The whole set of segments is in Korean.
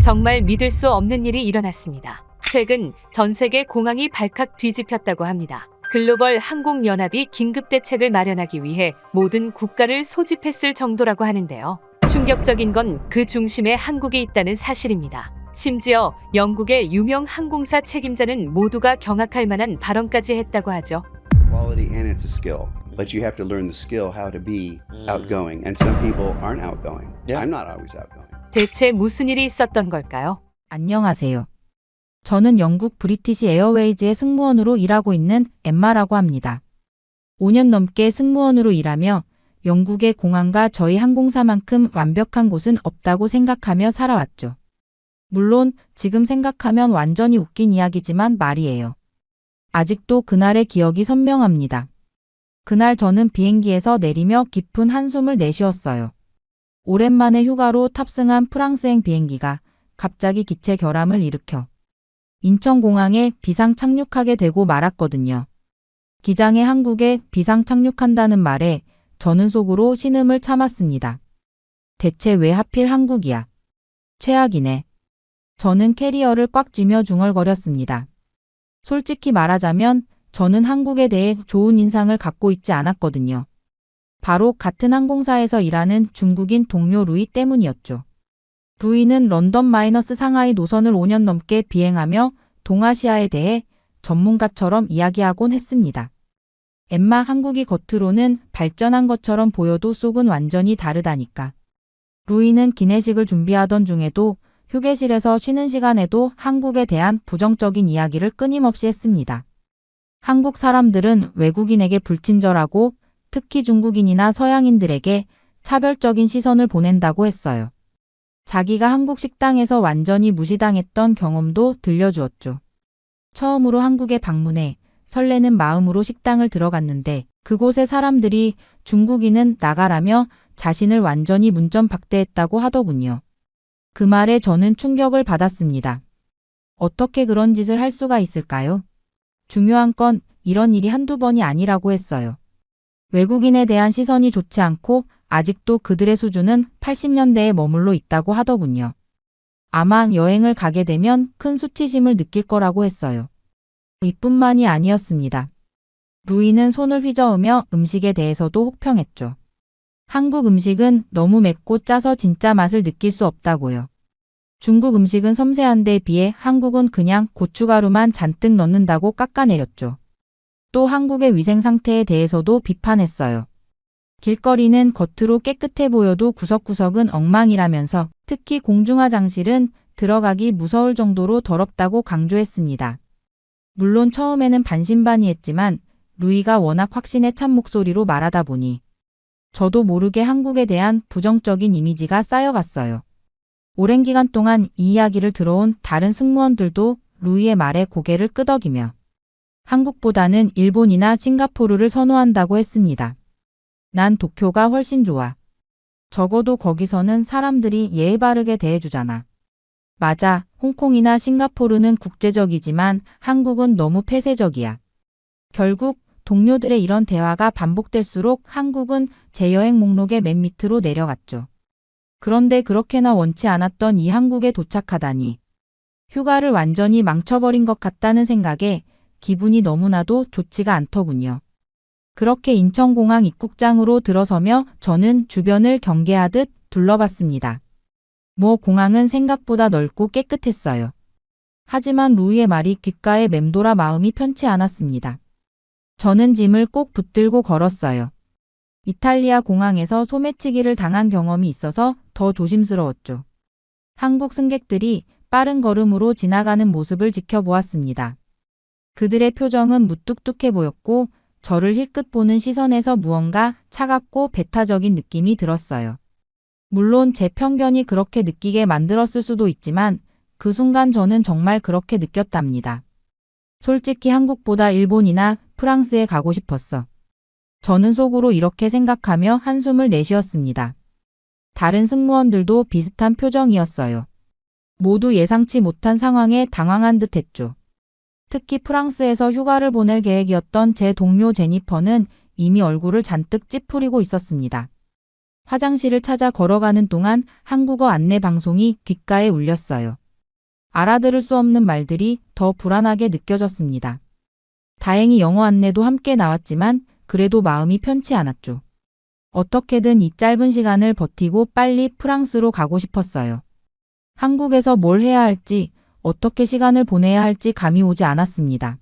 정말 믿을 수 없는 일이 일어났습니다. 최근 전 세계 공항이 발칵 뒤집혔다고 합니다. 글로벌 항공연합이 긴급 대책을 마련하기 위해 모든 국가를 소집했을 정도라고 하는데요. 충격적인 건 그 중심에 한국이 있다는 사실입니다. 심지어 영국의 유명 항공사 책임자는 모두가 경악할 만한 발언까지 했다고 하죠. Quality and it's a skill, but you have to learn the skill how to be outgoing. And some people aren't outgoing. I'm not always outgoing. 대체 무슨 일이 있었던 걸까요? 안녕하세요. 저는 영국 브리티시 에어웨이즈의 승무원으로 일하고 있는 엠마라고 합니다. 5년 넘게 승무원으로 일하며 영국의 공항과 저희 항공사만큼 완벽한 곳은 없다고 생각하며 살아왔죠. 물론 지금 생각하면 완전히 웃긴 이야기지만 말이에요. 아직도 그날의 기억이 선명합니다. 그날 저는 비행기에서 내리며 깊은 한숨을 내쉬었어요. 오랜만에 휴가로 탑승한 프랑스행 비행기가 갑자기 기체 결함을 일으켜 인천공항에 비상 착륙하게 되고 말았거든요. 기장의 한국에 비상 착륙한다는 말에 저는 속으로 신음을 참았습니다. 대체 왜 하필 한국이야? 최악이네. 저는 캐리어를 꽉 쥐며 중얼거렸습니다. 솔직히 말하자면 저는 한국에 대해 좋은 인상을 갖고 있지 않았거든요. 바로 같은 항공사에서 일하는 중국인 동료 루이 때문이었죠. 루이는 런던 마이너스 상하이 노선을 5년 넘게 비행하며 동아시아에 대해 전문가처럼 이야기하곤 했습니다. 엠마, 한국이 겉으로는 발전한 것처럼 보여도 속은 완전히 다르다니까. 루이는 기내식을 준비하던 중에도 휴게실에서 쉬는 시간에도 한국에 대한 부정적인 이야기를 끊임없이 했습니다. 한국 사람들은 외국인에게 불친절하고 특히 중국인이나 서양인들에게 차별적인 시선을 보낸다고 했어요. 자기가 한국 식당에서 완전히 무시당했던 경험도 들려주었죠. 처음으로 한국에 방문해 설레는 마음으로 식당을 들어갔는데 그곳의 사람들이 중국인은 나가라며 자신을 완전히 문전박대했다고 하더군요. 그 말에 저는 충격을 받았습니다. 어떻게 그런 짓을 할 수가 있을까요? 중요한 건 이런 일이 한두 번이 아니라고 했어요. 외국인에 대한 시선이 좋지 않고 아직도 그들의 수준은 80년대에 머물러 있다고 하더군요. 아마 여행을 가게 되면 큰 수치심을 느낄 거라고 했어요. 이뿐만이 아니었습니다. 루이는 손을 휘저으며 음식에 대해서도 혹평했죠. 한국 음식은 너무 맵고 짜서 진짜 맛을 느낄 수 없다고요. 중국 음식은 섬세한 데 비해 한국은 그냥 고춧가루만 잔뜩 넣는다고 깎아내렸죠. 또 한국의 위생 상태에 대해서도 비판했어요. 길거리는 겉으로 깨끗해 보여도 구석구석은 엉망이라면서 특히 공중화장실은 들어가기 무서울 정도로 더럽다고 강조했습니다. 물론 처음에는 반신반의했지만 루이가 워낙 확신에 찬 목소리로 말하다 보니 저도 모르게 한국에 대한 부정적인 이미지가 쌓여갔어요. 오랜 기간 동안 이 이야기를 들어온 다른 승무원들도 루이의 말에 고개를 끄덕이며 한국보다는 일본이나 싱가포르를 선호한다고 했습니다. 난 도쿄가 훨씬 좋아. 적어도 거기서는 사람들이 예의 바르게 대해주잖아. 맞아, 홍콩이나 싱가포르는 국제적이지만 한국은 너무 폐쇄적이야. 결국 동료들의 이런 대화가 반복될수록 한국은 제 여행 목록의 맨 밑으로 내려갔죠. 그런데 그렇게나 원치 않았던 이 한국에 도착하다니. 휴가를 완전히 망쳐버린 것 같다는 생각에 기분이 너무나도 좋지가 않더군요. 그렇게 인천공항 입국장으로 들어서며 저는 주변을 경계하듯 둘러봤습니다. 공항은 생각보다 넓고 깨끗했어요. 하지만 루이의 말이 귓가에 맴돌아 마음이 편치 않았습니다. 저는 짐을 꼭 붙들고 걸었어요. 이탈리아 공항에서 소매치기를 당한 경험이 있어서 더 조심스러웠죠. 한국 승객들이 빠른 걸음으로 지나가는 모습을 지켜보았습니다. 그들의 표정은 무뚝뚝해 보였고 저를 힐끗 보는 시선에서 무언가 차갑고 배타적인 느낌이 들었어요. 물론 제 편견이 그렇게 느끼게 만들었을 수도 있지만 그 순간 저는 정말 그렇게 느꼈답니다. 솔직히 한국보다 일본이나 프랑스에 가고 싶었어. 저는 속으로 이렇게 생각하며 한숨을 내쉬었습니다. 다른 승무원들도 비슷한 표정이었어요. 모두 예상치 못한 상황에 당황한 듯 했죠. 특히 프랑스에서 휴가를 보낼 계획이었던 제 동료 제니퍼는 이미 얼굴을 잔뜩 찌푸리고 있었습니다. 화장실을 찾아 걸어가는 동안 한국어 안내 방송이 귓가에 울렸어요. 알아들을 수 없는 말들이 더 불안하게 느껴졌습니다. 다행히 영어 안내도 함께 나왔지만 그래도 마음이 편치 않았죠. 어떻게든 이 짧은 시간을 버티고 빨리 프랑스로 가고 싶었어요. 한국에서 뭘 해야 할지, 어떻게 시간을 보내야 할지 감이 오지 않았습니다.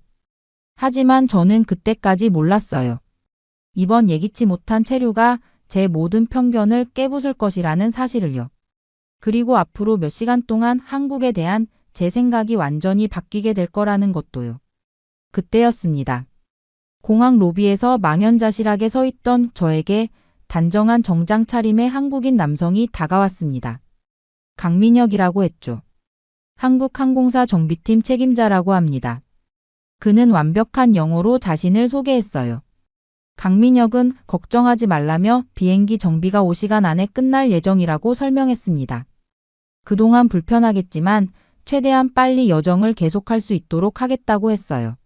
하지만 저는 그때까지 몰랐어요. 이번 예기치 못한 체류가 제 모든 편견을 깨부술 것이라는 사실을요. 그리고 앞으로 몇 시간 동안 한국에 대한 제 생각이 완전히 바뀌게 될 거라는 것도요. 그때였습니다. 공항 로비에서 망연자실하게 서 있던 저에게 단정한 정장 차림의 한국인 남성이 다가왔습니다. 강민혁이라고 했죠. 한국항공사 정비팀 책임자라고 합니다. 그는 완벽한 영어로 자신을 소개했어요. 강민혁은 걱정하지 말라며 비행기 정비가 5시간 안에 끝날 예정이라고 설명했습니다. 그동안 불편하겠지만 최대한 빨리 여정을 계속할 수 있도록 하겠다고 했어요.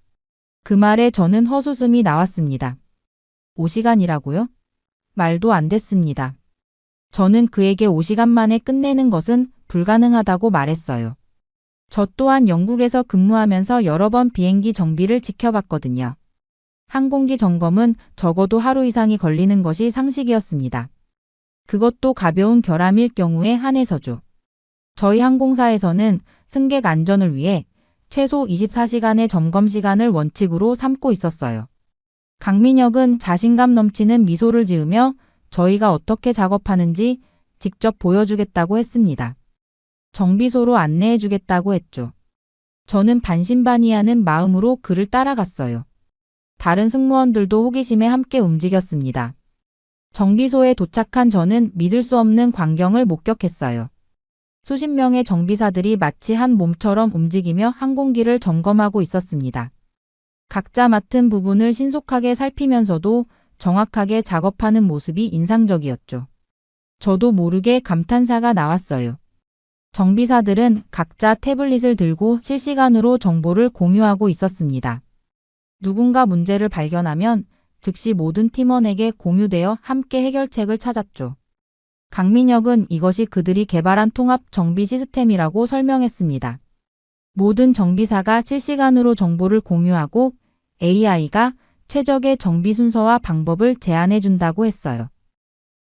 그 말에 저는 헛웃음이 나왔습니다. 5시간이라고요? 말도 안 됐습니다. 저는 그에게 5시간 만에 끝내는 것은 불가능하다고 말했어요. 저 또한 영국에서 근무하면서 여러 번 비행기 정비를 지켜봤거든요. 항공기 점검은 적어도 하루 이상이 걸리는 것이 상식이었습니다. 그것도 가벼운 결함일 경우에 한해서죠. 저희 항공사에서는 승객 안전을 위해 최소 24시간의 점검 시간을 원칙으로 삼고 있었어요. 강민혁은 자신감 넘치는 미소를 지으며 저희가 어떻게 작업하는지 직접 보여주겠다고 했습니다. 정비소로 안내해주겠다고 했죠. 저는 반신반의하는 마음으로 그를 따라갔어요. 다른 승무원들도 호기심에 함께 움직였습니다. 정비소에 도착한 저는 믿을 수 없는 광경을 목격했어요. 수십 명의 정비사들이 마치 한 몸처럼 움직이며 항공기를 점검하고 있었습니다. 각자 맡은 부분을 신속하게 살피면서도 정확하게 작업하는 모습이 인상적이었죠. 저도 모르게 감탄사가 나왔어요. 정비사들은 각자 태블릿을 들고 실시간으로 정보를 공유하고 있었습니다. 누군가 문제를 발견하면 즉시 모든 팀원에게 공유되어 함께 해결책을 찾았죠. 강민혁은 이것이 그들이 개발한 통합 정비 시스템이라고 설명했습니다. 모든 정비사가 실시간으로 정보를 공유하고 AI가 최적의 정비 순서와 방법을 제안해 준다고 했어요.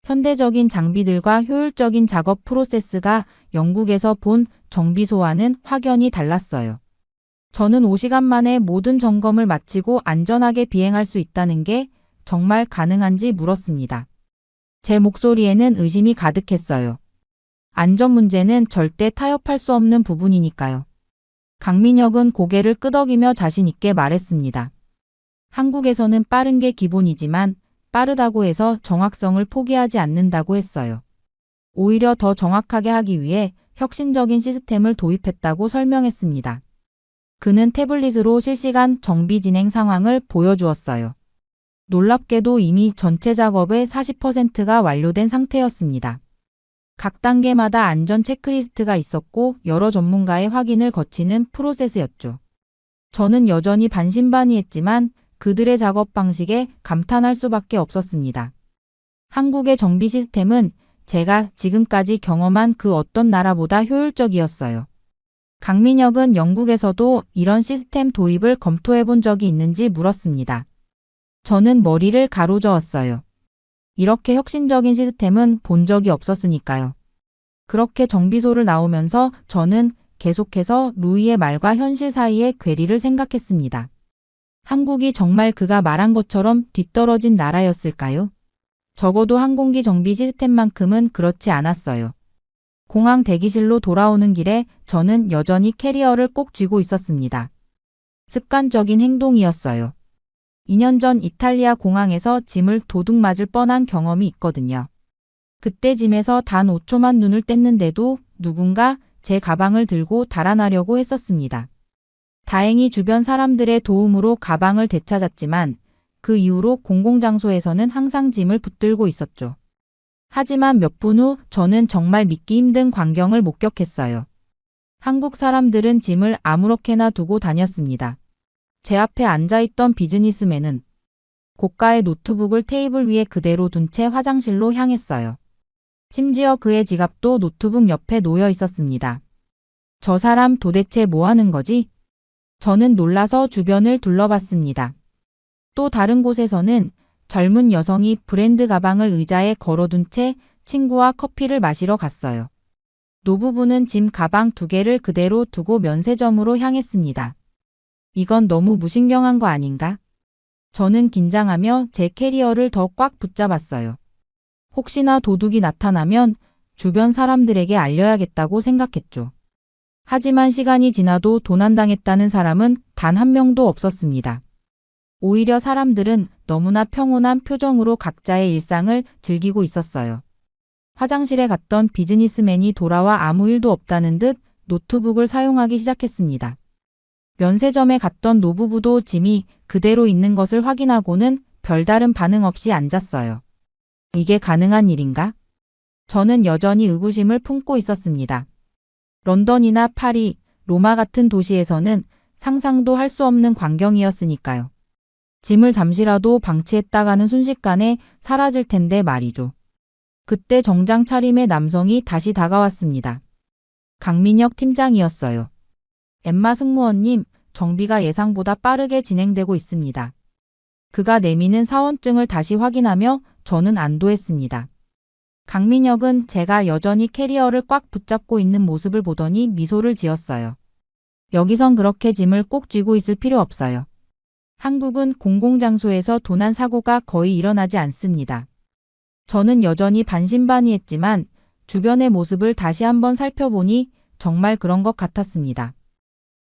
현대적인 장비들과 효율적인 작업 프로세스가 영국에서 본 정비소와는 확연히 달랐어요. 저는 5시간 만에 모든 점검을 마치고 안전하게 비행할 수 있다는 게 정말 가능한지 물었습니다. 제 목소리에는 의심이 가득했어요. 안전 문제는 절대 타협할 수 없는 부분이니까요. 강민혁은 고개를 끄덕이며 자신 있게 말했습니다. 한국에서는 빠른 게 기본이지만 빠르다고 해서 정확성을 포기하지 않는다고 했어요. 오히려 더 정확하게 하기 위해 혁신적인 시스템을 도입했다고 설명했습니다. 그는 태블릿으로 실시간 정비 진행 상황을 보여주었어요. 놀랍게도 이미 전체 작업의 40%가 완료된 상태였습니다. 각 단계마다 안전 체크리스트가 있었고 여러 전문가의 확인을 거치는 프로세스였죠. 저는 여전히 반신반의했지만 그들의 작업 방식에 감탄할 수밖에 없었습니다. 한국의 정비 시스템은 제가 지금까지 경험한 그 어떤 나라보다 효율적이었어요. 강민혁은 영국에서도 이런 시스템 도입을 검토해 본 적이 있는지 물었습니다. 저는 머리를 가로저었어요. 이렇게 혁신적인 시스템은 본 적이 없었으니까요. 그렇게 정비소를 나오면서 저는 계속해서 루이의 말과 현실 사이의 괴리를 생각했습니다. 한국이 정말 그가 말한 것처럼 뒤떨어진 나라였을까요? 적어도 항공기 정비 시스템만큼은 그렇지 않았어요. 공항 대기실로 돌아오는 길에 저는 여전히 캐리어를 꼭 쥐고 있었습니다. 습관적인 행동이었어요. 2년 전 이탈리아 공항에서 짐을 도둑 맞을 뻔한 경험이 있거든요. 그때 짐에서 단 5초만 눈을 뗐는데도 누군가 제 가방을 들고 달아나려고 했었습니다. 다행히 주변 사람들의 도움으로 가방을 되찾았지만 그 이후로 공공장소에서는 항상 짐을 붙들고 있었죠. 하지만 몇 분 후 저는 정말 믿기 힘든 광경을 목격했어요. 한국 사람들은 짐을 아무렇게나 두고 다녔습니다. 제 앞에 앉아있던 비즈니스맨은 고가의 노트북을 테이블 위에 그대로 둔 채 화장실로 향했어요. 심지어 그의 지갑도 노트북 옆에 놓여 있었습니다. 저 사람 도대체 뭐 하는 거지? 저는 놀라서 주변을 둘러봤습니다. 또 다른 곳에서는 젊은 여성이 브랜드 가방을 의자에 걸어둔 채 친구와 커피를 마시러 갔어요. 노부부는 짐 가방 2개를 그대로 두고 면세점으로 향했습니다. 이건 너무 무신경한 거 아닌가? 저는 긴장하며 제 캐리어를 더 꽉 붙잡았어요. 혹시나 도둑이 나타나면 주변 사람들에게 알려야겠다고 생각했죠. 하지만 시간이 지나도 도난당했다는 사람은 단 한 명도 없었습니다. 오히려 사람들은 너무나 평온한 표정으로 각자의 일상을 즐기고 있었어요. 화장실에 갔던 비즈니스맨이 돌아와 아무 일도 없다는 듯 노트북을 사용하기 시작했습니다. 면세점에 갔던 노부부도 짐이 그대로 있는 것을 확인하고는 별다른 반응 없이 앉았어요. 이게 가능한 일인가? 저는 여전히 의구심을 품고 있었습니다. 런던이나 파리, 로마 같은 도시에서는 상상도 할 수 없는 광경이었으니까요. 짐을 잠시라도 방치했다가는 순식간에 사라질 텐데 말이죠. 그때 정장 차림의 남성이 다시 다가왔습니다. 강민혁 팀장이었어요. 엠마 승무원님, 정비가 예상보다 빠르게 진행되고 있습니다. 그가 내미는 사원증을 다시 확인하며 저는 안도했습니다. 강민혁은 제가 여전히 캐리어를 꽉 붙잡고 있는 모습을 보더니 미소를 지었어요. 여기선 그렇게 짐을 꼭 쥐고 있을 필요 없어요. 한국은 공공장소에서 도난 사고가 거의 일어나지 않습니다. 저는 여전히 반신반의했지만 주변의 모습을 다시 한번 살펴보니 정말 그런 것 같았습니다.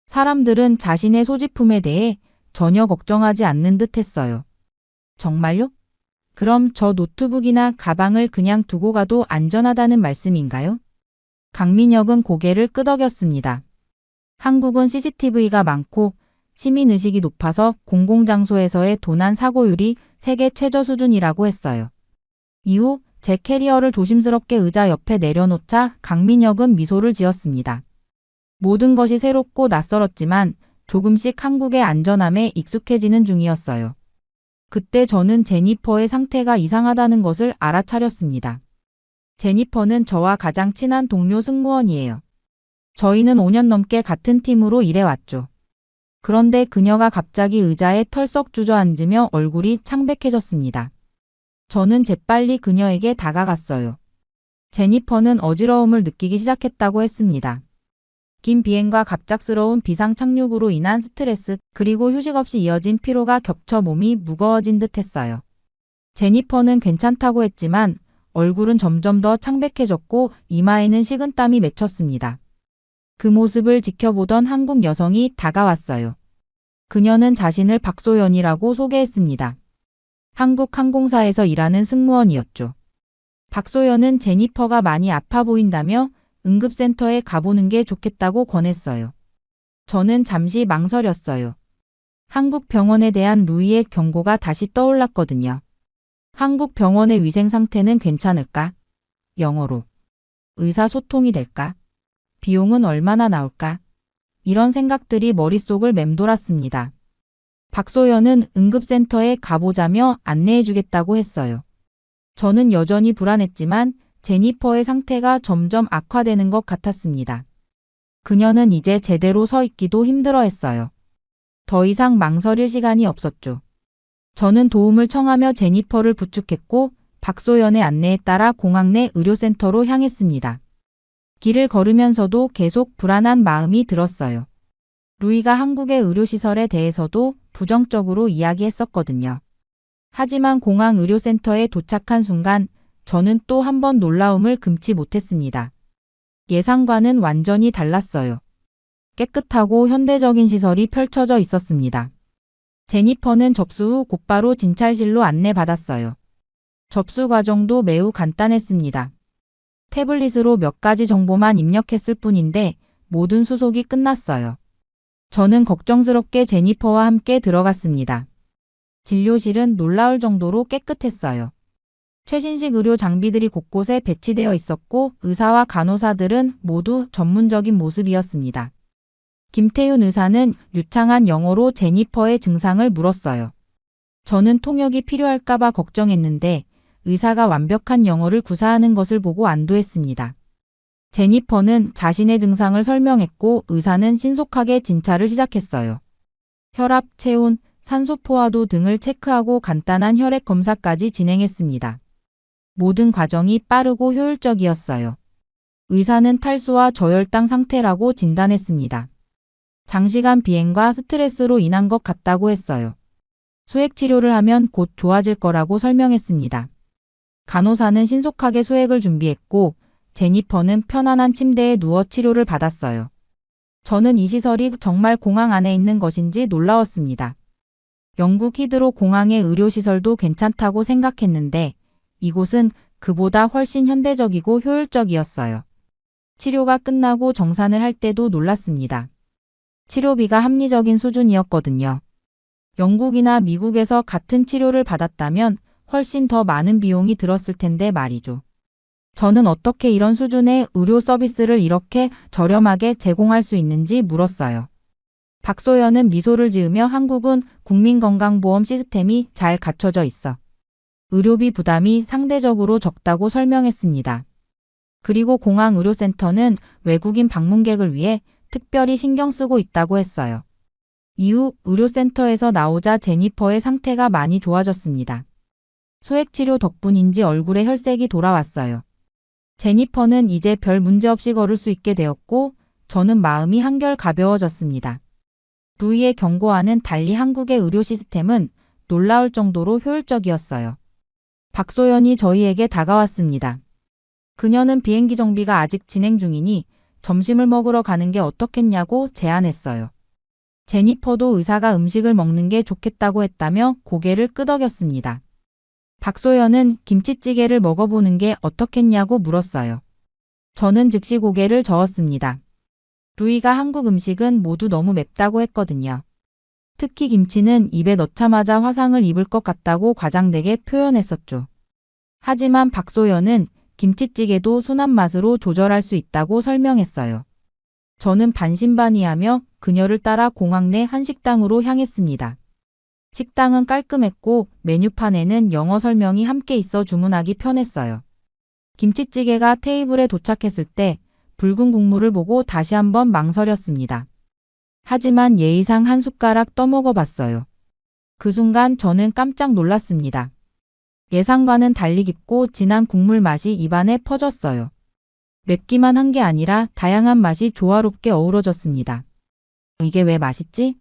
사람들은 자신의 소지품에 대해 전혀 걱정하지 않는 듯 했어요. 정말요? 그럼 저 노트북이나 가방을 그냥 두고 가도 안전하다는 말씀인가요? 강민혁은 고개를 끄덕였습니다. 한국은 CCTV가 많고 시민의식이 높아서 공공장소에서의 도난 사고율이 세계 최저 수준이라고 했어요. 이후 제 캐리어를 조심스럽게 의자 옆에 내려놓자 강민혁은 미소를 지었습니다. 모든 것이 새롭고 낯설었지만 조금씩 한국의 안전함에 익숙해지는 중이었어요. 그때 저는 제니퍼의 상태가 이상하다는 것을 알아차렸습니다. 제니퍼는 저와 가장 친한 동료 승무원이에요. 저희는 5년 넘게 같은 팀으로 일해왔죠. 그런데 그녀가 갑자기 의자에 털썩 주저앉으며 얼굴이 창백해졌습니다. 저는 재빨리 그녀에게 다가갔어요. 제니퍼는 어지러움을 느끼기 시작했다고 했습니다. 긴 비행과 갑작스러운 비상 착륙으로 인한 스트레스 그리고 휴식 없이 이어진 피로가 겹쳐 몸이 무거워진 듯 했어요. 제니퍼는 괜찮다고 했지만 얼굴은 점점 더 창백해졌고 이마에는 식은땀이 맺혔습니다. 그 모습을 지켜보던 한국 여성이 다가왔어요. 그녀는 자신을 박소연이라고 소개했습니다. 한국 항공사에서 일하는 승무원이었죠. 박소연은 제니퍼가 많이 아파 보인다며 응급센터에 가보는 게 좋겠다고 권했어요. 저는 잠시 망설였어요. 한국 병원에 대한 루이의 경고가 다시 떠올랐거든요. 한국 병원의 위생 상태는 괜찮을까? 영어로. 의사소통이 될까? 비용은 얼마나 나올까? 이런 생각들이 머릿속을 맴돌았습니다. 박소연은 응급센터에 가보자며 안내해주겠다고 했어요. 저는 여전히 불안했지만 제니퍼의 상태가 점점 악화되는 것 같았습니다. 그녀는 이제 제대로 서 있기도 힘들어했어요. 더 이상 망설일 시간이 없었죠. 저는 도움을 청하며 제니퍼를 부축했고 박소연의 안내에 따라 공항 내 의료센터로 향했습니다. 길을 걸으면서도 계속 불안한 마음이 들었어요. 루이가 한국의 의료시설에 대해서도 부정적으로 이야기했었거든요. 하지만 공항 의료센터에 도착한 순간 저는 또 한 번 놀라움을 금치 못했습니다. 예상과는 완전히 달랐어요. 깨끗하고 현대적인 시설이 펼쳐져 있었습니다. 제니퍼는 접수 후 곧바로 진찰실로 안내받았어요. 접수 과정도 매우 간단했습니다. 태블릿으로 몇 가지 정보만 입력했을 뿐인데 모든 수속이 끝났어요. 저는 걱정스럽게 제니퍼와 함께 들어갔습니다. 진료실은 놀라울 정도로 깨끗했어요. 최신식 의료 장비들이 곳곳에 배치되어 있었고 의사와 간호사들은 모두 전문적인 모습이었습니다. 김태윤 의사는 유창한 영어로 제니퍼의 증상을 물었어요. 저는 통역이 필요할까봐 걱정했는데 의사가 완벽한 영어를 구사하는 것을 보고 안도했습니다. 제니퍼는 자신의 증상을 설명했고 의사는 신속하게 진찰을 시작했어요. 혈압, 체온, 산소 포화도 등을 체크하고 간단한 혈액 검사까지 진행했습니다. 모든 과정이 빠르고 효율적이었어요. 의사는 탈수와 저혈당 상태라고 진단했습니다. 장시간 비행과 스트레스로 인한 것 같다고 했어요. 수액 치료를 하면 곧 좋아질 거라고 설명했습니다. 간호사는 신속하게 수액을 준비했고 제니퍼는 편안한 침대에 누워 치료를 받았어요. 저는 이 시설이 정말 공항 안에 있는 것인지 놀라웠습니다. 영국 히드로 공항의 의료시설도 괜찮다고 생각했는데 이곳은 그보다 훨씬 현대적이고 효율적이었어요. 치료가 끝나고 정산을 할 때도 놀랐습니다. 치료비가 합리적인 수준이었거든요. 영국이나 미국에서 같은 치료를 받았다면 훨씬 더 많은 비용이 들었을 텐데 말이죠. 저는 어떻게 이런 수준의 의료 서비스를 이렇게 저렴하게 제공할 수 있는지 물었어요. 박소연은 미소를 지으며 한국은 국민건강보험 시스템이 잘 갖춰져 있어 의료비 부담이 상대적으로 적다고 설명했습니다. 그리고 공항의료센터는 외국인 방문객을 위해 특별히 신경 쓰고 있다고 했어요. 이후 의료센터에서 나오자 제니퍼의 상태가 많이 좋아졌습니다. 수액치료 덕분인지 얼굴에 혈색이 돌아왔어요. 제니퍼는 이제 별 문제 없이 걸을 수 있게 되었고 저는 마음이 한결 가벼워졌습니다. 루이의 경고와는 달리 한국의 의료 시스템은 놀라울 정도로 효율적이었어요. 박소연이 저희에게 다가왔습니다. 그녀는 비행기 정비가 아직 진행 중이니 점심을 먹으러 가는 게 어떻겠냐고 제안했어요. 제니퍼도 의사가 음식을 먹는 게 좋겠다고 했다며 고개를 끄덕였습니다. 박소연은 김치찌개를 먹어보는 게 어떻겠냐고 물었어요. 저는 즉시 고개를 저었습니다. 루이가 한국 음식은 모두 너무 맵다고 했거든요. 특히 김치는 입에 넣자마자 화상을 입을 것 같다고 과장되게 표현했었죠. 하지만 박소연은 김치찌개도 순한 맛으로 조절할 수 있다고 설명했어요. 저는 반신반의하며 그녀를 따라 공항 내 한식당으로 향했습니다. 식당은 깔끔했고 메뉴판에는 영어 설명이 함께 있어 주문하기 편했어요. 김치찌개가 테이블에 도착했을 때 붉은 국물을 보고 다시 한번 망설였습니다. 하지만 예의상 한 숟가락 떠먹어 봤어요. 그 순간 저는 깜짝 놀랐습니다. 예상과는 달리 깊고 진한 국물 맛이 입안에 퍼졌어요. 맵기만 한 게 아니라 다양한 맛이 조화롭게 어우러졌습니다. 이게 왜 맛있지?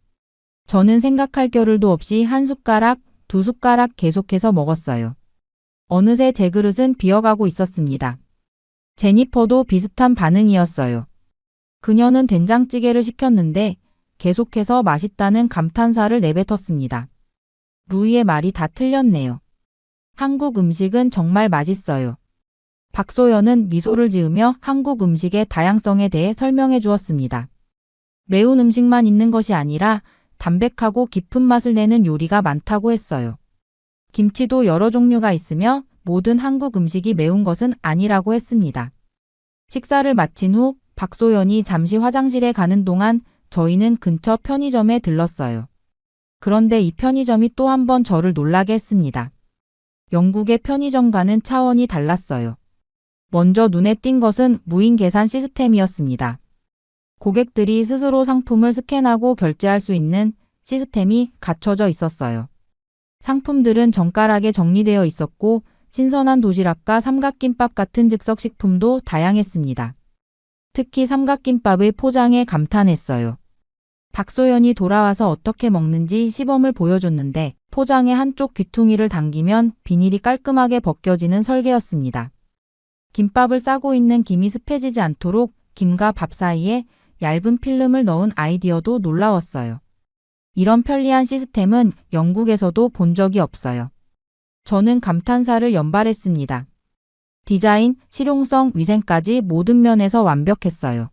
저는 생각할 겨를도 없이 한 숟가락, 두 숟가락 계속해서 먹었어요. 어느새 제 그릇은 비어가고 있었습니다. 제니퍼도 비슷한 반응이었어요. 그녀는 된장찌개를 시켰는데 계속해서 맛있다는 감탄사를 내뱉었습니다. 루이의 말이 다 틀렸네요. 한국 음식은 정말 맛있어요. 박소연은 미소를 지으며 한국 음식의 다양성에 대해 설명해 주었습니다. 매운 음식만 있는 것이 아니라 담백하고 깊은 맛을 내는 요리가 많다고 했어요. 김치도 여러 종류가 있으며 모든 한국 음식이 매운 것은 아니라고 했습니다. 식사를 마친 후 박소연이 잠시 화장실에 가는 동안 저희는 근처 편의점에 들렀어요. 그런데 이 편의점이 또 한 번 저를 놀라게 했습니다. 영국의 편의점과는 차원이 달랐어요. 먼저 눈에 띈 것은 무인 계산 시스템이었습니다. 고객들이 스스로 상품을 스캔하고 결제할 수 있는 시스템이 갖춰져 있었어요. 상품들은 정갈하게 정리되어 있었고 신선한 도시락과 삼각김밥 같은 즉석식품도 다양했습니다. 특히 삼각김밥의 포장에 감탄했어요. 박소연이 돌아와서 어떻게 먹는지 시범을 보여줬는데 포장의 한쪽 귀퉁이를 당기면 비닐이 깔끔하게 벗겨지는 설계였습니다. 김밥을 싸고 있는 김이 습해지지 않도록 김과 밥 사이에 얇은 필름을 넣은 아이디어도 놀라웠어요. 이런 편리한 시스템은 영국에서도 본 적이 없어요. 저는 감탄사를 연발했습니다. 디자인, 실용성, 위생까지 모든 면에서 완벽했어요.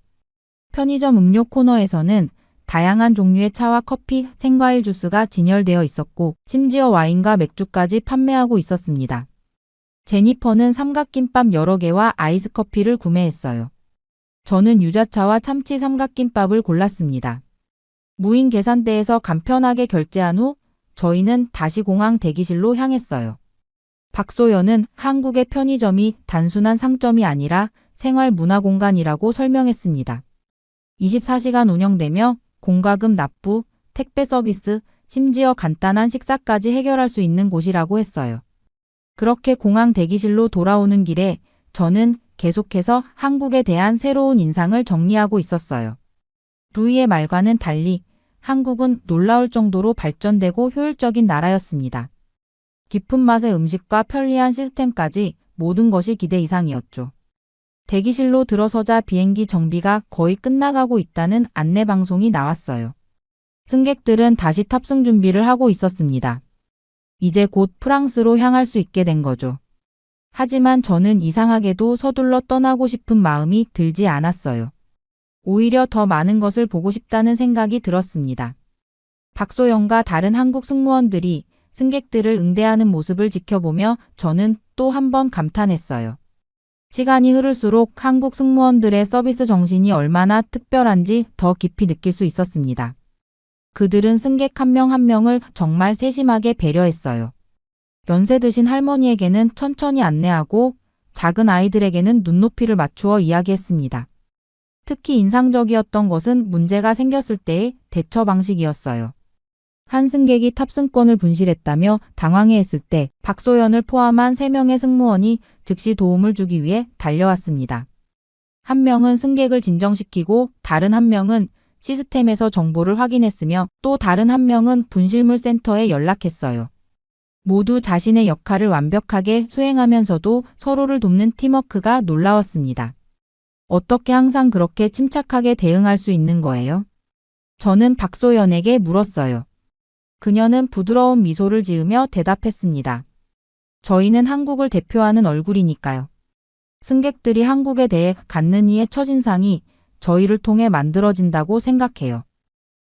편의점 음료 코너에서는 다양한 종류의 차와 커피, 생과일 주스가 진열되어 있었고 심지어 와인과 맥주까지 판매하고 있었습니다. 제니퍼는 삼각김밥 여러 개와 아이스 커피를 구매했어요. 저는 유자차와 참치 삼각김밥을 골랐습니다. 무인 계산대에서 간편하게 결제한 후 저희는 다시 공항 대기실로 향했어요. 박소연은 한국의 편의점이 단순한 상점이 아니라 생활 문화 공간이라고 설명했습니다. 24시간 운영되며 공과금 납부, 택배 서비스, 심지어 간단한 식사까지 해결할 수 있는 곳이라고 했어요. 그렇게 공항 대기실로 돌아오는 길에 저는 계속해서 한국에 대한 새로운 인상을 정리하고 있었어요. 루이의 말과는 달리 한국은 놀라울 정도로 발전되고 효율적인 나라였습니다. 깊은 맛의 음식과 편리한 시스템까지 모든 것이 기대 이상이었죠. 대기실로 들어서자 비행기 정비가 거의 끝나가고 있다는 안내 방송이 나왔어요. 승객들은 다시 탑승 준비를 하고 있었습니다. 이제 곧 프랑스로 향할 수 있게 된 거죠. 하지만 저는 이상하게도 서둘러 떠나고 싶은 마음이 들지 않았어요. 오히려 더 많은 것을 보고 싶다는 생각이 들었습니다. 박소연과 다른 한국 승무원들이 승객들을 응대하는 모습을 지켜보며 저는 또 한 번 감탄했어요. 시간이 흐를수록 한국 승무원들의 서비스 정신이 얼마나 특별한지 더 깊이 느낄 수 있었습니다. 그들은 승객 한 명 한 명을 정말 세심하게 배려했어요. 연세 드신 할머니에게는 천천히 안내하고 작은 아이들에게는 눈높이를 맞추어 이야기했습니다. 특히 인상적이었던 것은 문제가 생겼을 때의 대처 방식이었어요. 한 승객이 탑승권을 분실했다며 당황해했을 때 박소연을 포함한 3명의 승무원이 즉시 도움을 주기 위해 달려왔습니다. 한 명은 승객을 진정시키고 다른 한 명은 시스템에서 정보를 확인했으며 또 다른 한 명은 분실물 센터에 연락했어요. 모두 자신의 역할을 완벽하게 수행하면서도 서로를 돕는 팀워크가 놀라웠습니다. 어떻게 항상 그렇게 침착하게 대응할 수 있는 거예요? 저는 박소연에게 물었어요. 그녀는 부드러운 미소를 지으며 대답했습니다. 저희는 한국을 대표하는 얼굴이니까요. 승객들이 한국에 대해 갖는 이의 첫인상이 저희를 통해 만들어진다고 생각해요.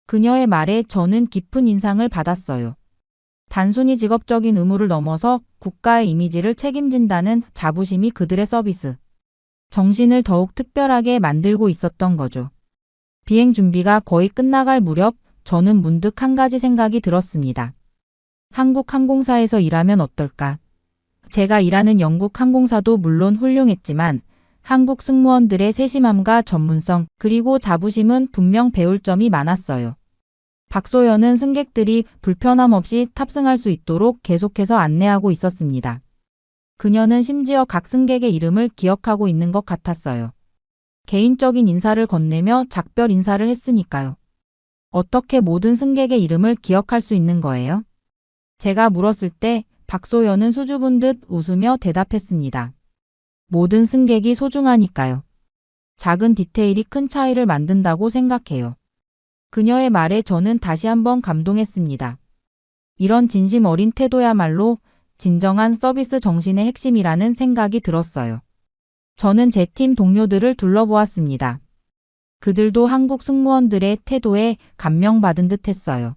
그녀의 말에 저는 깊은 인상을 받았어요. 단순히 직업적인 의무를 넘어서 국가의 이미지를 책임진다는 자부심이 그들의 서비스 정신을 더욱 특별하게 만들고 있었던 거죠. 비행 준비가 거의 끝나갈 무렵 저는 문득 한 가지 생각이 들었습니다. 한국 항공사에서 일하면 어떨까? 제가 일하는 영국 항공사도 물론 훌륭했지만 한국 승무원들의 세심함과 전문성 그리고 자부심은 분명 배울 점이 많았어요. 박소연은 승객들이 불편함 없이 탑승할 수 있도록 계속해서 안내하고 있었습니다. 그녀는 심지어 각 승객의 이름을 기억하고 있는 것 같았어요. 개인적인 인사를 건네며 작별 인사를 했으니까요. 어떻게 모든 승객의 이름을 기억할 수 있는 거예요? 제가 물었을 때 박소연은 수줍은 듯 웃으며 대답했습니다. 모든 승객이 소중하니까요. 작은 디테일이 큰 차이를 만든다고 생각해요. 그녀의 말에 저는 다시 한번 감동했습니다. 이런 진심 어린 태도야말로 진정한 서비스 정신의 핵심이라는 생각이 들었어요. 저는 제 팀 동료들을 둘러보았습니다. 그들도 한국 승무원들의 태도에 감명받은 듯 했어요.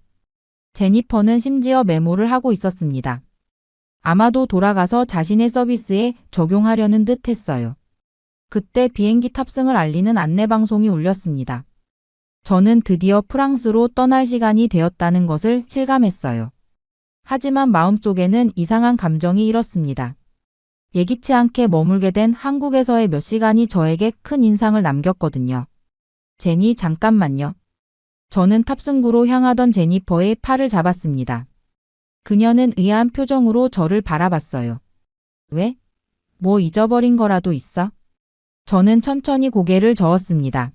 제니퍼는 심지어 메모를 하고 있었습니다. 아마도 돌아가서 자신의 서비스에 적용하려는 듯 했어요. 그때 비행기 탑승을 알리는 안내방송이 울렸습니다. 저는 드디어 프랑스로 떠날 시간이 되었다는 것을 실감했어요. 하지만 마음속에는 이상한 감정이 일었습니다. 예기치 않게 머물게 된 한국에서의 몇 시간이 저에게 큰 인상을 남겼거든요. 제니, 잠깐만요. 저는 탑승구로 향하던 제니퍼의 팔을 잡았습니다. 그녀는 의아한 표정으로 저를 바라봤어요. 왜? 뭐 잊어버린 거라도 있어? 저는 천천히 고개를 저었습니다.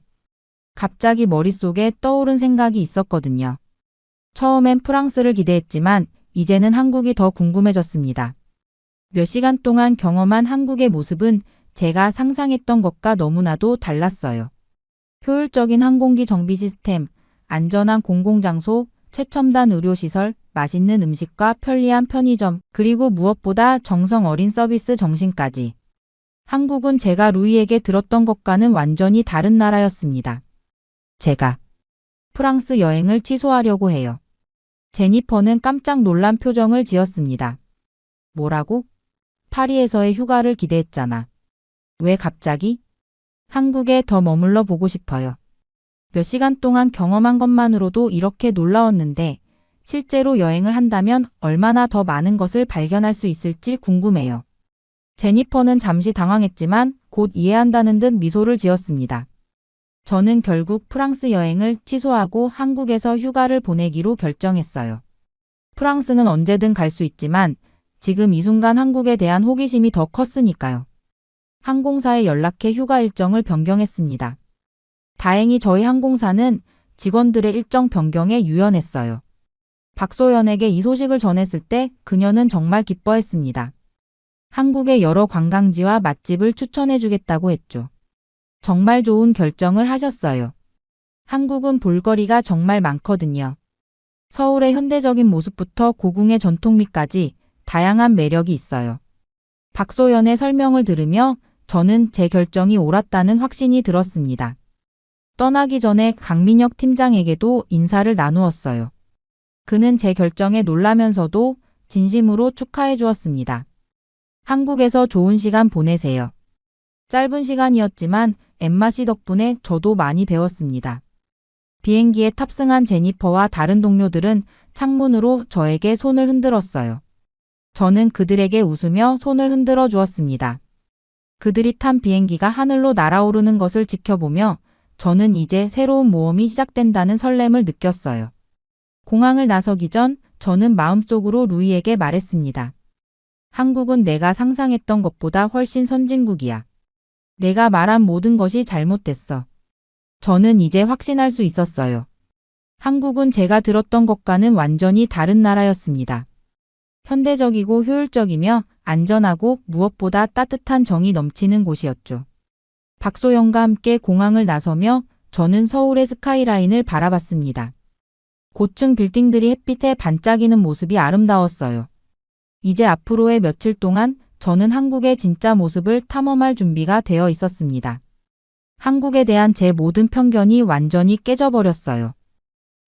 갑자기 머릿속에 떠오른 생각이 있었거든요. 처음엔 프랑스를 기대했지만 이제는 한국이 더 궁금해졌습니다. 몇 시간 동안 경험한 한국의 모습은 제가 상상했던 것과 너무나도 달랐어요. 효율적인 항공기 정비 시스템, 안전한 공공장소, 최첨단 의료시설, 맛있는 음식과 편리한 편의점, 그리고 무엇보다 정성 어린 서비스 정신까지. 한국은 제가 루이에게 들었던 것과는 완전히 다른 나라였습니다. 제가 프랑스 여행을 취소하려고 해요. 제니퍼는 깜짝 놀란 표정을 지었습니다. 뭐라고? 파리에서의 휴가를 기대했잖아. 왜 갑자기? 한국에 더 머물러 보고 싶어요. 몇 시간 동안 경험한 것만으로도 이렇게 놀라웠는데 실제로 여행을 한다면 얼마나 더 많은 것을 발견할 수 있을지 궁금해요. 제니퍼는 잠시 당황했지만 곧 이해한다는 듯 미소를 지었습니다. 저는 결국 프랑스 여행을 취소하고 한국에서 휴가를 보내기로 결정했어요. 프랑스는 언제든 갈 수 있지만 지금 이 순간 한국에 대한 호기심이 더 컸으니까요. 항공사에 연락해 휴가 일정을 변경했습니다. 다행히 저희 항공사는 직원들의 일정 변경에 유연했어요. 박소연에게 이 소식을 전했을 때 그녀는 정말 기뻐했습니다. 한국의 여러 관광지와 맛집을 추천해주겠다고 했죠. 정말 좋은 결정을 하셨어요. 한국은 볼거리가 정말 많거든요. 서울의 현대적인 모습부터 고궁의 전통미까지 다양한 매력이 있어요. 박소연의 설명을 들으며 저는 제 결정이 옳았다는 확신이 들었습니다. 떠나기 전에 강민혁 팀장에게도 인사를 나누었어요. 그는 제 결정에 놀라면서도 진심으로 축하해 주었습니다. 한국에서 좋은 시간 보내세요. 짧은 시간이었지만 엠마 씨 덕분에 저도 많이 배웠습니다. 비행기에 탑승한 제니퍼와 다른 동료들은 창문으로 저에게 손을 흔들었어요. 저는 그들에게 웃으며 손을 흔들어 주었습니다. 그들이 탄 비행기가 하늘로 날아오르는 것을 지켜보며 저는 이제 새로운 모험이 시작된다는 설렘을 느꼈어요. 공항을 나서기 전 저는 마음속으로 루이에게 말했습니다. 한국은 내가 상상했던 것보다 훨씬 선진국이야. 내가 말한 모든 것이 잘못됐어. 저는 이제 확신할 수 있었어요. 한국은 제가 들었던 것과는 완전히 다른 나라였습니다. 현대적이고 효율적이며 안전하고 무엇보다 따뜻한 정이 넘치는 곳이었죠. 박소영과 함께 공항을 나서며 저는 서울의 스카이라인을 바라봤습니다. 고층 빌딩들이 햇빛에 반짝이는 모습이 아름다웠어요. 이제 앞으로의 며칠 동안 저는 한국의 진짜 모습을 탐험할 준비가 되어 있었습니다. 한국에 대한 제 모든 편견이 완전히 깨져버렸어요.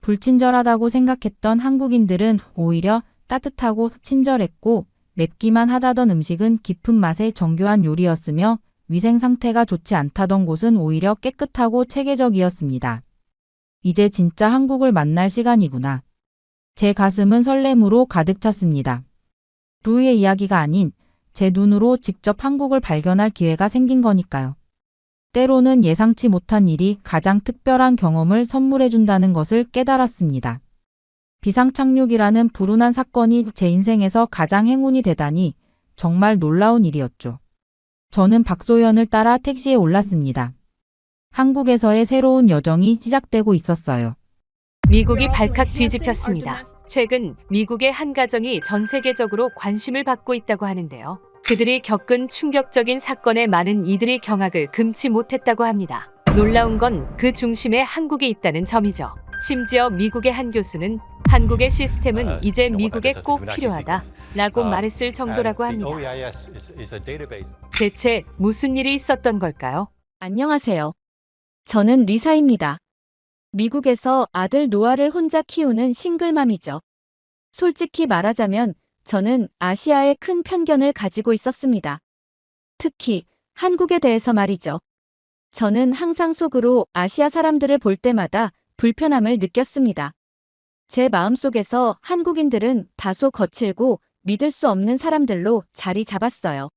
불친절하다고 생각했던 한국인들은 오히려 따뜻하고 친절했고 맵기만 하다던 음식은 깊은 맛의 정교한 요리였으며 위생 상태가 좋지 않다던 곳은 오히려 깨끗하고 체계적이었습니다. 이제 진짜 한국을 만날 시간이구나. 제 가슴은 설렘으로 가득 찼습니다. 루이의 이야기가 아닌 제 눈으로 직접 한국을 발견할 기회가 생긴 거니까요. 때로는 예상치 못한 일이 가장 특별한 경험을 선물해준다는 것을 깨달았습니다. 비상착륙이라는 불운한 사건이 제 인생에서 가장 행운이 되다니 정말 놀라운 일이었죠. 저는 박소연을 따라 택시에 올랐습니다. 한국에서의 새로운 여정이 시작되고 있었어요. 미국이 발칵 뒤집혔습니다. 최근 미국의 한 가정이 전 세계적으로 관심을 받고 있다고 하는데요. 그들이 겪은 충격적인 사건에 많은 이들이 경악을 금치 못했다고 합니다. 놀라운 건 그 중심에 한국이 있다는 점이죠. 심지어 미국의 한 교수는 한국의 시스템은 이제 미국에 꼭 필요하다라고 말했을 정도라고 합니다. 대체 무슨 일이 있었던 걸까요? 안녕하세요. 저는 리사입니다. 미국에서 아들 노아를 혼자 키우는 싱글맘이죠. 솔직히 말하자면 저는 아시아에 큰 편견을 가지고 있었습니다. 특히 한국에 대해서 말이죠. 저는 항상 속으로 아시아 사람들을 볼 때마다 불편함을 느꼈습니다. 제 마음속에서 한국인들은 다소 거칠고 믿을 수 없는 사람들로 자리 잡았어요.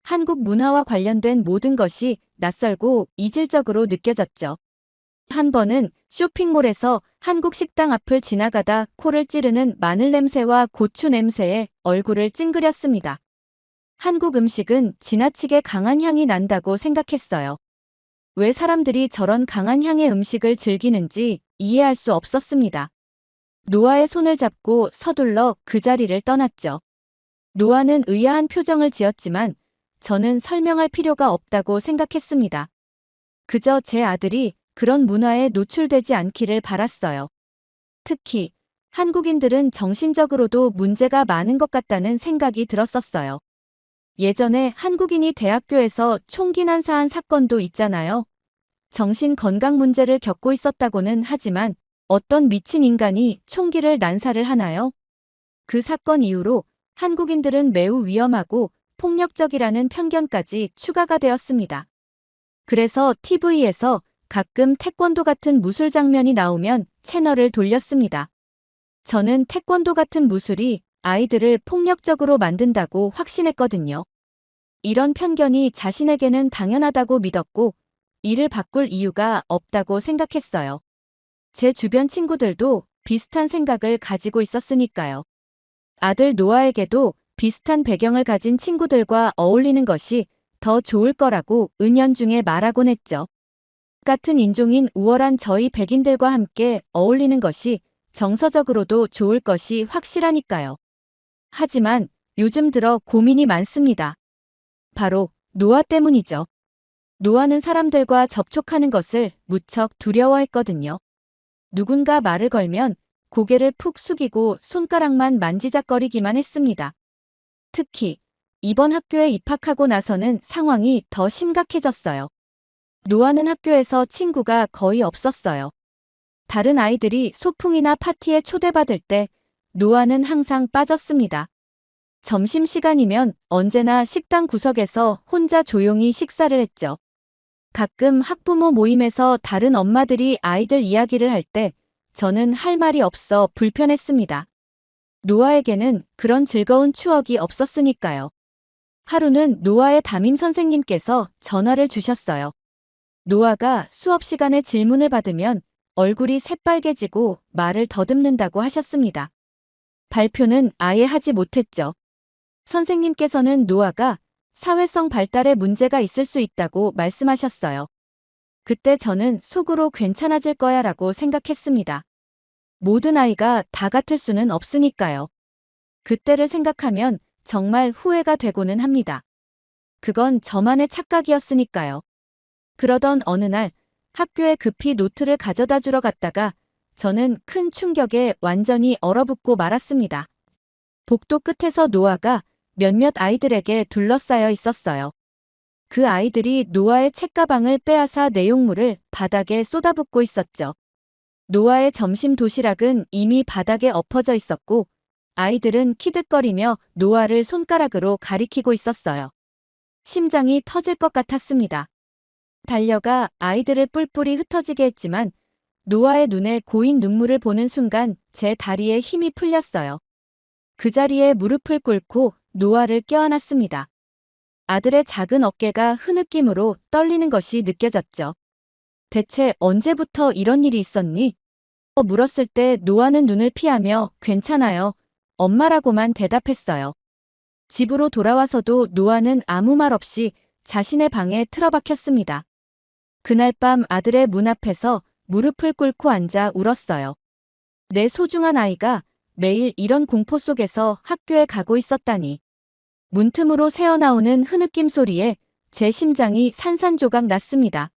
한국 문화와 관련된 모든 것이 낯설고 이질적으로 느껴졌죠. 한 번은 쇼핑몰에서 한국 식당 앞을 지나가다 코를 찌르는 마늘 냄새와 고추 냄새에 얼굴을 찡그렸습니다. 한국 음식은 지나치게 강한 향이 난다고 생각했어요. 왜 사람들이 저런 강한 향의 음식을 즐기는지 이해할 수 없었습니다. 노아의 손을 잡고 서둘러 그 자리를 떠났죠. 노아는 의아한 표정을 지었지만 저는 설명할 필요가 없다고 생각했습니다. 그저 제 아들이 그런 문화에 노출되지 않기를 바랐어요. 특히 한국인들은 정신적으로도 문제가 많은 것 같다는 생각이 들었었어요. 예전에 한국인이 대학교에서 총기 난사한 사건도 있잖아요. 정신 건강 문제를 겪고 있었다고는 하지만 어떤 미친 인간이 총기를 난사를 하나요? 그 사건 이후로 한국인들은 매우 위험하고 폭력적이라는 편견까지 추가가 되었습니다. 그래서 TV에서 가끔 태권도 같은 무술 장면이 나오면 채널을 돌렸습니다. 저는 태권도 같은 무술이 아이들을 폭력적으로 만든다고 확신했거든요. 이런 편견이 자신에게는 당연하다고 믿었고, 이를 바꿀 이유가 없다고 생각했어요. 제 주변 친구들도 비슷한 생각을 가지고 있었으니까요. 아들 노아에게도 비슷한 배경을 가진 친구들과 어울리는 것이 더 좋을 거라고 은연중에 말하곤 했죠. 같은 인종인 우월한 저희 백인들과 함께 어울리는 것이 정서적으로도 좋을 것이 확실하니까요. 하지만 요즘 들어 고민이 많습니다. 바로 노아 때문이죠. 노아는 사람들과 접촉하는 것을 무척 두려워했거든요. 누군가 말을 걸면 고개를 푹 숙이고 손가락만 만지작거리기만 했습니다. 특히 이번 학교에 입학하고 나서는 상황이 더 심각해졌어요. 노아는 학교에서 친구가 거의 없었어요. 다른 아이들이 소풍이나 파티에 초대받을 때 노아는 항상 빠졌습니다. 점심시간이면 언제나 식당 구석에서 혼자 조용히 식사를 했죠. 가끔 학부모 모임에서 다른 엄마들이 아이들 이야기를 할 때 저는 할 말이 없어 불편했습니다. 노아에게는 그런 즐거운 추억이 없었으니까요. 하루는 노아의 담임 선생님께서 전화를 주셨어요. 노아가 수업 시간에 질문을 받으면 얼굴이 새빨개지고 말을 더듬는다고 하셨습니다. 발표는 아예 하지 못했죠. 선생님께서는 노아가 사회성 발달에 문제가 있을 수 있다고 말씀하셨어요. 그때 저는 속으로 괜찮아질 거야 라고 생각했습니다. 모든 아이가 다 같을 수는 없으니까요. 그때를 생각하면 정말 후회가 되고는 합니다. 그건 저만의 착각이었으니까요. 그러던 어느 날 학교에 급히 노트를 가져다 주러 갔다가 저는 큰 충격에 완전히 얼어붙고 말았습니다. 복도 끝에서 노아가 몇몇 아이들에게 둘러싸여 있었어요. 그 아이들이 노아의 책가방을 빼앗아 내용물을 바닥에 쏟아붓고 있었죠. 노아의 점심 도시락은 이미 바닥에 엎어져 있었고 아이들은 키득거리며 노아를 손가락으로 가리키고 있었어요. 심장이 터질 것 같았습니다. 달려가 아이들을 뿔뿔이 흩어지게 했지만 노아의 눈에 고인 눈물을 보는 순간 제 다리에 힘이 풀렸어요. 그 자리에 무릎을 꿇고 노아를 껴안았습니다. 아들의 작은 어깨가 흐느낌으로 떨리는 것이 느껴졌죠. 대체 언제부터 이런 일이 있었니? 물었을 때 노아는 눈을 피하며 괜찮아요. 엄마라고만 대답했어요. 집으로 돌아와서도 노아는 아무 말 없이 자신의 방에 틀어박혔습니다. 그날 밤 아들의 문 앞에서 무릎을 꿇고 앉아 울었어요. 내 소중한 아이가 매일 이런 공포 속에서 학교에 가고 있었다니. 문틈으로 새어나오는 흐느낌 소리에 제 심장이 산산조각 났습니다.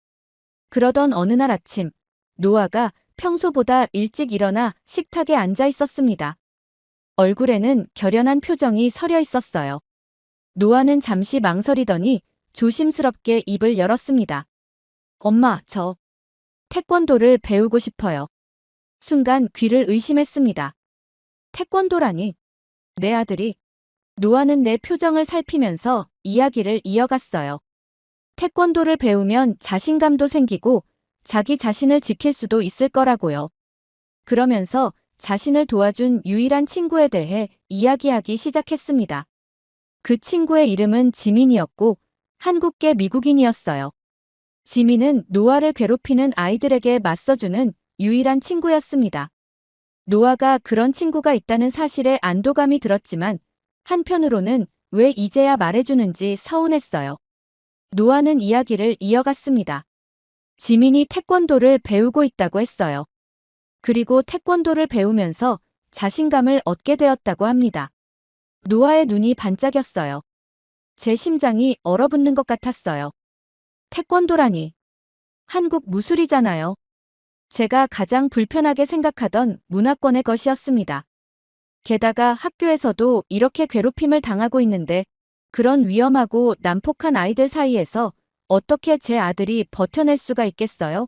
그러던 어느 날 아침, 노아가 평소보다 일찍 일어나 식탁에 앉아 있었습니다. 얼굴에는 결연한 표정이 서려 있었어요. 노아는 잠시 망설이더니 조심스럽게 입을 열었습니다. 엄마, 저 태권도를 배우고 싶어요. 순간 귀를 의심했습니다. 태권도라니? 내 아들이. 노아는 내 표정을 살피면서 이야기를 이어갔어요. 태권도를 배우면 자신감도 생기고 자기 자신을 지킬 수도 있을 거라고요. 그러면서 자신을 도와준 유일한 친구에 대해 이야기하기 시작했습니다. 그 친구의 이름은 지민이었고 한국계 미국인이었어요. 지민은 노아를 괴롭히는 아이들에게 맞서주는 유일한 친구였습니다. 노아가 그런 친구가 있다는 사실에 안도감이 들었지만 한편으로는 왜 이제야 말해주는지 서운했어요. 노아는 이야기를 이어갔습니다. 지민이 태권도를 배우고 있다고 했어요. 그리고 태권도를 배우면서 자신감을 얻게 되었다고 합니다. 노아의 눈이 반짝였어요. 제 심장이 얼어붙는 것 같았어요. 태권도라니. 한국 무술이잖아요. 제가 가장 불편하게 생각하던 문화권의 것이었습니다. 게다가 학교에서도 이렇게 괴롭힘을 당하고 있는데 그런 위험하고 난폭한 아이들 사이에서 어떻게 제 아들이 버텨낼 수가 있겠어요?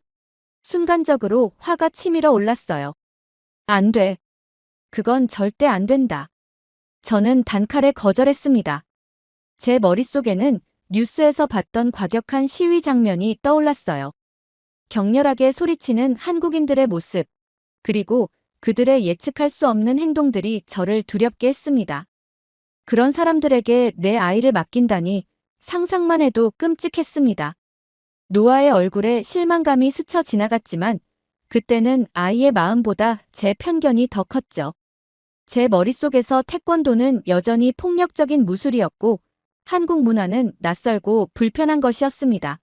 순간적으로 화가 치밀어 올랐어요. 안 돼. 그건 절대 안 된다. 저는 단칼에 거절했습니다. 제 머릿속에는 뉴스에서 봤던 과격한 시위 장면이 떠올랐어요. 격렬하게 소리치는 한국인들의 모습, 그리고 그들의 예측할 수 없는 행동들이 저를 두렵게 했습니다. 그런 사람들에게 내 아이를 맡긴다니 상상만 해도 끔찍했습니다. 노아의 얼굴에 실망감이 스쳐 지나갔지만 그때는 아이의 마음보다 제 편견이 더 컸죠. 제 머릿속에서 태권도는 여전히 폭력적인 무술이었고 한국 문화는 낯설고 불편한 것이었습니다.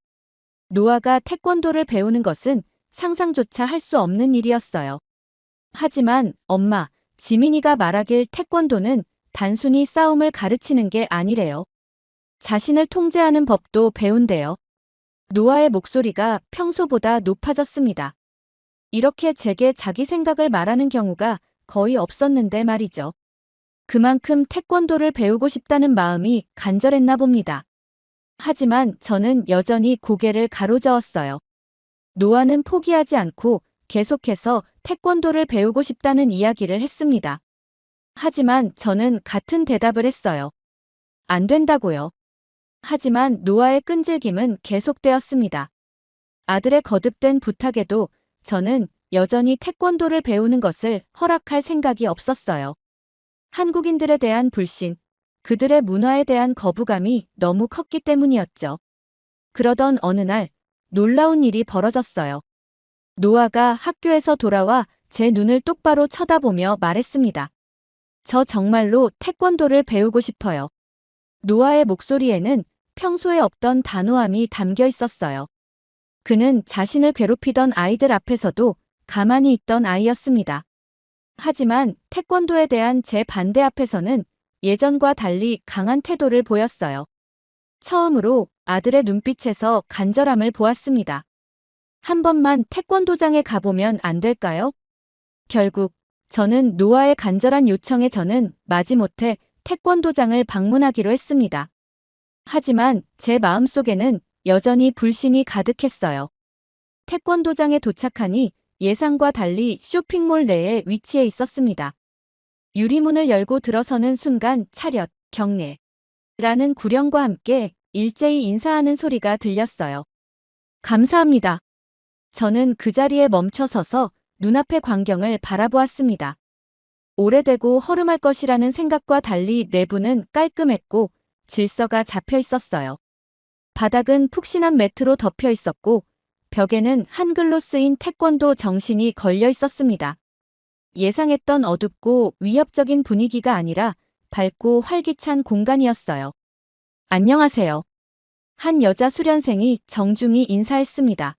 노아가 태권도를 배우는 것은 상상조차 할 수 없는 일이었어요. 하지만 엄마, 지민이가 말하길 태권도는 단순히 싸움을 가르치는 게 아니래요. 자신을 통제하는 법도 배운대요. 노아의 목소리가 평소보다 높아졌습니다. 이렇게 제게 자기 생각을 말하는 경우가 거의 없었는데 말이죠. 그만큼 태권도를 배우고 싶다는 마음이 간절했나 봅니다. 하지만 저는 여전히 고개를 가로저었어요. 노아는 포기하지 않고 계속해서 태권도를 배우고 싶다는 이야기를 했습니다. 하지만 저는 같은 대답을 했어요. 안 된다고요. 하지만 노아의 끈질김은 계속되었습니다. 아들의 거듭된 부탁에도 저는 여전히 태권도를 배우는 것을 허락할 생각이 없었어요. 한국인들에 대한 불신, 그들의 문화에 대한 거부감이 너무 컸기 때문이었죠. 그러던 어느 날 놀라운 일이 벌어졌어요. 노아가 학교에서 돌아와 제 눈을 똑바로 쳐다보며 말했습니다. 저 정말로 태권도를 배우고 싶어요. 노아의 목소리에는 평소에 없던 단호함이 담겨 있었어요. 그는 자신을 괴롭히던 아이들 앞에서도 가만히 있던 아이였습니다. 하지만 태권도에 대한 제 반대 앞에서는 예전과 달리 강한 태도를 보였어요. 처음으로 아들의 눈빛에서 간절함을 보았습니다. 한 번만 태권도장에 가보면 안 될까요? 결국 저는 노아의 간절한 요청에 저는 마지못해 태권도장을 방문하기로 했습니다. 하지만 제 마음속에는 여전히 불신이 가득했어요. 태권도장에 도착하니 예상과 달리 쇼핑몰 내에 위치해 있었습니다. 유리문을 열고 들어서는 순간 차렷, 경례 라는 구령과 함께 일제히 인사하는 소리가 들렸어요. 감사합니다. 저는 그 자리에 멈춰 서서 눈앞의 광경을 바라보았습니다. 오래되고 허름할 것이라는 생각과 달리 내부는 깔끔했고 질서가 잡혀 있었어요. 바닥은 푹신한 매트로 덮여 있었고 벽에는 한글로 쓰인 태권도 정신이 걸려 있었습니다. 예상했던 어둡고 위협적인 분위기가 아니라 밝고 활기찬 공간이었어요. 안녕하세요. 한 여자 수련생이 정중히 인사했습니다.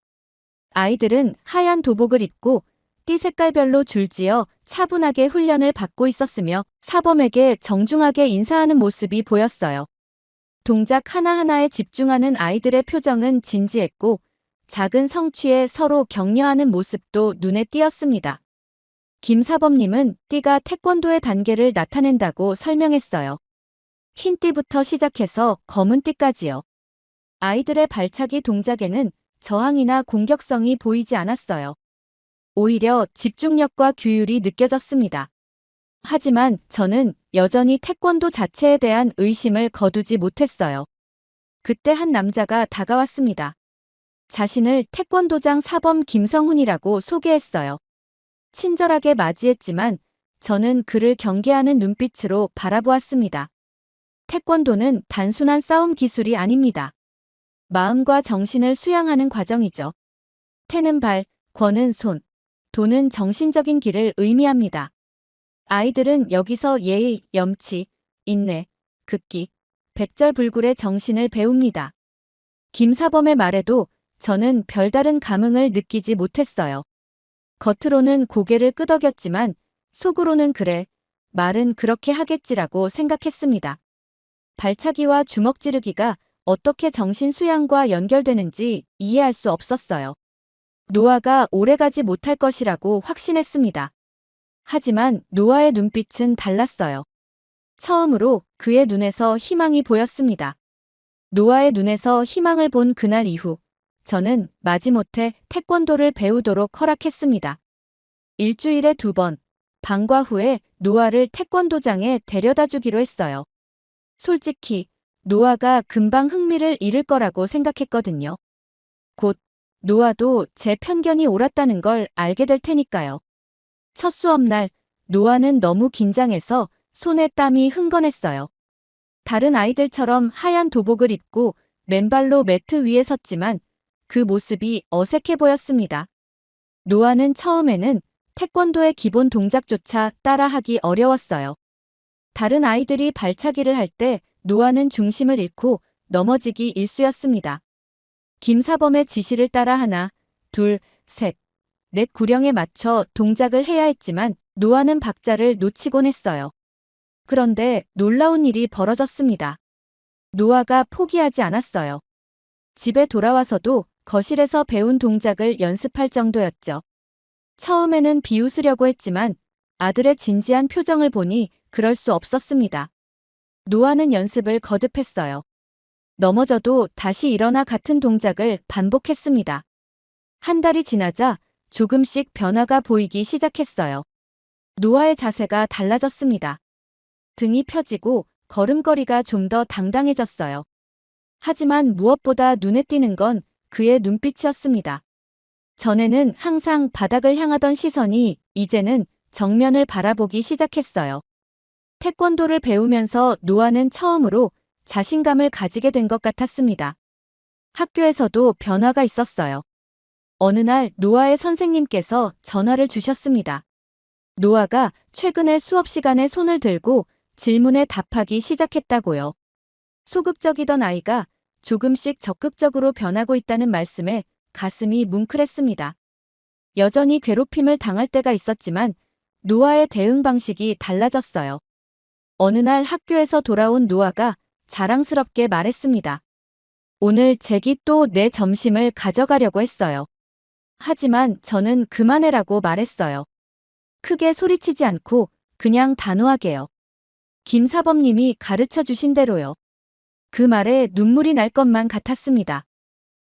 아이들은 하얀 도복을 입고 띠 색깔별로 줄지어 차분하게 훈련을 받고 있었으며 사범에게 정중하게 인사하는 모습이 보였어요. 동작 하나하나에 집중하는 아이들의 표정은 진지했고 작은 성취에 서로 격려하는 모습도 눈에 띄었습니다. 김사범님은 띠가 태권도의 단계를 나타낸다고 설명했어요. 흰 띠부터 시작해서 검은 띠까지요. 아이들의 발차기 동작에는 저항이나 공격성이 보이지 않았어요. 오히려 집중력과 규율이 느껴졌습니다. 하지만 저는 여전히 태권도 자체에 대한 의심을 거두지 못했어요. 그때 한 남자가 다가왔습니다. 자신을 태권도장 사범 김성훈이라고 소개했어요. 친절하게 맞이했지만 저는 그를 경계하는 눈빛으로 바라보았습니다. 태권도는 단순한 싸움 기술이 아닙니다. 마음과 정신을 수양하는 과정이죠. 태는 발, 권은 손, 도는 정신적인 길을 의미합니다. 아이들은 여기서 예의, 염치, 인내, 극기, 백절불굴의 정신을 배웁니다. 김사범의 말에도 저는 별다른 감흥을 느끼지 못했어요. 겉으로는 고개를 끄덕였지만 속으로는 그래, 말은 그렇게 하겠지라고 생각했습니다. 발차기와 주먹 찌르기가 어떻게 정신 수양과 연결되는지 이해할 수 없었어요. 노아가 오래가지 못할 것이라고 확신했습니다. 하지만 노아의 눈빛은 달랐어요. 처음으로 그의 눈에서 희망이 보였습니다. 노아의 눈에서 희망을 본 그날 이후 저는 마지못해 태권도를 배우도록 허락했습니다. 일주일에 2번, 방과 후에 노아를 태권도장에 데려다 주기로 했어요. 솔직히 노아가 금방 흥미를 잃을 거라고 생각했거든요. 곧 노아도 제 편견이 옳았다는 걸 알게 될 테니까요. 첫 수업날 노아는 너무 긴장해서 손에 땀이 흥건했어요. 다른 아이들처럼 하얀 도복을 입고 맨발로 매트 위에 섰지만 그 모습이 어색해 보였습니다. 노아는 처음에는 태권도의 기본 동작조차 따라하기 어려웠어요. 다른 아이들이 발차기를 할 때 노아는 중심을 잃고 넘어지기 일쑤였습니다. 김사범의 지시를 따라 하나, 둘, 셋, 넷 구령에 맞춰 동작을 해야 했지만 노아는 박자를 놓치곤 했어요. 그런데 놀라운 일이 벌어졌습니다. 노아가 포기하지 않았어요. 집에 돌아와서도 거실에서 배운 동작을 연습할 정도였죠. 처음에는 비웃으려고 했지만 아들의 진지한 표정을 보니 그럴 수 없었습니다. 노아는 연습을 거듭했어요. 넘어져도 다시 일어나 같은 동작을 반복했습니다. 한 달이 지나자 조금씩 변화가 보이기 시작했어요. 노아의 자세가 달라졌습니다. 등이 펴지고 걸음걸이가 좀 더 당당해졌어요. 하지만 무엇보다 눈에 띄는 건 그의 눈빛이었습니다. 전에는 항상 바닥을 향하던 시선이 이제는 정면을 바라보기 시작했어요. 태권도를 배우면서 노아는 처음으로 자신감을 가지게 된 것 같았습니다. 학교에서도 변화가 있었어요. 어느 날 노아의 선생님께서 전화를 주셨습니다. 노아가 최근에 수업 시간에 손을 들고 질문에 답하기 시작했다고요. 소극적이던 아이가 조금씩 적극적으로 변하고 있다는 말씀에 가슴이 뭉클했습니다. 여전히 괴롭힘을 당할 때가 있었지만 노아의 대응 방식이 달라졌어요. 어느 날 학교에서 돌아온 노아가 자랑스럽게 말했습니다. 오늘 잭이 또 내 점심을 가져가려고 했어요. 하지만 저는 그만해라고 말했어요. 크게 소리치지 않고 그냥 단호하게요. 김사범님이 가르쳐 주신 대로요. 그 말에 눈물이 날 것만 같았습니다.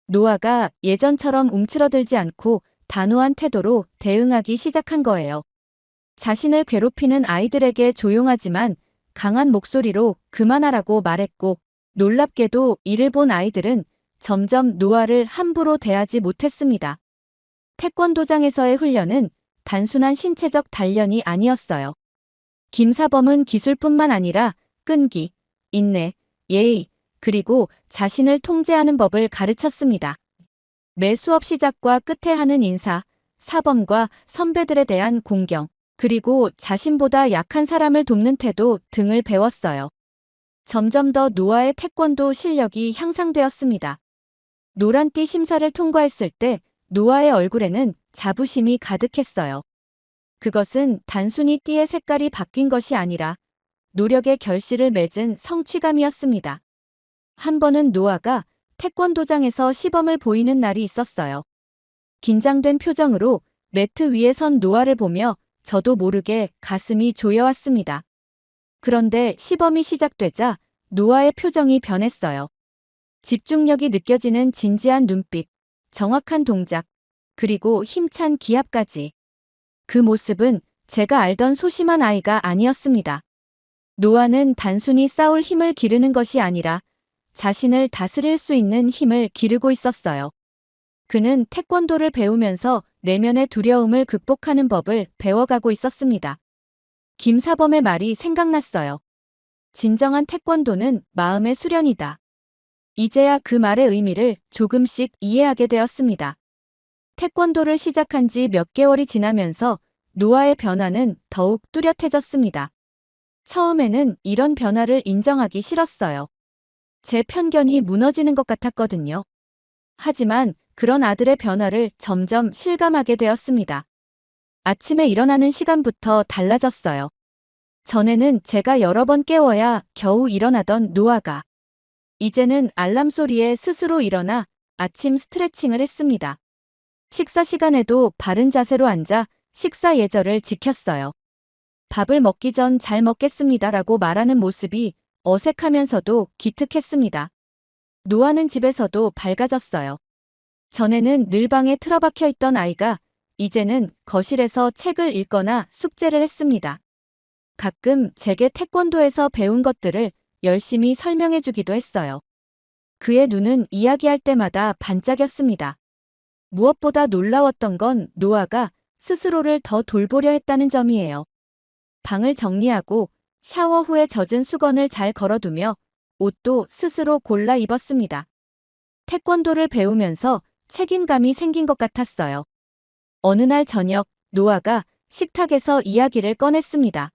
노아가 예전처럼 움츠러들지 않고 단호한 태도로 대응하기 시작한 거예요. 자신을 괴롭히는 아이들에게 조용하지만 강한 목소리로 그만하라고 말했고, 놀랍게도 이를 본 아이들은 점점 노아를 함부로 대하지 못했습니다. 태권도장에서의 훈련은 단순한 신체적 단련이 아니었어요. 김사범은 기술뿐만 아니라 끈기, 인내, 예의, 그리고 자신을 통제하는 법을 가르쳤습니다. 매 수업 시작과 끝에 하는 인사, 사범과 선배들에 대한 공경, 그리고 자신보다 약한 사람을 돕는 태도 등을 배웠어요. 점점 더 노아의 태권도 실력이 향상되었습니다. 노란띠 심사를 통과했을 때 노아의 얼굴에는 자부심이 가득했어요. 그것은 단순히 띠의 색깔이 바뀐 것이 아니라 노력의 결실을 맺은 성취감이었습니다. 한 번은 노아가 태권도장에서 시범을 보이는 날이 있었어요. 긴장된 표정으로 매트 위에 선 노아를 보며 저도 모르게 가슴이 조여왔습니다. 그런데 시범이 시작되자 노아의 표정이 변했어요. 집중력이 느껴지는 진지한 눈빛, 정확한 동작, 그리고 힘찬 기합까지. 그 모습은 제가 알던 소심한 아이가 아니었습니다. 노아는 단순히 싸울 힘을 기르는 것이 아니라 자신을 다스릴 수 있는 힘을 기르고 있었어요. 그는 태권도를 배우면서 내면의 두려움을 극복하는 법을 배워가고 있었습니다. 김사범의 말이 생각났어요. 진정한 태권도는 마음의 수련이다. 이제야 그 말의 의미를 조금씩 이해하게 되었습니다. 태권도를 시작한 지 몇 개월이 지나면서 노아의 변화는 더욱 뚜렷해졌습니다. 처음에는 이런 변화를 인정하기 싫었어요. 제 편견이 무너지는 것 같았거든요. 하지만 그런 아들의 변화를 점점 실감하게 되었습니다. 아침에 일어나는 시간부터 달라졌어요. 전에는 제가 여러 번 깨워야 겨우 일어나던 노아가 이제는 알람 소리에 스스로 일어나 아침 스트레칭을 했습니다. 식사 시간에도 바른 자세로 앉아 식사 예절을 지켰어요. 밥을 먹기 전 잘 먹겠습니다라고 말하는 모습이 어색하면서도 기특했습니다. 노아는 집에서도 밝아졌어요. 전에는 늘 방에 틀어박혀 있던 아이가 이제는 거실에서 책을 읽거나 숙제를 했습니다. 가끔 제게 태권도에서 배운 것들을 열심히 설명해 주기도 했어요. 그의 눈은 이야기할 때마다 반짝였습니다. 무엇보다 놀라웠던 건 노아가 스스로를 더 돌보려 했다는 점이에요. 방을 정리하고 샤워 후에 젖은 수건을 잘 걸어두며 옷도 스스로 골라 입었습니다. 태권도를 배우면서 책임감이 생긴 것 같았어요. 어느 날 저녁, 노아가 식탁에서 이야기를 꺼냈습니다.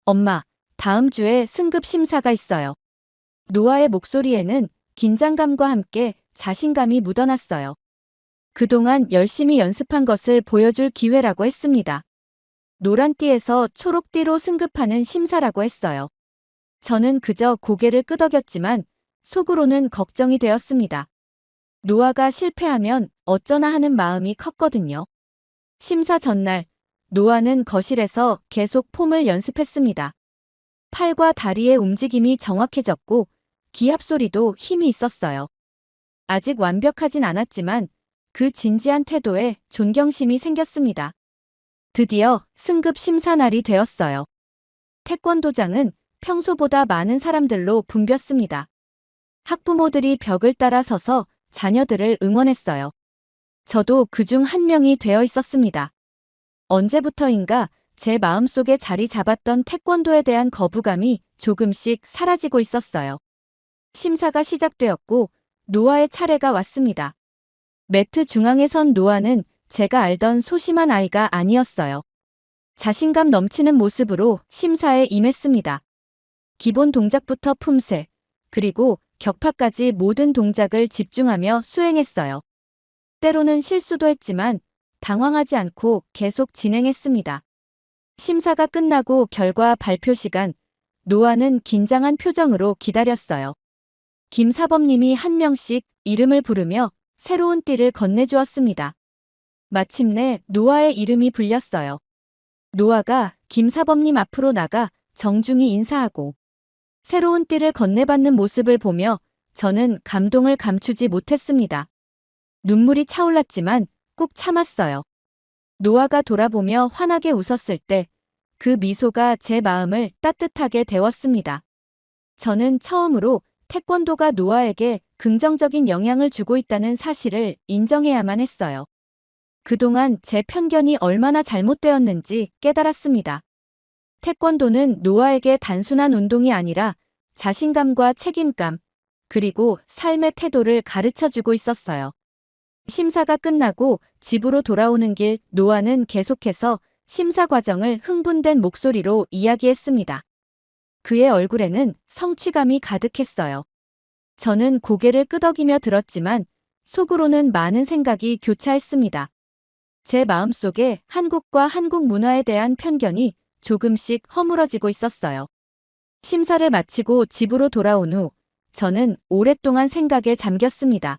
엄마, 다음 주에 승급 심사가 있어요. 노아의 목소리에는 긴장감과 함께 자신감이 묻어났어요. 그동안 열심히 연습한 것을 보여줄 기회라고 했습니다. 노란띠에서 초록띠로 승급하는 심사라고 했어요. 저는 그저 고개를 끄덕였지만 속으로는 걱정이 되었습니다. 노아가 실패하면 어쩌나 하는 마음이 컸거든요. 심사 전날, 노아는 거실에서 계속 폼을 연습했습니다. 팔과 다리의 움직임이 정확해졌고 기합 소리도 힘이 있었어요. 아직 완벽하진 않았지만 그 진지한 태도에 존경심이 생겼습니다. 드디어 승급 심사 날이 되었어요. 태권도장은 평소보다 많은 사람들로 붐볐습니다. 학부모들이 벽을 따라 서서 자녀들을 응원했어요. 저도 그중 한 명이 되어 있었습니다. 언제부터인가 제 마음속에 자리 잡았던 태권도에 대한 거부감이 조금씩 사라지고 있었어요. 심사가 시작되었고 노아의 차례가 왔습니다. 매트 중앙에 선 노아는 제가 알던 소심한 아이가 아니었어요. 자신감 넘치는 모습으로 심사에 임했습니다. 기본 동작부터 품새, 그리고 격파까지 모든 동작을 집중하며 수행했어요. 때로는 실수도 했지만 당황하지 않고 계속 진행했습니다. 심사가 끝나고 결과 발표 시간, 노아는 긴장한 표정으로 기다렸어요. 김사범님이 한 명씩 이름을 부르며 새로운 띠를 건네주었습니다. 마침내 노아의 이름이 불렸어요. 노아가 김사범님 앞으로 나가 정중히 인사하고 새로운 띠를 건네받는 모습을 보며 저는 감동을 감추지 못했습니다. 눈물이 차올랐지만 꾹 참았어요. 노아가 돌아보며 환하게 웃었을 때 그 미소가 제 마음을 따뜻하게 데웠습니다. 저는 처음으로 태권도가 노아에게 긍정적인 영향을 주고 있다는 사실을 인정해야만 했어요. 그동안 제 편견이 얼마나 잘못되었는지 깨달았습니다. 태권도는 노아에게 단순한 운동이 아니라 자신감과 책임감, 그리고 삶의 태도를 가르쳐주고 있었어요. 심사가 끝나고 집으로 돌아오는 길, 노아는 계속해서 심사 과정을 흥분된 목소리로 이야기했습니다. 그의 얼굴에는 성취감이 가득했어요. 저는 고개를 끄덕이며 들었지만 속으로는 많은 생각이 교차했습니다. 제 마음속에 한국과 한국 문화에 대한 편견이 조금씩 허물어지고 있었어요. 심사를 마치고 집으로 돌아온 후 저는 오랫동안 생각에 잠겼습니다.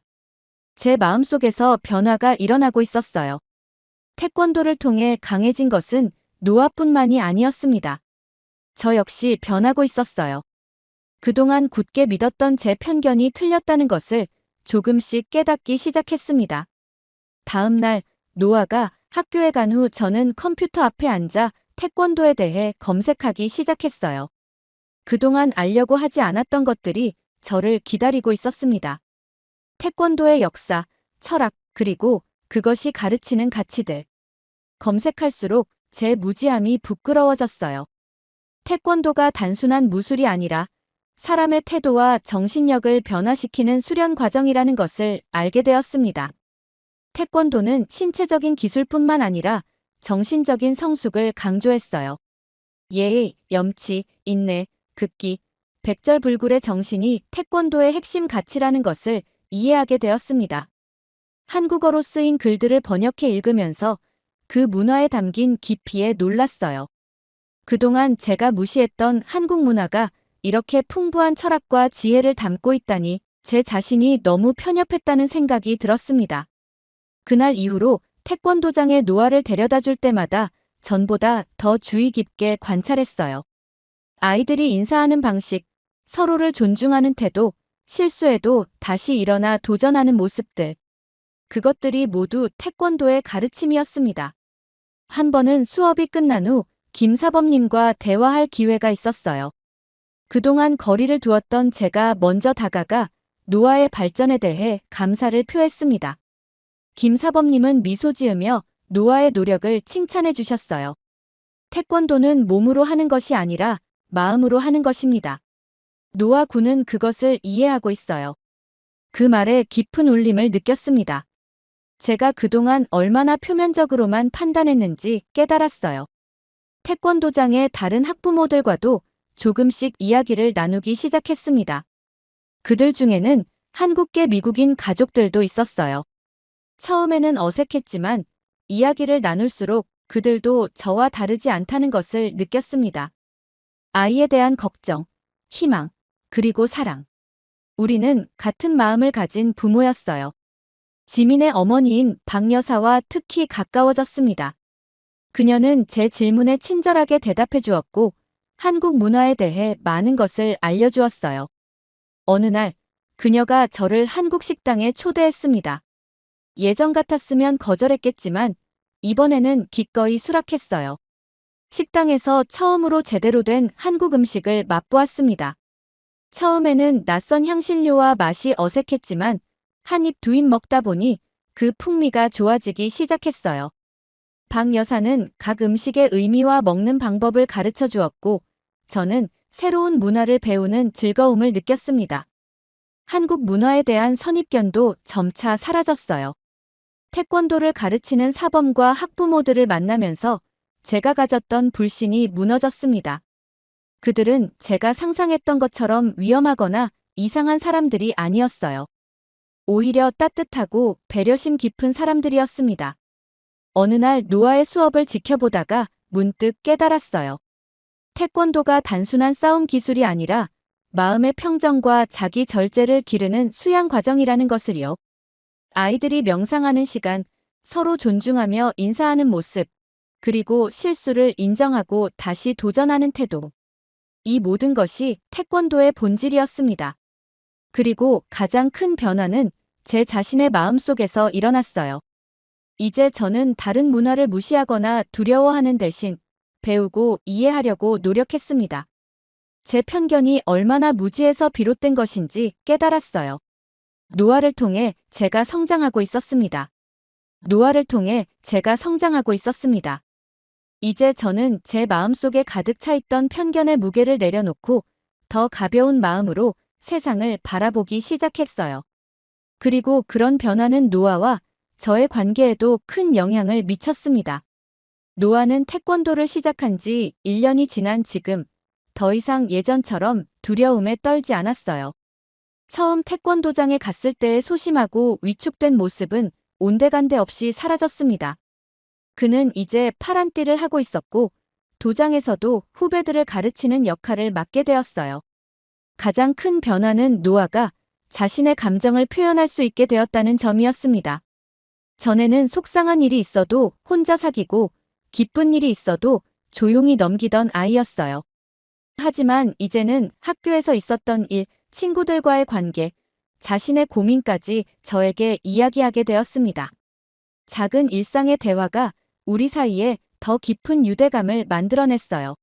제 마음속에서 변화가 일어나고 있었어요. 태권도를 통해 강해진 것은 노아뿐만이 아니었습니다. 저 역시 변하고 있었어요. 그동안 굳게 믿었던 제 편견이 틀렸다는 것을 조금씩 깨닫기 시작했습니다. 다음 날 노아가 학교에 간 후 저는 컴퓨터 앞에 앉아 태권도에 대해 검색하기 시작했어요. 그동안 알려고 하지 않았던 것들이 저를 기다리고 있었습니다. 태권도의 역사, 철학, 그리고 그것이 가르치는 가치들. 검색할수록 제 무지함이 부끄러워졌어요. 태권도가 단순한 무술이 아니라 사람의 태도와 정신력을 변화시키는 수련 과정이라는 것을 알게 되었습니다. 태권도는 신체적인 기술뿐만 아니라 정신적인 성숙을 강조했어요. 예의, 염치, 인내, 극기, 백절불굴의 정신이 태권도의 핵심 가치라는 것을 이해하게 되었습니다. 한국어로 쓰인 글들을 번역해 읽으면서 그 문화에 담긴 깊이에 놀랐어요. 그동안 제가 무시했던 한국 문화가 이렇게 풍부한 철학과 지혜를 담고 있다니 제 자신이 너무 편협했다는 생각이 들었습니다. 그날 이후로 태권도장에 노아를 데려다 줄 때마다 전보다 더 주의 깊게 관찰했어요. 아이들이 인사하는 방식, 서로를 존중하는 태도, 실수해도 다시 일어나 도전하는 모습들. 그것들이 모두 태권도의 가르침이었습니다. 한 번은 수업이 끝난 후 김사범님과 대화할 기회가 있었어요. 그동안 거리를 두었던 제가 먼저 다가가 노아의 발전에 대해 감사를 표했습니다. 김사범님은 미소 지으며 노아의 노력을 칭찬해 주셨어요. 태권도는 몸으로 하는 것이 아니라 마음으로 하는 것입니다. 노아 군은 그것을 이해하고 있어요. 그 말에 깊은 울림을 느꼈습니다. 제가 그동안 얼마나 표면적으로만 판단했는지 깨달았어요. 태권도장의 다른 학부모들과도 조금씩 이야기를 나누기 시작했습니다. 그들 중에는 한국계 미국인 가족들도 있었어요. 처음에는 어색했지만 이야기를 나눌수록 그들도 저와 다르지 않다는 것을 느꼈습니다. 아이에 대한 걱정, 희망, 그리고 사랑. 우리는 같은 마음을 가진 부모였어요. 지민의 어머니인 박 여사와 특히 가까워졌습니다. 그녀는 제 질문에 친절하게 대답해 주었고 한국 문화에 대해 많은 것을 알려주었어요. 어느 날 그녀가 저를 한국 식당에 초대했습니다. 예전 같았으면 거절했겠지만 이번에는 기꺼이 수락했어요. 식당에서 처음으로 제대로 된 한국 음식을 맛보았습니다. 처음에는 낯선 향신료와 맛이 어색했지만 한 입 두 입 먹다 보니 그 풍미가 좋아지기 시작했어요. 박 여사는 각 음식의 의미와 먹는 방법을 가르쳐 주었고 저는 새로운 문화를 배우는 즐거움을 느꼈습니다. 한국 문화에 대한 선입견도 점차 사라졌어요. 태권도를 가르치는 사범과 학부모들을 만나면서 제가 가졌던 불신이 무너졌습니다. 그들은 제가 상상했던 것처럼 위험하거나 이상한 사람들이 아니었어요. 오히려 따뜻하고 배려심 깊은 사람들이었습니다. 어느 날 노아의 수업을 지켜보다가 문득 깨달았어요. 태권도가 단순한 싸움 기술이 아니라 마음의 평정과 자기 절제를 기르는 수양 과정이라는 것을요. 아이들이 명상하는 시간, 서로 존중하며 인사하는 모습, 그리고 실수를 인정하고 다시 도전하는 태도. 이 모든 것이 태권도의 본질이었습니다. 그리고 가장 큰 변화는 제 자신의 마음속에서 일어났어요. 이제 저는 다른 문화를 무시하거나 두려워하는 대신 배우고 이해하려고 노력했습니다. 제 편견이 얼마나 무지에서 비롯된 것인지 깨달았어요. 노아를 통해 제가 성장하고 있었습니다. 노아를 통해 제가 성장하고 있었습니다. 이제 저는 제 마음속에 가득 차 있던 편견의 무게를 내려놓고 더 가벼운 마음으로 세상을 바라보기 시작했어요. 그리고 그런 변화는 노아와 저의 관계에도 큰 영향을 미쳤습니다. 노아는 태권도를 시작한 지 1년이 지난 지금 더 이상 예전처럼 두려움에 떨지 않았어요. 처음 태권도장에 갔을 때의 소심하고 위축된 모습은 온데간데 없이 사라졌습니다. 그는 이제 파란 띠를 하고 있었고 도장에서도 후배들을 가르치는 역할을 맡게 되었어요. 가장 큰 변화는 노아가 자신의 감정을 표현할 수 있게 되었다는 점이었습니다. 전에는 속상한 일이 있어도 혼자 사귀고 기쁜 일이 있어도 조용히 넘기던 아이였어요. 하지만 이제는 학교에서 있었던 일, 친구들과의 관계, 자신의 고민까지 저에게 이야기하게 되었습니다. 작은 일상의 대화가 우리 사이에 더 깊은 유대감을 만들어냈어요.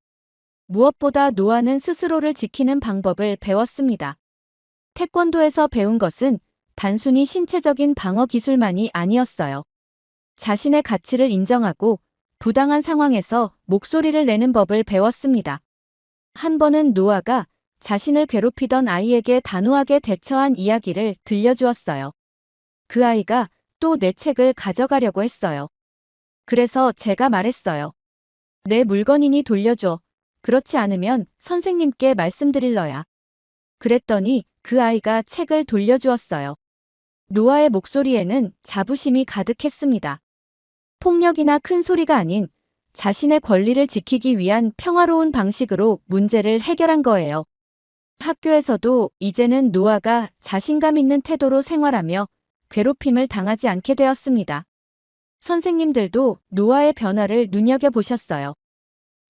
무엇보다 노아는 스스로를 지키는 방법을 배웠습니다. 태권도에서 배운 것은 단순히 신체적인 방어 기술만이 아니었어요. 자신의 가치를 인정하고 부당한 상황에서 목소리를 내는 법을 배웠습니다. 한 번은 노아가 자신을 괴롭히던 아이에게 단호하게 대처한 이야기를 들려주었어요. 그 아이가 또 내 책을 가져가려고 했어요. 그래서 제가 말했어요. 내 물건이니 돌려줘. 그렇지 않으면 선생님께 말씀드릴러야. 그랬더니 그 아이가 책을 돌려주었어요. 노아의 목소리에는 자부심이 가득했습니다. 폭력이나 큰 소리가 아닌 자신의 권리를 지키기 위한 평화로운 방식으로 문제를 해결한 거예요. 학교에서도 이제는 노아가 자신감 있는 태도로 생활하며 괴롭힘을 당하지 않게 되었습니다. 선생님들도 노아의 변화를 눈여겨보셨어요.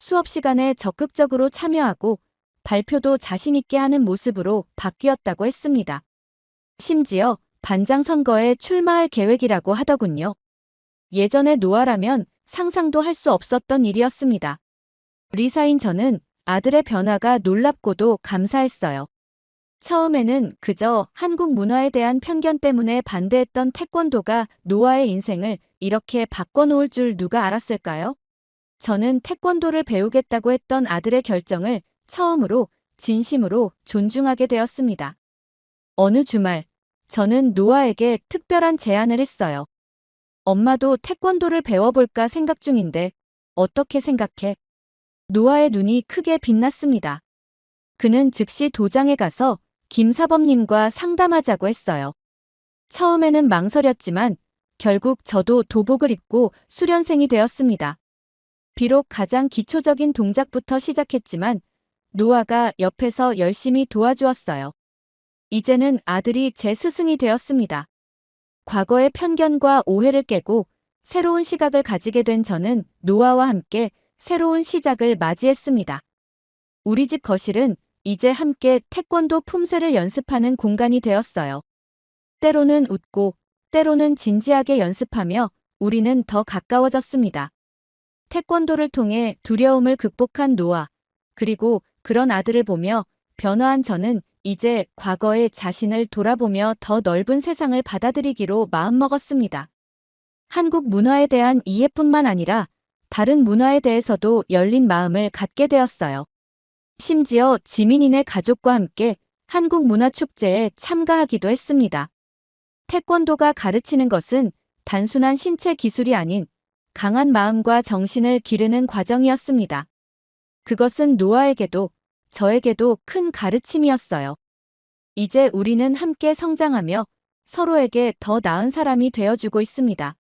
수업 시간에 적극적으로 참여하고 발표도 자신 있게 하는 모습으로 바뀌었다고 했습니다. 심지어 반장 선거에 출마할 계획이라고 하더군요. 예전에 노아라면 상상도 할 수 없었던 일이었습니다. 리사인 저는 아들의 변화가 놀랍고도 감사했어요. 처음에는 그저 한국 문화에 대한 편견 때문에 반대했던 태권도가 노아의 인생을 이렇게 바꿔놓을 줄 누가 알았을까요? 저는 태권도를 배우겠다고 했던 아들의 결정을 처음으로 진심으로 존중하게 되었습니다. 어느 주말, 저는 노아에게 특별한 제안을 했어요. 엄마도 태권도를 배워볼까 생각 중인데 어떻게 생각해? 노아의 눈이 크게 빛났습니다. 그는 즉시 도장에 가서 김사범님과 상담하자고 했어요. 처음에는 망설였지만 결국 저도 도복을 입고 수련생이 되었습니다. 비록 가장 기초적인 동작부터 시작했지만 노아가 옆에서 열심히 도와주었어요. 이제는 아들이 제 스승이 되었습니다. 과거의 편견과 오해를 깨고 새로운 시각을 가지게 된 저는 노아와 함께 새로운 시작을 맞이했습니다. 우리 집 거실은 이제 함께 태권도 품새를 연습하는 공간이 되었어요. 때로는 웃고 때로는 진지하게 연습하며 우리는 더 가까워졌습니다. 태권도를 통해 두려움을 극복한 노아, 그리고 그런 아들을 보며 변화한 저는 이제 과거의 자신을 돌아보며 더 넓은 세상을 받아들이기로 마음먹었습니다. 한국 문화에 대한 이해뿐만 아니라 다른 문화에 대해서도 열린 마음을 갖게 되었어요. 심지어 지민이네 가족과 함께 한국 문화축제에 참가하기도 했습니다. 태권도가 가르치는 것은 단순한 신체 기술이 아닌 강한 마음과 정신을 기르는 과정이었습니다. 그것은 노아에게도 저에게도 큰 가르침이었어요. 이제 우리는 함께 성장하며 서로에게 더 나은 사람이 되어주고 있습니다.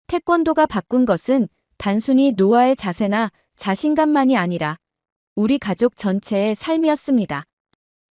태권도가 바꾼 것은 단순히 노아의 자세나 자신감만이 아니라 우리 가족 전체의 삶이었습니다.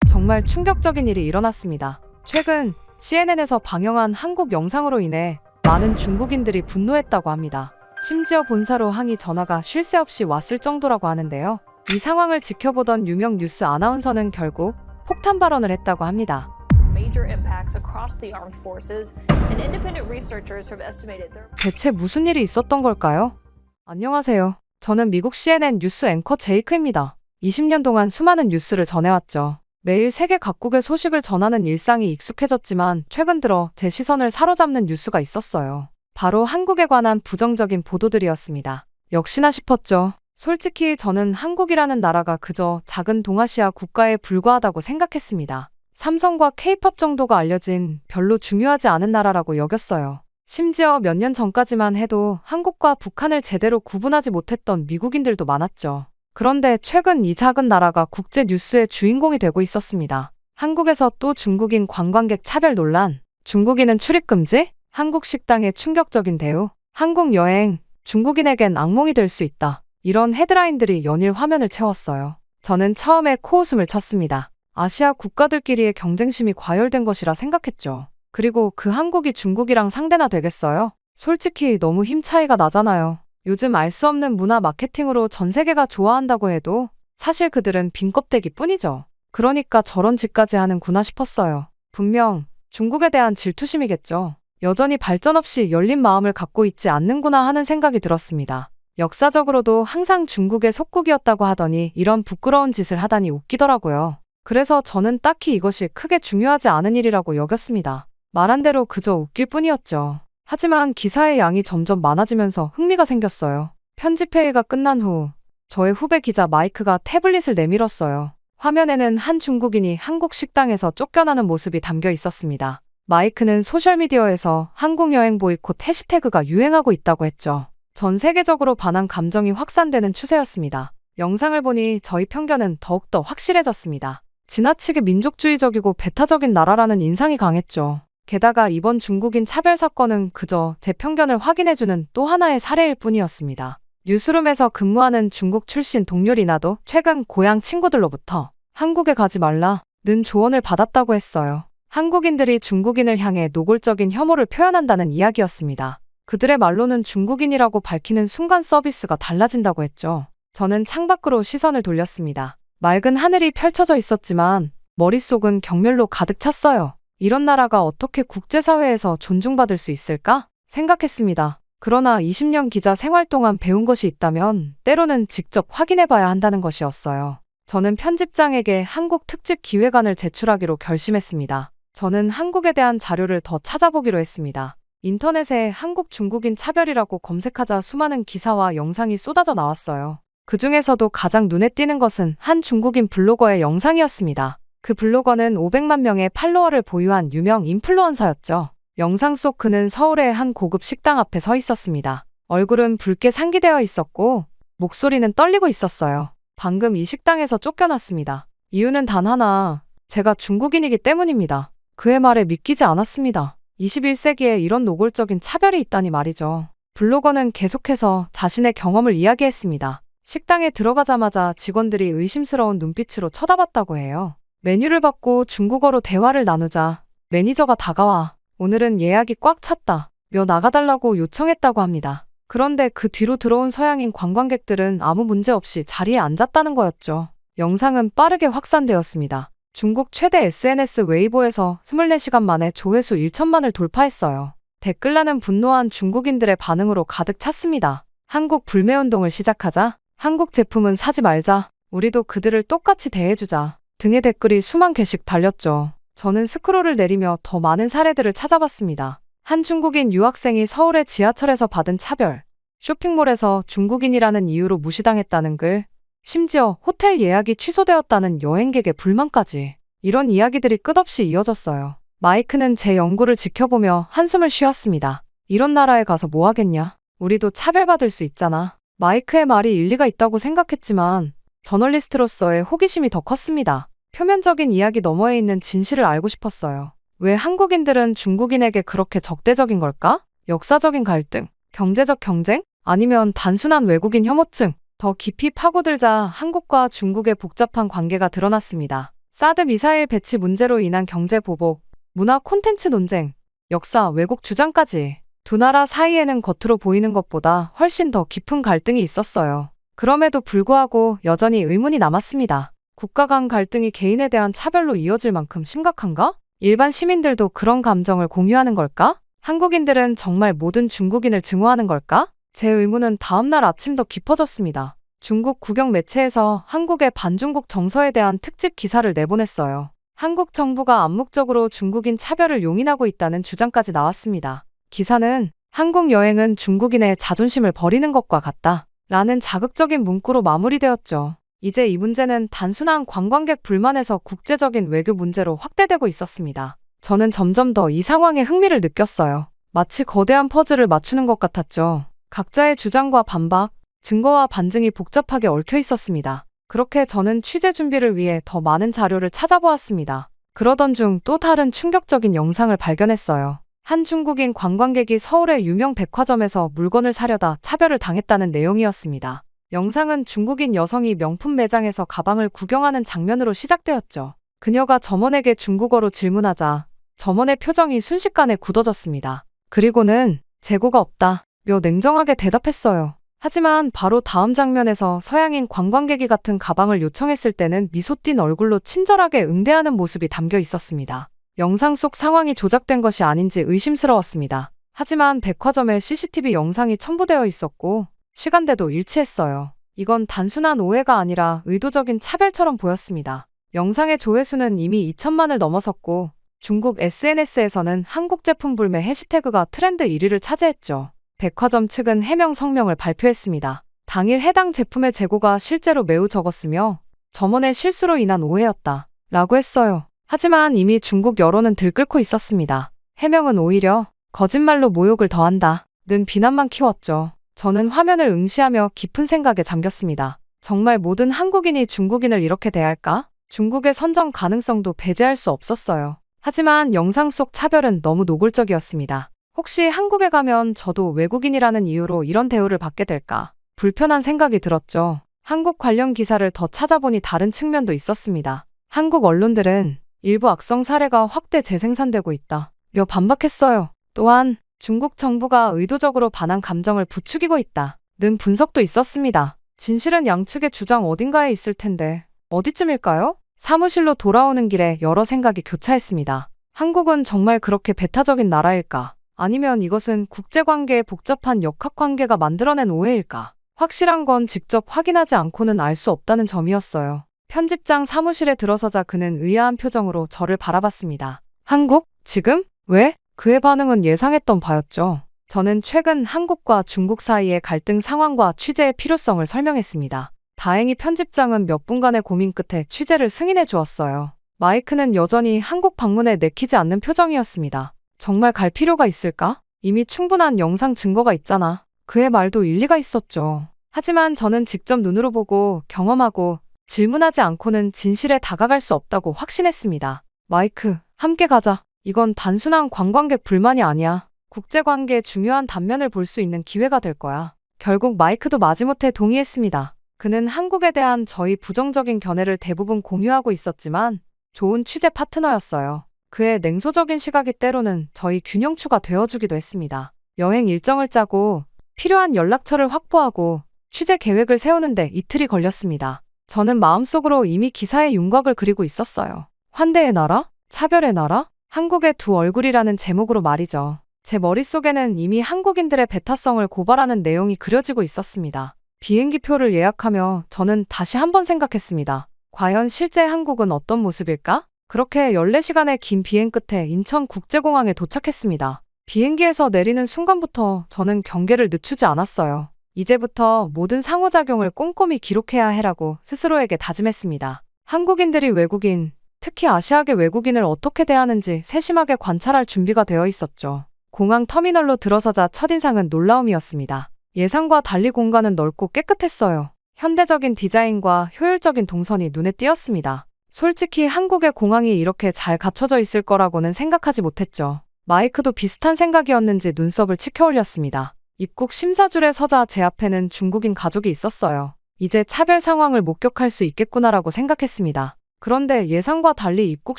정말 충격적인 일이 일어났습니다. 최근 CNN에서 방영한 한국 영상으로 인해 많은 중국인들이 분노했다고 합니다. 심지어 본사로 항의 전화가 쉴 새 없이 왔을 정도라고 하는데요. 이 상황을 지켜보던 유명 뉴스 아나운서는 결국 폭탄 발언을 했다고 합니다. Major impacts across the armed forces, and independent researchers have estimated there. 대체 무슨 일이 있었던 걸까요? 안녕하세요. 저는 미국 CNN 뉴스 앵커 제이크입니다. 20년 동안 수많은 뉴스를 전해왔죠. 매일 세계 각국의 소식을 전하는 일상이 익숙해졌지만 최근 들어 제 시선을 사로잡는 뉴스가 있었어요. 바로 한국에 관한 부정적인 보도들이었습니다. 역시나 싶었죠. 솔직히 저는 한국이라는 나라가 그저 작은 동아시아 국가에 불과하다고 생각했습니다. 삼성과 K-팝 정도가 알려진 별로 중요하지 않은 나라라고 여겼어요. 심지어 몇 년 전까지만 해도 한국과 북한을 제대로 구분하지 못했던 미국인들도 많았죠. 그런데 최근 이 작은 나라가 국제 뉴스의 주인공이 되고 있었습니다. 한국에서 또 중국인 관광객 차별 논란, 중국인은 출입 금지, 한국 식당의 충격적인 대우, 한국 여행, 중국인에겐 악몽이 될 수 있다. 이런 헤드라인들이 연일 화면을 채웠어요. 저는 처음에 코웃음을 쳤습니다. 아시아 국가들끼리의 경쟁심이 과열된 것이라 생각했죠. 그리고 그 한국이 중국이랑 상대나 되겠어요? 솔직히 너무 힘 차이가 나잖아요. 요즘 알 수 없는 문화 마케팅으로 전 세계가 좋아한다고 해도 사실 그들은 빈 껍데기 뿐이죠. 그러니까 저런 짓까지 하는구나 싶었어요. 분명 중국에 대한 질투심이겠죠. 여전히 발전 없이 열린 마음을 갖고 있지 않는구나 하는 생각이 들었습니다. 역사적으로도 항상 중국의 속국이었다고 하더니 이런 부끄러운 짓을 하다니 웃기더라고요. 그래서 저는 딱히 이것이 크게 중요하지 않은 일이라고 여겼습니다. 말한 대로 그저 웃길 뿐이었죠. 하지만 기사의 양이 점점 많아지면서 흥미가 생겼어요. 편집회의가 끝난 후 저의 후배 기자 마이크가 태블릿을 내밀었어요. 화면에는 한 중국인이 한국 식당에서 쫓겨나는 모습이 담겨 있었습니다. 마이크는 소셜미디어에서 한국 여행 보이콧 해시태그가 유행하고 있다고 했죠. 전 세계적으로 반한 감정이 확산되는 추세였습니다. 영상을 보니 저희 편견은 더욱더 확실해졌습니다. 지나치게 민족주의적이고 배타적인 나라라는 인상이 강했죠. 게다가 이번 중국인 차별 사건은 그저 제 편견을 확인해주는 또 하나의 사례일 뿐이었습니다. 뉴스룸에서 근무하는 중국 출신 동료 리나도 최근 고향 친구들로부터 한국에 가지 말라는 조언을 받았다고 했어요. 한국인들이 중국인을 향해 노골적인 혐오를 표현한다는 이야기였습니다. 그들의 말로는 중국인이라고 밝히는 순간 서비스가 달라진다고 했죠. 저는 창밖으로 시선을 돌렸습니다. 맑은 하늘이 펼쳐져 있었지만 머릿속은 경멸로 가득 찼어요. 이런 나라가 어떻게 국제사회에서 존중받을 수 있을까? 생각했습니다. 그러나 20년 기자 생활 동안 배운 것이 있다면 때로는 직접 확인해봐야 한다는 것이었어요. 저는 편집장에게 한국 특집 기획안을 제출하기로 결심했습니다. 저는 한국에 대한 자료를 더 찾아보기로 했습니다. 인터넷에 한국 중국인 차별이라고 검색하자 수많은 기사와 영상이 쏟아져 나왔어요. 그 중에서도 가장 눈에 띄는 것은 한 중국인 블로거의 영상이었습니다. 그 블로거는 500만 명의 팔로워를 보유한 유명 인플루언서였죠. 영상 속 그는 서울의 한 고급 식당 앞에 서 있었습니다. 얼굴은 붉게 상기되어 있었고 목소리는 떨리고 있었어요. 방금 이 식당에서 쫓겨났습니다. 이유는 단 하나, 제가 중국인이기 때문입니다. 그의 말에 믿기지 않았습니다. 21세기에 이런 노골적인 차별이 있다니 말이죠. 블로거는 계속해서 자신의 경험을 이야기했습니다. 식당에 들어가자마자 직원들이 의심스러운 눈빛으로 쳐다봤다고 해요. 메뉴를 받고 중국어로 대화를 나누자 매니저가 다가와 오늘은 예약이 꽉 찼다. 며 나가달라고 요청했다고 합니다. 그런데 그 뒤로 들어온 서양인 관광객들은 아무 문제 없이 자리에 앉았다는 거였죠. 영상은 빠르게 확산되었습니다. 중국 최대 SNS 웨이보에서 24시간 만에 조회수 1천만을 돌파했어요. 댓글란은 분노한 중국인들의 반응으로 가득 찼습니다. 한국 불매운동을 시작하자, 한국 제품은 사지 말자, 우리도 그들을 똑같이 대해주자 등의 댓글이 수만 개씩 달렸죠. 저는 스크롤을 내리며 더 많은 사례들을 찾아봤습니다. 한 중국인 유학생이 서울의 지하철에서 받은 차별, 쇼핑몰에서 중국인이라는 이유로 무시당했다는 글, 심지어 호텔 예약이 취소되었다는 여행객의 불만까지. 이런 이야기들이 끝없이 이어졌어요. 마이크는 제 연구를 지켜보며 한숨을 쉬었습니다. 이런 나라에 가서 뭐 하겠냐? 우리도 차별받을 수 있잖아. 마이크의 말이 일리가 있다고 생각했지만 저널리스트로서의 호기심이 더 컸습니다. 표면적인 이야기 너머에 있는 진실을 알고 싶었어요. 왜 한국인들은 중국인에게 그렇게 적대적인 걸까? 역사적인 갈등, 경제적 경쟁? 아니면 단순한 외국인 혐오증? 더 깊이 파고들자 한국과 중국의 복잡한 관계가 드러났습니다. 사드 미사일 배치 문제로 인한 경제 보복, 문화 콘텐츠 논쟁, 역사 왜곡 주장까지 두 나라 사이에는 겉으로 보이는 것보다 훨씬 더 깊은 갈등이 있었어요. 그럼에도 불구하고 여전히 의문이 남았습니다. 국가 간 갈등이 개인에 대한 차별로 이어질 만큼 심각한가? 일반 시민들도 그런 감정을 공유하는 걸까? 한국인들은 정말 모든 중국인을 증오하는 걸까? 제 의문은 다음날 아침 더 깊어졌습니다. 중국 국영 매체에서 한국의 반중국 정서에 대한 특집 기사를 내보냈어요. 한국 정부가 암묵적으로 중국인 차별을 용인하고 있다는 주장까지 나왔습니다. 기사는 한국 여행은 중국인의 자존심을 버리는 것과 같다 라는 자극적인 문구로 마무리되었죠. 이제 이 문제는 단순한 관광객 불만에서 국제적인 외교 문제로 확대되고 있었습니다. 저는 점점 더 이 상황에 흥미를 느꼈어요. 마치 거대한 퍼즐을 맞추는 것 같았죠. 각자의 주장과 반박, 증거와 반증이 복잡하게 얽혀 있었습니다. 그렇게 저는 취재 준비를 위해 더 많은 자료를 찾아보았습니다. 그러던 중 또 다른 충격적인 영상을 발견했어요. 한 중국인 관광객이 서울의 유명 백화점에서 물건을 사려다 차별을 당했다는 내용이었습니다. 영상은 중국인 여성이 명품 매장에서 가방을 구경하는 장면으로 시작되었죠. 그녀가 점원에게 중국어로 질문하자 점원의 표정이 순식간에 굳어졌습니다. 그리고는 재고가 없다 며 냉정하게 대답했어요. 하지만 바로 다음 장면에서 서양인 관광객이 같은 가방을 요청했을 때는 미소 띤 얼굴로 친절하게 응대하는 모습이 담겨 있었습니다. 영상 속 상황이 조작된 것이 아닌지 의심스러웠습니다. 하지만 백화점에 CCTV 영상이 첨부되어 있었고 시간대도 일치했어요. 이건 단순한 오해가 아니라 의도적인 차별처럼 보였습니다. 영상의 조회수는 이미 2천만을 넘어섰고 중국 SNS에서는 한국 제품 불매 해시태그가 트렌드 1위를 차지했죠. 백화점 측은 해명 성명을 발표했습니다. 당일 해당 제품의 재고가 실제로 매우 적었으며 점원의 실수로 인한 오해였다 라고 했어요. 하지만 이미 중국 여론은 들끓고 있었습니다. 해명은 오히려 거짓말로 모욕을 더한다 는 비난만 키웠죠. 저는 화면을 응시하며 깊은 생각에 잠겼습니다. 정말 모든 한국인이 중국인을 이렇게 대할까? 중국의 선정 가능성도 배제할 수 없었어요. 하지만 영상 속 차별은 너무 노골적이었습니다. 혹시 한국에 가면 저도 외국인이라는 이유로 이런 대우를 받게 될까? 불편한 생각이 들었죠. 한국 관련 기사를 더 찾아보니 다른 측면도 있었습니다. 한국 언론들은 일부 악성 사례가 확대 재생산되고 있다 며 반박했어요. 또한 중국 정부가 의도적으로 반한 감정을 부추기고 있다 는 분석도 있었습니다. 진실은 양측의 주장 어딘가에 있을 텐데 어디쯤일까요? 사무실로 돌아오는 길에 여러 생각이 교차했습니다. 한국은 정말 그렇게 배타적인 나라일까? 아니면 이것은 국제관계의 복잡한 역학관계가 만들어낸 오해일까? 확실한 건 직접 확인하지 않고는 알 수 없다는 점이었어요. 편집장 사무실에 들어서자 그는 의아한 표정으로 저를 바라봤습니다. 한국? 지금? 왜? 그의 반응은 예상했던 바였죠. 저는 최근 한국과 중국 사이의 갈등 상황과 취재의 필요성을 설명했습니다. 다행히 편집장은 몇 분간의 고민 끝에 취재를 승인해 주었어요. 마이크는 여전히 한국 방문에 내키지 않는 표정이었습니다. 정말 갈 필요가 있을까? 이미 충분한 영상 증거가 있잖아. 그의 말도 일리가 있었죠. 하지만 저는 직접 눈으로 보고 경험하고 질문하지 않고는 진실에 다가갈 수 없다고 확신했습니다. 마이크, 함께 가자. 이건 단순한 관광객 불만이 아니야. 국제관계의 중요한 단면을 볼 수 있는 기회가 될 거야. 결국 마이크도 마지못해 동의했습니다. 그는 한국에 대한 저희 부정적인 견해를 대부분 공유하고 있었지만 좋은 취재 파트너였어요. 그의 냉소적인 시각이 때로는 저희 균형추가 되어주기도 했습니다. 여행 일정을 짜고 필요한 연락처를 확보하고 취재 계획을 세우는데 이틀이 걸렸습니다. 저는 마음속으로 이미 기사의 윤곽을 그리고 있었어요. 환대의 나라? 차별의 나라? 한국의 두 얼굴이라는 제목으로 말이죠. 제 머릿속에는 이미 한국인들의 배타성을 고발하는 내용이 그려지고 있었습니다. 비행기표를 예약하며 저는 다시 한번 생각했습니다. 과연 실제 한국은 어떤 모습일까? 그렇게 14시간의 긴 비행 끝에 인천국제공항에 도착했습니다. 비행기에서 내리는 순간부터 저는 경계를 늦추지 않았어요. 이제부터 모든 상호작용을 꼼꼼히 기록해야 해라고 스스로에게 다짐했습니다. 한국인들이 외국인, 특히 아시아계 외국인을 어떻게 대하는지 세심하게 관찰할 준비가 되어 있었죠. 공항 터미널로 들어서자 첫인상은 놀라움이었습니다. 예상과 달리 공간은 넓고 깨끗했어요. 현대적인 디자인과 효율적인 동선이 눈에 띄었습니다. 솔직히 한국의 공항이 이렇게 잘 갖춰져 있을 거라고는 생각하지 못했죠. 마이크도 비슷한 생각이었는지 눈썹을 치켜 올렸습니다. 입국 심사줄에 서자 제 앞에는 중국인 가족이 있었어요. 이제 차별 상황을 목격할 수 있겠구나라고 생각했습니다. 그런데 예상과 달리 입국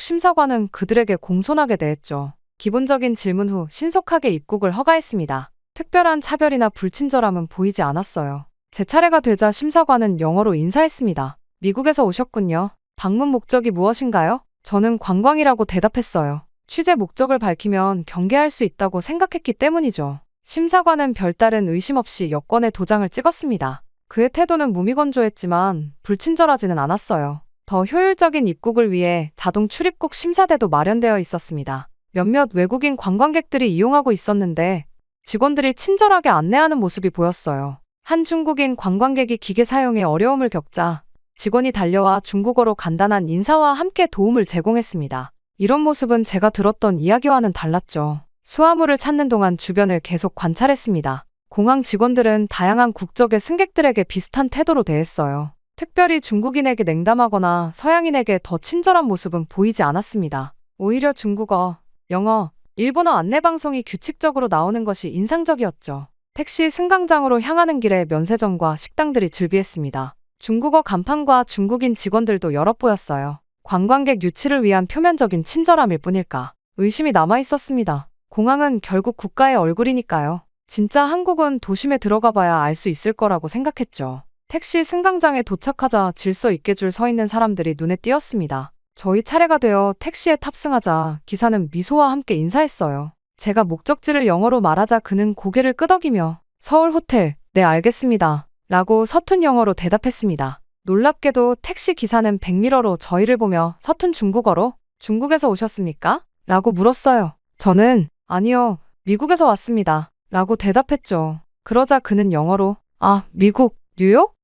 심사관은 그들에게 공손하게 대했죠. 기본적인 질문 후 신속하게 입국을 허가했습니다. 특별한 차별이나 불친절함은 보이지 않았어요. 제 차례가 되자 심사관은 영어로 인사했습니다. 미국에서 오셨군요. 방문 목적이 무엇인가요? 저는 관광이라고 대답했어요. 취재 목적을 밝히면 경계할 수 있다고 생각했기 때문이죠. 심사관은 별다른 의심 없이 여권에 도장을 찍었습니다. 그의 태도는 무미건조했지만 불친절하지는 않았어요. 더 효율적인 입국을 위해 자동 출입국 심사대도 마련되어 있었습니다. 몇몇 외국인 관광객들이 이용하고 있었는데 직원들이 친절하게 안내하는 모습이 보였어요. 한 중국인 관광객이 기계 사용에 어려움을 겪자 직원이 달려와 중국어로 간단한 인사와 함께 도움을 제공했습니다. 이런 모습은 제가 들었던 이야기와는 달랐죠. 수화물을 찾는 동안 주변을 계속 관찰했습니다. 공항 직원들은 다양한 국적의 승객들에게 비슷한 태도로 대했어요. 특별히 중국인에게 냉담하거나 서양인에게 더 친절한 모습은 보이지 않았습니다. 오히려 중국어, 영어, 일본어 안내방송이 규칙적으로 나오는 것이 인상적이었죠. 택시 승강장으로 향하는 길에 면세점과 식당들이 즐비했습니다. 중국어 간판과 중국인 직원들도 여러 보였어요. 관광객 유치를 위한 표면적인 친절함일 뿐일까? 의심이 남아 있었습니다. 공항은 결국 국가의 얼굴이니까요. 진짜 한국은 도심에 들어가 봐야 알 수 있을 거라고 생각했죠. 택시 승강장에 도착하자 질서 있게 줄 서 있는 사람들이 눈에 띄었습니다. 저희 차례가 되어 택시에 탑승하자 기사는 미소와 함께 인사했어요. 제가 목적지를 영어로 말하자 그는 고개를 끄덕이며 서울 호텔, 네 알겠습니다. 라고 서툰 영어로 대답했습니다. 놀랍게도 택시 기사는 백미러로 저희를 보며 서툰 중국어로 중국에서 오셨습니까? 라고 물었어요. 저는 아니요, 미국에서 왔습니다. 라고 대답했죠. 그러자 그는 영어로 아, 미국, 뉴욕?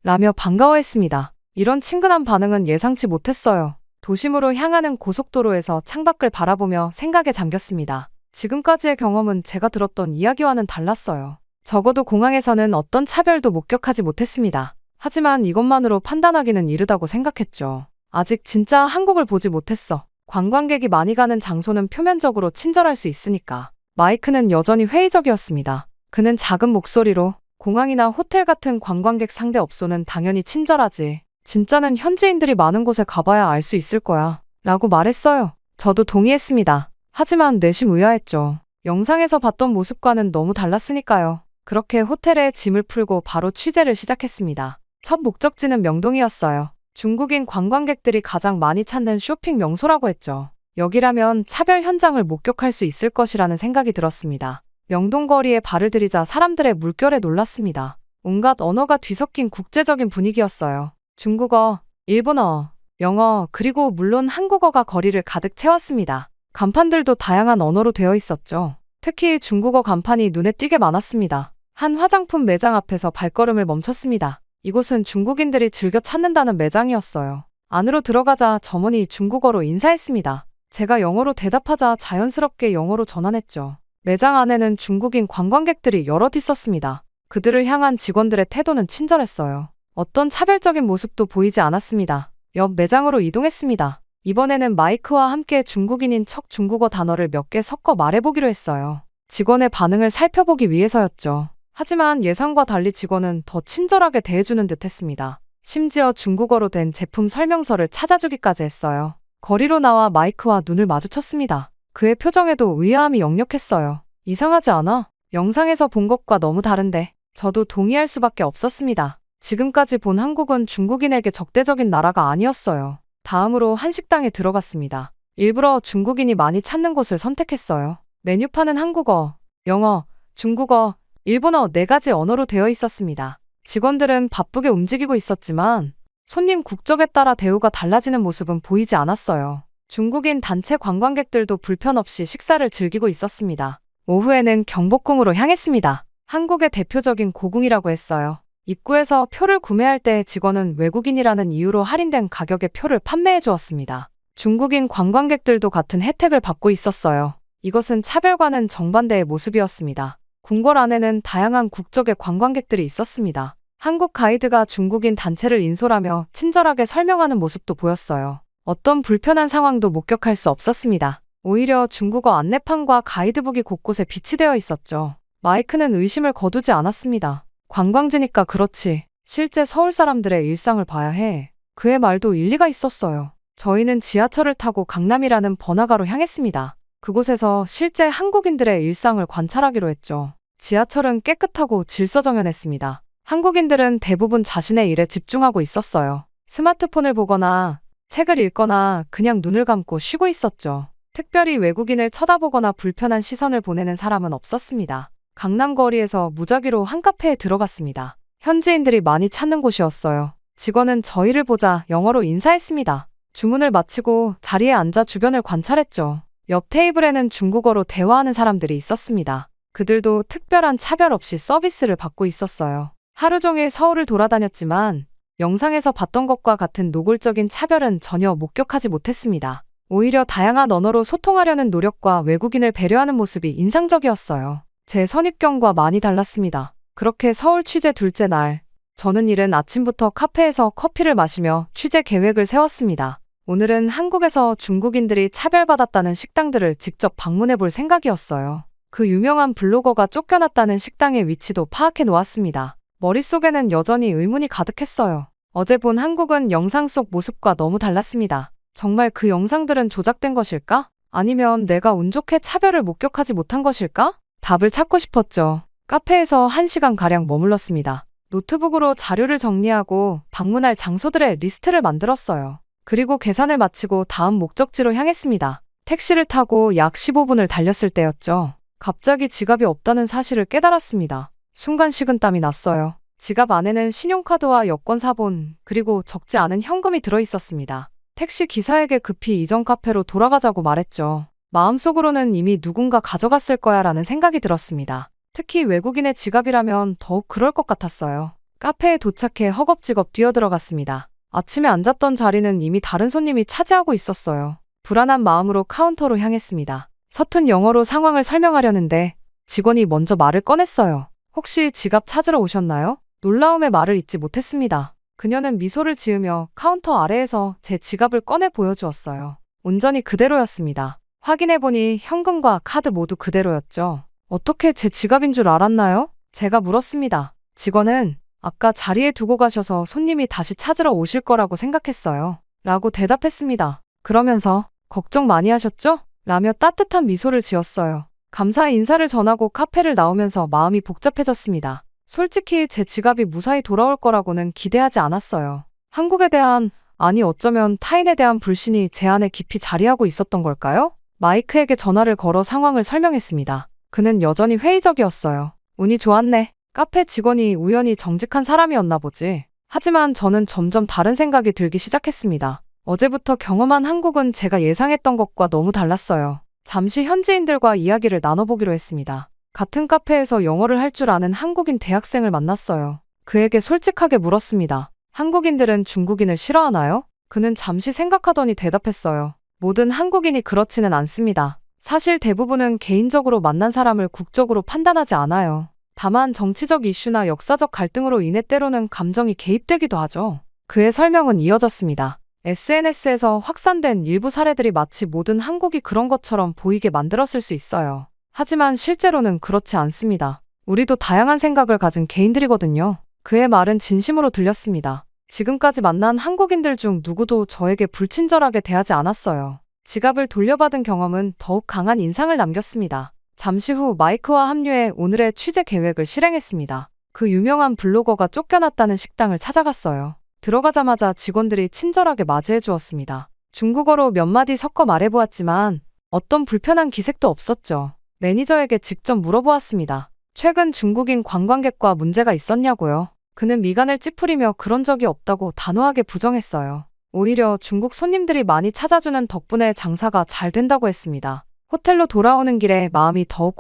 라며 반가워했습니다. 이런 친근한 반응은 예상치 못했어요. 도심으로 향하는 고속도로에서 창밖을 바라보며 생각에 잠겼습니다. 지금까지의 경험은 제가 들었던 이야기와는 달랐어요. 적어도 공항에서는 어떤 차별도 목격하지 못했습니다. 하지만 이것만으로 판단하기는 이르다고 생각했죠. 아직 진짜 한국을 보지 못했어. 관광객이 많이 가는 장소는 표면적으로 친절할 수 있으니까. 마이크는 여전히 회의적이었습니다. 그는 작은 목소리로 공항이나 호텔 같은 관광객 상대 업소는 당연히 친절하지. 진짜는 현지인들이 많은 곳에 가봐야 알 수 있을 거야. 라고 말했어요. 저도 동의했습니다. 하지만 내심 의아했죠. 영상에서 봤던 모습과는 너무 달랐으니까요. 그렇게 호텔에 짐을 풀고 바로 취재를 시작했습니다. 첫 목적지는 명동이었어요. 중국인 관광객들이 가장 많이 찾는 쇼핑 명소라고 했죠. 여기라면 차별 현장을 목격할 수 있을 것이라는 생각이 들었습니다. 명동 거리에 발을 들이자 사람들의 물결에 놀랐습니다. 온갖 언어가 뒤섞인 국제적인 분위기였어요. 중국어, 일본어, 영어, 그리고 물론 한국어가 거리를 가득 채웠습니다. 간판들도 다양한 언어로 되어 있었죠. 특히 중국어 간판이 눈에 띄게 많았습니다. 한 화장품 매장 앞에서 발걸음을 멈췄습니다. 이곳은 중국인들이 즐겨 찾는다는 매장이었어요. 안으로 들어가자 점원이 중국어로 인사했습니다. 제가 영어로 대답하자 자연스럽게 영어로 전환했죠. 매장 안에는 중국인 관광객들이 여럿 있었습니다. 그들을 향한 직원들의 태도는 친절했어요. 어떤 차별적인 모습도 보이지 않았습니다. 옆 매장으로 이동했습니다. 이번에는 마이크와 함께 중국인인 척 중국어 단어를 몇 개 섞어 말해보기로 했어요. 직원의 반응을 살펴보기 위해서였죠. 하지만 예상과 달리 직원은 더 친절하게 대해주는 듯 했습니다. 심지어 중국어로 된 제품 설명서를 찾아주기까지 했어요. 거리로 나와 마이크와 눈을 마주쳤습니다. 그의 표정에도 의아함이 역력했어요. 이상하지 않아? 영상에서 본 것과 너무 다른데. 저도 동의할 수밖에 없었습니다. 지금까지 본 한국은 중국인에게 적대적인 나라가 아니었어요. 다음으로 한식당에 들어갔습니다. 일부러 중국인이 많이 찾는 곳을 선택했어요. 메뉴판은 한국어, 영어, 중국어, 일본어 4가지 언어로 되어 있었습니다. 직원들은 바쁘게 움직이고 있었지만 손님 국적에 따라 대우가 달라지는 모습은 보이지 않았어요. 중국인 단체 관광객들도 불편 없이 식사를 즐기고 있었습니다. 오후에는 경복궁으로 향했습니다. 한국의 대표적인 고궁이라고 했어요. 입구에서 표를 구매할 때 직원은 외국인이라는 이유로 할인된 가격에 표를 판매해 주었습니다. 중국인 관광객들도 같은 혜택을 받고 있었어요. 이것은 차별과는 정반대의 모습이었습니다. 궁궐 안에는 다양한 국적의 관광객들이 있었습니다. 한국 가이드가 중국인 단체를 인솔하며 친절하게 설명하는 모습도 보였어요. 어떤 불편한 상황도 목격할 수 없었습니다. 오히려 중국어 안내판과 가이드북이 곳곳에 비치되어 있었죠. 마이크는 의심을 거두지 않았습니다. 관광지니까 그렇지. 실제 서울 사람들의 일상을 봐야 해. 그의 말도 일리가 있었어요. 저희는 지하철을 타고 강남이라는 번화가로 향했습니다. 그곳에서 실제 한국인들의 일상을 관찰하기로 했죠. 지하철은 깨끗하고 질서정연했습니다. 한국인들은 대부분 자신의 일에 집중하고 있었어요. 스마트폰을 보거나 책을 읽거나 그냥 눈을 감고 쉬고 있었죠. 특별히 외국인을 쳐다보거나 불편한 시선을 보내는 사람은 없었습니다. 강남 거리에서 무작위로 한 카페에 들어갔습니다. 현지인들이 많이 찾는 곳이었어요. 직원은 저희를 보자 영어로 인사했습니다. 주문을 마치고 자리에 앉아 주변을 관찰했죠. 옆 테이블에는 중국어로 대화하는 사람들이 있었습니다. 그들도 특별한 차별 없이 서비스를 받고 있었어요. 하루 종일 서울을 돌아다녔지만 영상에서 봤던 것과 같은 노골적인 차별은 전혀 목격하지 못했습니다. 오히려 다양한 언어로 소통하려는 노력과 외국인을 배려하는 모습이 인상적이었어요. 제 선입견과 많이 달랐습니다. 그렇게 서울 취재 둘째 날, 저는 이른 아침부터 카페에서 커피를 마시며 취재 계획을 세웠습니다. 오늘은 한국에서 중국인들이 차별받았다는 식당들을 직접 방문해 볼 생각이었어요. 그 유명한 블로거가 쫓겨났다는 식당의 위치도 파악해 놓았습니다. 머릿속에는 여전히 의문이 가득했어요. 어제 본 한국은 영상 속 모습과 너무 달랐습니다. 정말 그 영상들은 조작된 것일까? 아니면 내가 운 좋게 차별을 목격하지 못한 것일까? 답을 찾고 싶었죠. 카페에서 1시간가량 머물렀습니다. 노트북으로 자료를 정리하고 방문할 장소들의 리스트를 만들었어요. 그리고 계산을 마치고 다음 목적지로 향했습니다. 택시를 타고 약 15분을 달렸을 때였죠. 갑자기 지갑이 없다는 사실을 깨달았습니다. 순간 식은땀이 났어요. 지갑 안에는 신용카드와 여권 사본, 그리고 적지 않은 현금이 들어있었습니다. 택시 기사에게 급히 이전 카페로 돌아가자고 말했죠. 마음속으로는 이미 누군가 가져갔을 거야 라는 생각이 들었습니다. 특히 외국인의 지갑이라면 더욱 그럴 것 같았어요. 카페에 도착해 허겁지겁 뛰어들어갔습니다. 아침에 앉았던 자리는 이미 다른 손님이 차지하고 있었어요. 불안한 마음으로 카운터로 향했습니다. 서툰 영어로 상황을 설명하려는데 직원이 먼저 말을 꺼냈어요. 혹시 지갑 찾으러 오셨나요? 놀라움의 말을 잇지 못했습니다. 그녀는 미소를 지으며 카운터 아래에서 제 지갑을 꺼내 보여주었어요. 온전히 그대로였습니다. 확인해보니 현금과 카드 모두 그대로였죠. 어떻게 제 지갑인 줄 알았나요? 제가 물었습니다. 직원은 아까 자리에 두고 가셔서 손님이 다시 찾으러 오실 거라고 생각했어요. 라고 대답했습니다. 그러면서 걱정 많이 하셨죠? 라며 따뜻한 미소를 지었어요. 감사의 인사를 전하고 카페를 나오면서 마음이 복잡해졌습니다. 솔직히 제 지갑이 무사히 돌아올 거라고는 기대하지 않았어요. 한국에 대한, 아니 어쩌면 타인에 대한 불신이 제 안에 깊이 자리하고 있었던 걸까요? 마이크에게 전화를 걸어 상황을 설명했습니다. 그는 여전히 회의적이었어요. 운이 좋았네. 카페 직원이 우연히 정직한 사람이었나 보지. 하지만 저는 점점 다른 생각이 들기 시작했습니다. 어제부터 경험한 한국은 제가 예상했던 것과 너무 달랐어요. 잠시 현지인들과 이야기를 나눠보기로 했습니다. 같은 카페에서 영어를 할 줄 아는 한국인 대학생을 만났어요. 그에게 솔직하게 물었습니다. 한국인들은 중국인을 싫어하나요? 그는 잠시 생각하더니 대답했어요. 모든 한국인이 그렇지는 않습니다. 사실 대부분은 개인적으로 만난 사람을 국적으로 판단하지 않아요. 다만 정치적 이슈나 역사적 갈등으로 인해 때로는 감정이 개입되기도 하죠. 그의 설명은 이어졌습니다. SNS에서 확산된 일부 사례들이 마치 모든 한국이 그런 것처럼 보이게 만들었을 수 있어요. 하지만 실제로는 그렇지 않습니다. 우리도 다양한 생각을 가진 개인들이거든요. 그의 말은 진심으로 들렸습니다. 지금까지 만난 한국인들 중 누구도 저에게 불친절하게 대하지 않았어요. 지갑을 돌려받은 경험은 더욱 강한 인상을 남겼습니다. 잠시 후 마이크와 합류해 오늘의 취재 계획을 실행했습니다. 그 유명한 블로거가 쫓겨났다는 식당을 찾아갔어요. 들어가자마자 직원들이 친절하게 맞이해 주었습니다. 중국어로 몇 마디 섞어 말해보았지만 어떤 불편한 기색도 없었죠. 매니저에게 직접 물어보았습니다. 최근 중국인 관광객과 문제가 있었냐고요. 그는 미간을 찌푸리며 그런 적이 없다고 단호하게 부정했어요. 오히려 중국 손님들이 많이 찾아주는 덕분에 장사가 잘 된다고 했습니다. 호텔로 돌아오는 길에 마음이 더욱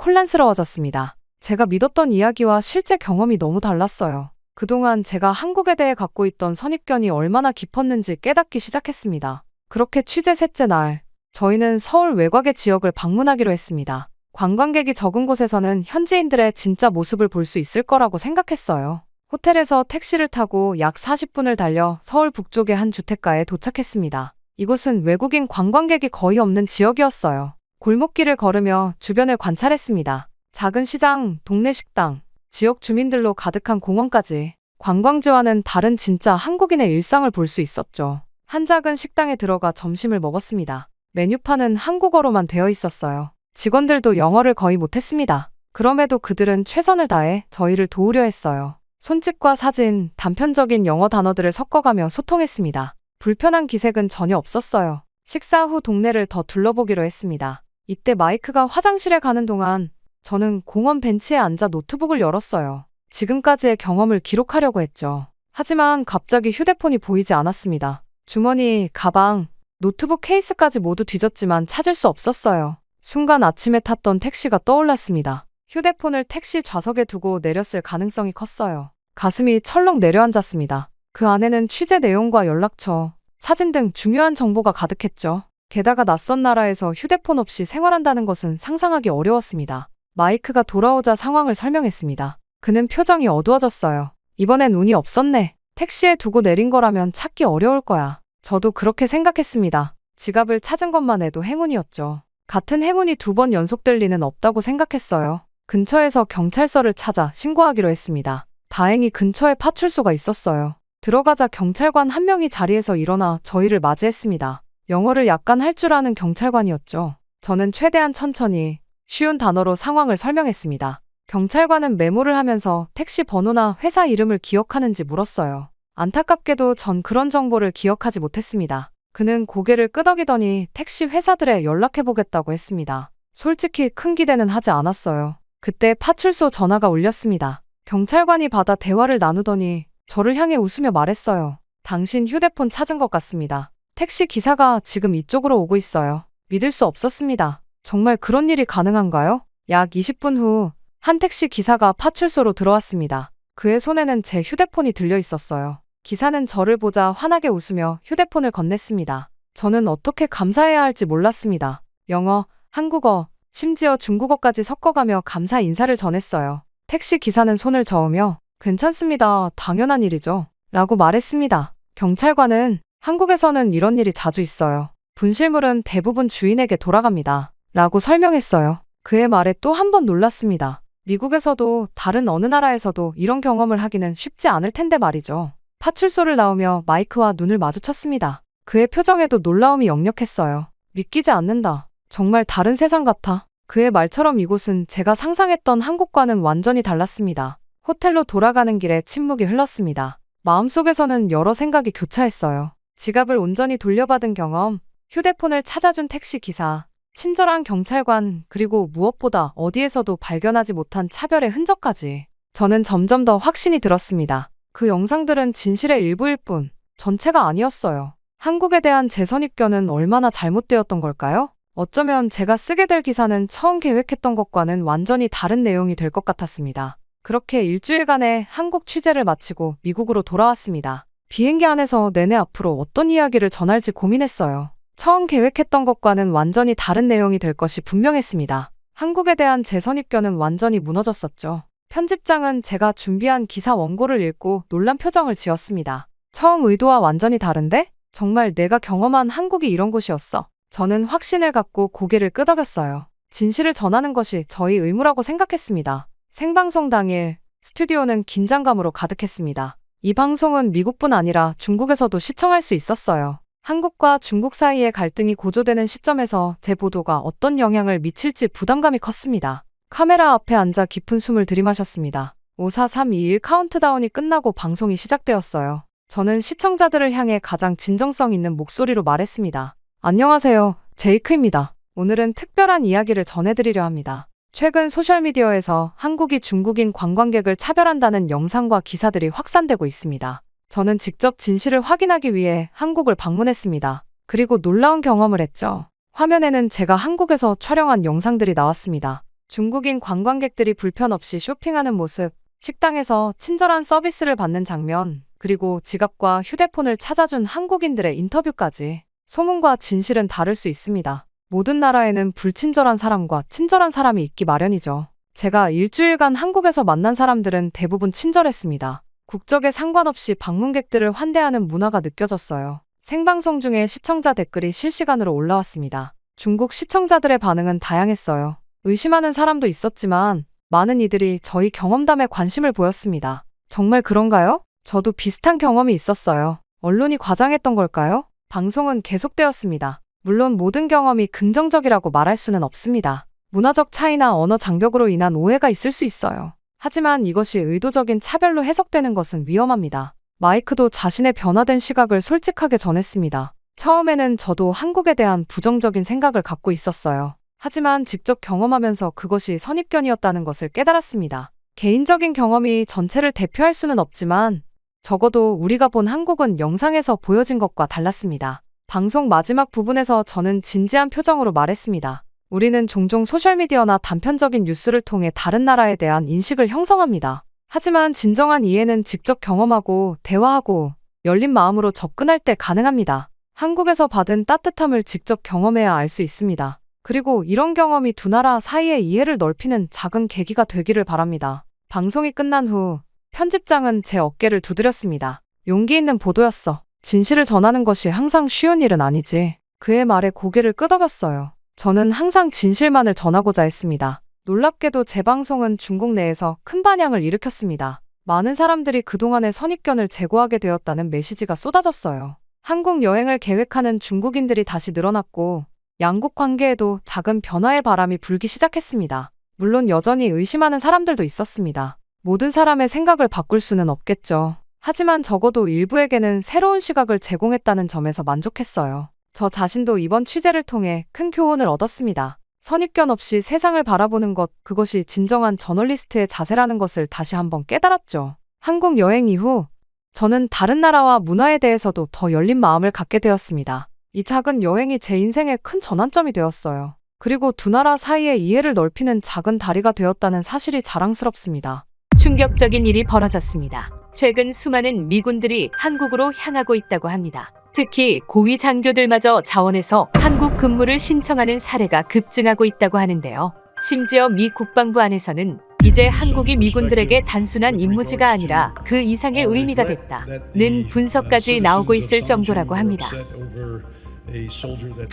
혼란스러워졌습니다. 제가 믿었던 이야기와 실제 경험이 너무 달랐어요. 그동안 제가 한국에 대해 갖고 있던 선입견이 얼마나 깊었는지 깨닫기 시작했습니다. 그렇게 취재 셋째 날, 저희는 서울 외곽의 지역을 방문하기로 했습니다. 관광객이 적은 곳에서는 현지인들의 진짜 모습을 볼 수 있을 거라고 생각했어요. 호텔에서 택시를 타고 약 40분을 달려 서울 북쪽의 한 주택가에 도착했습니다. 이곳은 외국인 관광객이 거의 없는 지역이었어요. 골목길을 걸으며 주변을 관찰했습니다. 작은 시장, 동네 식당, 지역 주민들로 가득한 공원까지 관광지와는 다른 진짜 한국인의 일상을 볼 수 있었죠. 한 작은 식당에 들어가 점심을 먹었습니다. 메뉴판은 한국어로만 되어 있었어요. 직원들도 영어를 거의 못했습니다. 그럼에도 그들은 최선을 다해 저희를 도우려 했어요. 손짓과 사진, 단편적인 영어 단어들을 섞어가며 소통했습니다. 불편한 기색은 전혀 없었어요. 식사 후 동네를 더 둘러보기로 했습니다. 이때 마이크가 화장실에 가는 동안 저는 공원 벤치에 앉아 노트북을 열었어요. 지금까지의 경험을 기록하려고 했죠. 하지만 갑자기 휴대폰이 보이지 않았습니다. 주머니, 가방, 노트북 케이스까지 모두 뒤졌지만 찾을 수 없었어요. 순간 아침에 탔던 택시가 떠올랐습니다. 휴대폰을 택시 좌석에 두고 내렸을 가능성이 컸어요. 가슴이 철렁 내려앉았습니다. 그 안에는 취재 내용과 연락처, 사진 등 중요한 정보가 가득했죠. 게다가 낯선 나라에서 휴대폰 없이 생활한다는 것은 상상하기 어려웠습니다. 마이크가 돌아오자 상황을 설명했습니다. 그는 표정이 어두워졌어요. 이번엔 운이 없었네. 택시에 두고 내린 거라면 찾기 어려울 거야. 저도 그렇게 생각했습니다. 지갑을 찾은 것만 해도 행운이었죠. 같은 행운이 2번 연속될 리는 없다고 생각했어요. 근처에서 경찰서를 찾아 신고하기로 했습니다. 다행히 근처에 파출소가 있었어요. 들어가자 경찰관 한 명이 자리에서 일어나 저희를 맞이했습니다. 영어를 약간 할 줄 아는 경찰관이었죠. 저는 최대한 천천히 쉬운 단어로 상황을 설명했습니다. 경찰관은 메모를 하면서 택시 번호나 회사 이름을 기억하는지 물었어요. 안타깝게도 전 그런 정보를 기억하지 못했습니다. 그는 고개를 끄덕이더니 택시 회사들에 연락해보겠다고 했습니다. 솔직히 큰 기대는 하지 않았어요. 그때 파출소 전화가 울렸습니다. 경찰관이 받아 대화를 나누더니 저를 향해 웃으며 말했어요. 당신 휴대폰 찾은 것 같습니다. 택시 기사가 지금 이쪽으로 오고 있어요. 믿을 수 없었습니다. 정말 그런 일이 가능한가요? 약 20분 후 한 택시 기사가 파출소로 들어왔습니다. 그의 손에는 제 휴대폰이 들려 있었어요. 기사는 저를 보자 환하게 웃으며 휴대폰을 건넸습니다. 저는 어떻게 감사해야 할지 몰랐습니다. 영어, 한국어, 심지어 중국어까지 섞어가며 감사 인사를 전했어요. 택시 기사는 손을 저으며 괜찮습니다. 당연한 일이죠. 라고 말했습니다. 경찰관은 한국에서는 이런 일이 자주 있어요. 분실물은 대부분 주인에게 돌아갑니다. 라고 설명했어요. 그의 말에 또 한 번 놀랐습니다. 미국에서도 다른 어느 나라에서도 이런 경험을 하기는 쉽지 않을 텐데 말이죠. 파출소를 나오며 마이크와 눈을 마주쳤습니다. 그의 표정에도 놀라움이 역력했어요. 믿기지 않는다. 정말 다른 세상 같아. 그의 말처럼 이곳은 제가 상상했던 한국과는 완전히 달랐습니다. 호텔로 돌아가는 길에 침묵이 흘렀습니다. 마음속에서는 여러 생각이 교차했어요. 지갑을 온전히 돌려받은 경험, 휴대폰을 찾아준 택시 기사, 친절한 경찰관, 그리고 무엇보다 어디에서도 발견하지 못한 차별의 흔적까지. 저는 점점 더 확신이 들었습니다. 그 영상들은 진실의 일부일 뿐 전체가 아니었어요. 한국에 대한 제 선입견은 얼마나 잘못되었던 걸까요? 어쩌면 제가 쓰게 될 기사는 처음 계획했던 것과는 완전히 다른 내용이 될 것 같았습니다. 그렇게 일주일간의 한국 취재를 마치고 미국으로 돌아왔습니다. 비행기 안에서 내내 앞으로 어떤 이야기를 전할지 고민했어요. 처음 계획했던 것과는 완전히 다른 내용이 될 것이 분명했습니다. 한국에 대한 제 선입견은 완전히 무너졌었죠. 편집장은 제가 준비한 기사 원고를 읽고 놀란 표정을 지었습니다. 처음 의도와 완전히 다른데? 정말 내가 경험한 한국이 이런 곳이었어. 저는 확신을 갖고 고개를 끄덕였어요. 진실을 전하는 것이 저희 의무라고 생각했습니다. 생방송 당일 스튜디오는 긴장감으로 가득했습니다. 이 방송은 미국뿐 아니라 중국에서도 시청할 수 있었어요. 한국과 중국 사이의 갈등이 고조되는 시점에서 제 보도가 어떤 영향을 미칠지 부담감이 컸습니다. 카메라 앞에 앉아 깊은 숨을 들이마셨습니다. 5, 4, 3, 2, 1 카운트다운이 끝나고 방송이 시작되었어요. 저는 시청자들을 향해 가장 진정성 있는 목소리로 말했습니다. 안녕하세요. 제이크입니다. 오늘은 특별한 이야기를 전해드리려 합니다. 최근 소셜미디어에서 한국이 중국인 관광객을 차별한다는 영상과 기사들이 확산되고 있습니다. 저는 직접 진실을 확인하기 위해 한국을 방문했습니다. 그리고 놀라운 경험을 했죠. 화면에는 제가 한국에서 촬영한 영상들이 나왔습니다. 중국인 관광객들이 불편 없이 쇼핑하는 모습, 식당에서 친절한 서비스를 받는 장면, 그리고 지갑과 휴대폰을 찾아준 한국인들의 인터뷰까지. 소문과 진실은 다를 수 있습니다. 모든 나라에는 불친절한 사람과 친절한 사람이 있기 마련이죠. 제가 일주일간 한국에서 만난 사람들은 대부분 친절했습니다. 국적에 상관없이 방문객들을 환대하는 문화가 느껴졌어요. 생방송 중에 시청자 댓글이 실시간으로 올라왔습니다. 중국 시청자들의 반응은 다양했어요. 의심하는 사람도 있었지만 많은 이들이 저희 경험담에 관심을 보였습니다. 정말 그런가요? 저도 비슷한 경험이 있었어요. 언론이 과장했던 걸까요? 방송은 계속되었습니다. 물론 모든 경험이 긍정적이라고 말할 수는 없습니다. 문화적 차이나 언어 장벽으로 인한 오해가 있을 수 있어요. 하지만 이것이 의도적인 차별로 해석되는 것은 위험합니다. 마이크도 자신의 변화된 시각을 솔직하게 전했습니다. 처음에는 저도 한국에 대한 부정적인 생각을 갖고 있었어요. 하지만 직접 경험하면서 그것이 선입견이었다는 것을 깨달았습니다. 개인적인 경험이 전체를 대표할 수는 없지만 적어도 우리가 본 한국은 영상에서 보여진 것과 달랐습니다. 방송 마지막 부분에서 저는 진지한 표정으로 말했습니다. 우리는 종종 소셜미디어나 단편적인 뉴스를 통해 다른 나라에 대한 인식을 형성합니다. 하지만 진정한 이해는 직접 경험하고 대화하고 열린 마음으로 접근할 때 가능합니다. 한국에서 받은 따뜻함을 직접 경험해야 알 수 있습니다. 그리고 이런 경험이 두 나라 사이의 이해를 넓히는 작은 계기가 되기를 바랍니다. 방송이 끝난 후 편집장은 제 어깨를 두드렸습니다. 용기 있는 보도였어. 진실을 전하는 것이 항상 쉬운 일은 아니지. 그의 말에 고개를 끄덕였어요. 저는 항상 진실만을 전하고자 했습니다. 놀랍게도 제 방송은 중국 내에서 큰 반향을 일으켰습니다. 많은 사람들이 그동안의 선입견을 제거하게 되었다는 메시지가 쏟아졌어요. 한국 여행을 계획하는 중국인들이 다시 늘어났고 양국 관계에도 작은 변화의 바람이 불기 시작했습니다. 물론 여전히 의심하는 사람들도 있었습니다. 모든 사람의 생각을 바꿀 수는 없겠죠. 하지만 적어도 일부에게는 새로운 시각을 제공했다는 점에서 만족했어요. 저 자신도 이번 취재를 통해 큰 교훈을 얻었습니다. 선입견 없이 세상을 바라보는 것, 그것이 진정한 저널리스트의 자세라는 것을 다시 한번 깨달았죠. 한국 여행 이후 저는 다른 나라와 문화에 대해서도 더 열린 마음을 갖게 되었습니다. 이 작은 여행이 제 인생의 큰 전환점이 되었어요. 그리고 두 나라 사이의 이해를 넓히는 작은 다리가 되었다는 사실이 자랑스럽습니다. 충격적인 일이 벌어졌습니다. 최근 수많은 미군들이 한국으로 향하고 있다고 합니다. 특히 고위 장교들마저 자원에서 한국 근무를 신청하는 사례가 급증하고 있다고 하는데요. 심지어 미 국방부 안에서는 이제 한국이 미군들에게 단순한 임무지가 아니라 그 이상의 의미가 됐다는 분석까지 나오고 있을 정도라고 합니다.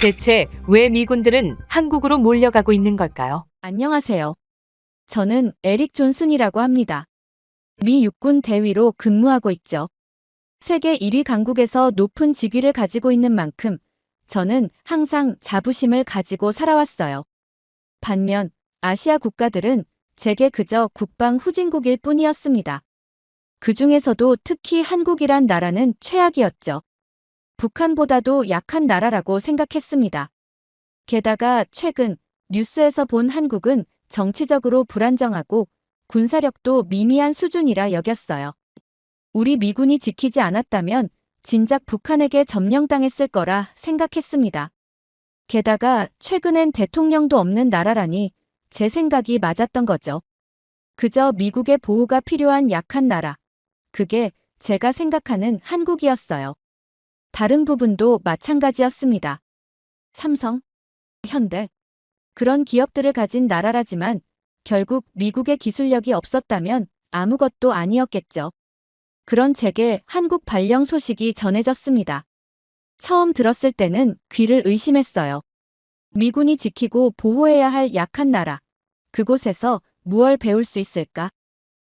대체 왜 미군들은 한국으로 몰려가고 있는 걸까요? 안녕하세요. 저는 에릭 존슨이라고 합니다. 미 육군 대위로 근무하고 있죠. 세계 1위 강국에서 높은 직위를 가지고 있는 만큼 저는 항상 자부심을 가지고 살아왔어요. 반면 아시아 국가들은 제게 그저 국방 후진국일 뿐이었습니다. 그 중에서도 특히 한국이란 나라는 최악이었죠. 북한보다도 약한 나라라고 생각했습니다. 게다가 최근 뉴스에서 본 한국은 정치적으로 불안정하고 군사력도 미미한 수준이라 여겼어요. 우리 미군이 지키지 않았다면 진작 북한에게 점령당했을 거라 생각했습니다. 게다가 최근엔 대통령도 없는 나라라니 제 생각이 맞았던 거죠. 그저 미국의 보호가 필요한 약한 나라. 그게 제가 생각하는 한국이었어요. 다른 부분도 마찬가지였습니다. 삼성, 현대. 그런 기업들을 가진 나라라지만 결국 미국의 기술력이 없었다면 아무것도 아니었겠죠. 그런 제게 한국 발령 소식이 전해졌습니다. 처음 들었을 때는 귀를 의심했어요. 미군이 지키고 보호해야 할 약한 나라. 그곳에서 무얼 배울 수 있을까?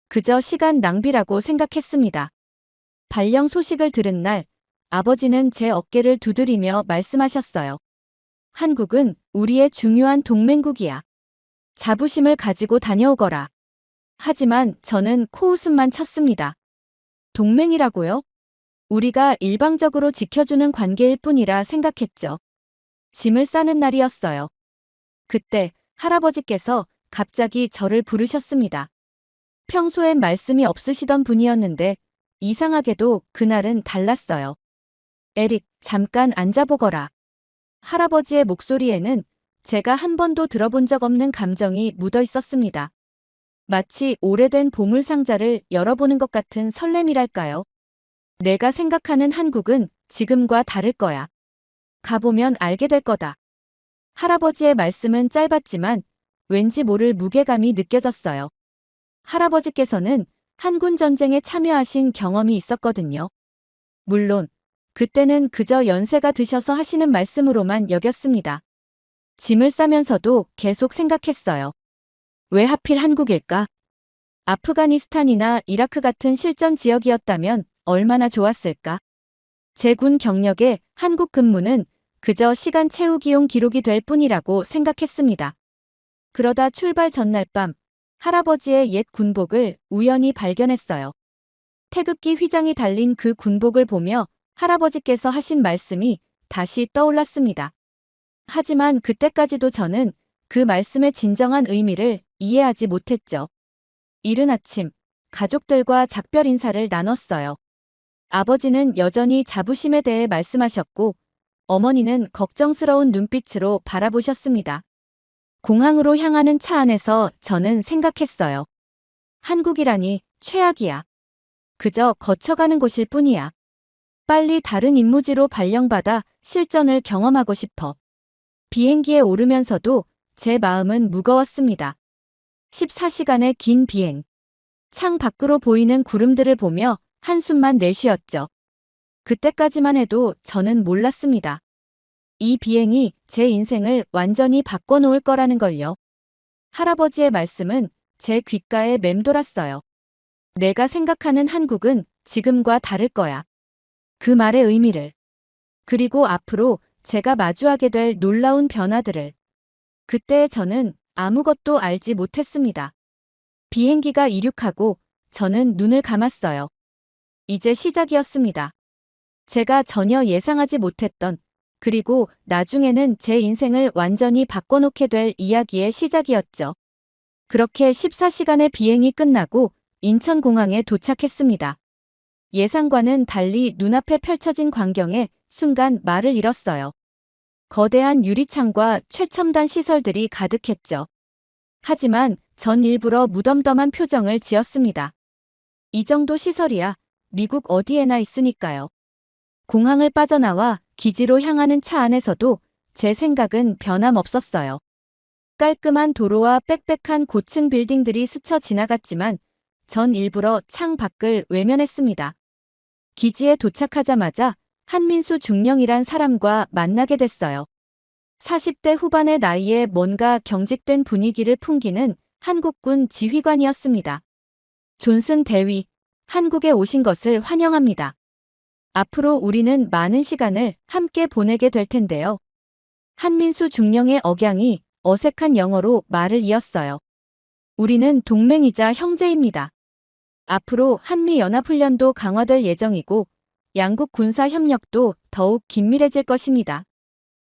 그저 시간 낭비라고 생각했습니다. 발령 소식을 들은 날, 아버지는 제 어깨를 두드리며 말씀하셨어요. 한국은 우리의 중요한 동맹국이야. 자부심을 가지고 다녀오거라. 하지만 저는 코웃음만 쳤습니다. 동맹이라고요? 우리가 일방적으로 지켜주는 관계일 뿐이라 생각했죠. 짐을 싸는 날이었어요. 그때 할아버지께서 갑자기 저를 부르셨습니다. 평소엔 말씀이 없으시던 분이었는데 이상하게도 그날은 달랐어요. 에릭, 잠깐 앉아보거라. 할아버지의 목소리에는 제가 한 번도 들어본 적 없는 감정이 묻어 있었습니다. 마치 오래된 보물 상자를 열어보는 것 같은 설렘이랄까요. 내가 생각하는 한국은 지금과 다를 거야. 가보면 알게 될 거다. 할아버지의 말씀은 짧았지만 왠지 모를 무게감이 느껴졌어요. 할아버지께서는 한군 전쟁에 참여하신 경험이 있었거든요. 물론 그때는 그저 연세가 드셔서 하시는 말씀으로만 여겼습니다. 짐을 싸면서도 계속 생각했어요. 왜 하필 한국일까? 아프가니스탄이나 이라크 같은 실전 지역이었다면 얼마나 좋았을까? 제 군 경력에 한국 근무는 그저 시간 채우기용 기록이 될 뿐이라고 생각했습니다. 그러다 출발 전날 밤 할아버지의 옛 군복을 우연히 발견했어요. 태극기 휘장이 달린 그 군복을 보며 할아버지께서 하신 말씀이 다시 떠올랐습니다. 하지만 그때까지도 저는 그 말씀의 진정한 의미를 이해하지 못했죠. 이른 아침 가족들과 작별 인사를 나눴어요. 아버지는 여전히 자부심에 대해 말씀하셨고 어머니는 걱정스러운 눈빛으로 바라보셨습니다. 공항으로 향하는 차 안에서 저는 생각했어요. 한국이라니 최악이야. 그저 거쳐가는 곳일 뿐이야. 빨리 다른 임무지로 발령받아 실전을 경험하고 싶어. 비행기에 오르면서도 제 마음은 무거웠습니다. 14시간의 긴 비행. 창 밖으로 보이는 구름들을 보며 한숨만 내쉬었죠. 그때까지만 해도 저는 몰랐습니다. 이 비행이 제 인생을 완전히 바꿔놓을 거라는 걸요. 할아버지의 말씀은 제 귓가에 맴돌았어요. 내가 생각하는 한국은 지금과 다를 거야. 그 말의 의미를. 그리고 앞으로 제가 마주하게 될 놀라운 변화들을. 그때 저는 아무것도 알지 못했습니다. 비행기가 이륙하고 저는 눈을 감았어요. 이제 시작이었습니다. 제가 전혀 예상하지 못했던 그리고 나중에는 제 인생을 완전히 바꿔놓게 될 이야기의 시작이었죠. 그렇게 14시간의 비행이 끝나고 인천공항에 도착했습니다. 예상과는 달리 눈앞에 펼쳐진 광경에 순간 말을 잃었어요. 거대한 유리창과 최첨단 시설들이 가득했죠. 하지만 전 일부러 무덤덤한 표정을 지었습니다. 이 정도 시설이야 미국 어디에나 있으니까요. 공항을 빠져나와 기지로 향하는 차 안에서도 제 생각은 변함없었어요. 깔끔한 도로와 빽빽한 고층 빌딩들이 스쳐 지나갔지만 전 일부러 창 밖을 외면했습니다. 기지에 도착하자마자 한민수 중령이란 사람과 만나게 됐어요. 40대 후반의 나이에 뭔가 경직된 분위기를 풍기는 한국군 지휘관이었습니다. 존슨 대위, 한국에 오신 것을 환영합니다. 앞으로 우리는 많은 시간을 함께 보내게 될 텐데요. 한민수 중령의 억양이 어색한 영어로 말을 이었어요. 우리는 동맹이자 형제입니다. 앞으로 한미연합훈련도 강화될 예정이고 양국 군사 협력도 더욱 긴밀해질 것입니다.